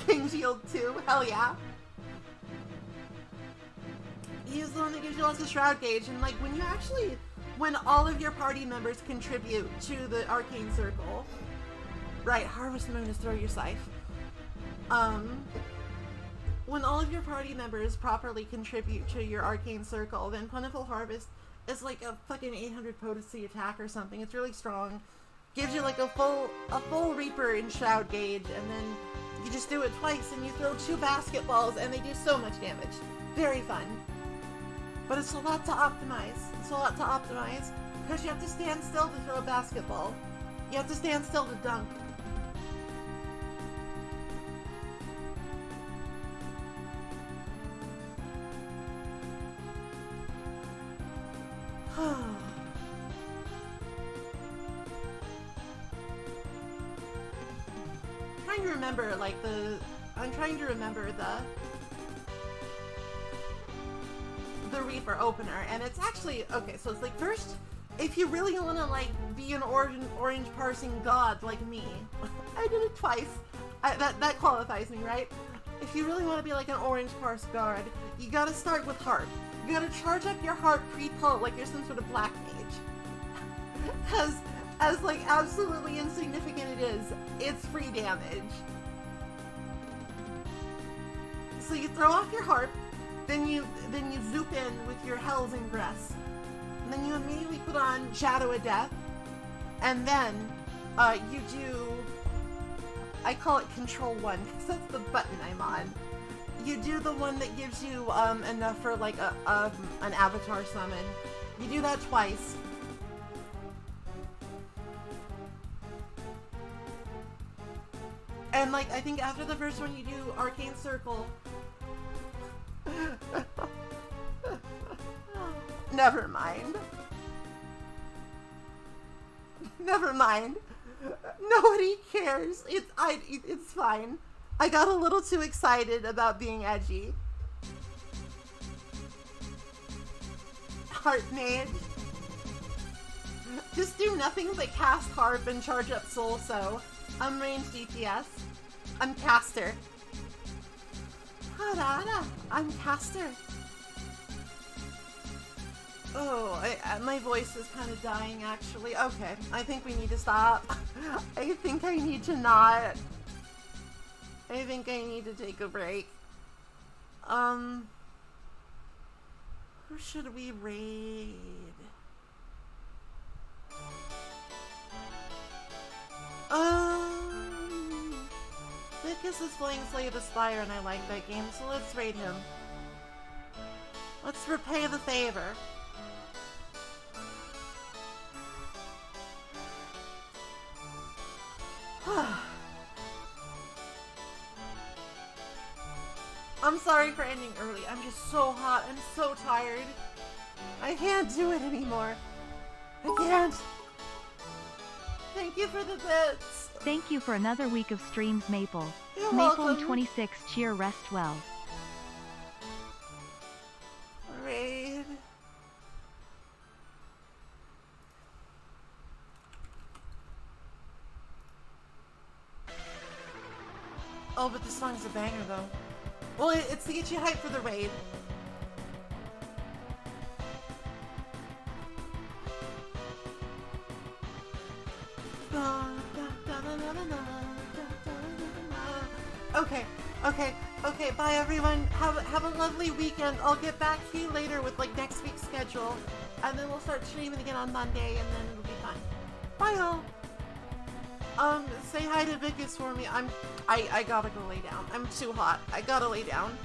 King Shield 2, hell yeah. Use the one that gives you lots of Shroud Gauge, and like when all of your party members contribute to the Arcane Circle. Right, Harvest Moon is throw your scythe. When all of your party members properly contribute to your Arcane Circle, then Plentiful Harvest is like a fucking 800 potency attack or something. It's really strong. Gives you like a full Reaper in Shroud Gauge, and then you just do it twice, and you throw 2 basketballs, and they do so much damage. Very fun. But it's a lot to optimize. Because you have to stand still to throw a basketball. You have to stand still to dunk. I'm trying to remember the Reaper opener, and it's actually okay. So it's like, first, if you really want to like be an orange parsing god like me, I did it twice. That qualifies me, right? If you really want to be like an orange parse guard, you gotta start with heart. You gotta charge up your heart pre-pull like you're some sort of black mage. Because as like absolutely insignificant it is, it's free damage. So you throw off your harp, then you zoop in with your Hell's Ingress. And then you immediately put on Shadow of Death. And then you do, I call it Control 1, because that's the button I'm on. You do the one that gives you enough for like an avatar summon. You do that twice. And like, I think after the first one you do Arcane Circle. Never mind. Never mind. Nobody cares. It's fine. I got a little too excited about being edgy. Heart Mage. Just do nothing but cast Harp and charge up Soul So. I'm ranged DPS. I'm caster. Harada, I'm Caster. Oh, my voice is kind of dying, actually. Okay, I think we need to stop. I think I need to not. I think I need to take a break. Who should we raid? Vicus is playing Slay the Spire and I like that game, so let's raid him. Let's repay the favor. I'm sorry for ending early. I'm just so hot. I'm so tired. I can't do it anymore. I can't. Thank you for the bits. Thank you for another week of streams, Maple. You're Maple welcome. 26 cheer, rest well. Raid. Oh, but this song's a banger, though. Well, it's to get you hyped for the raid. Okay, bye everyone. Have a lovely weekend. I'll get back to you later with like next week's schedule. And then we'll start streaming again on Monday and then it'll be fun. Bye all. Say hi to Vicus for me. I gotta go lay down. I'm too hot. I gotta lay down.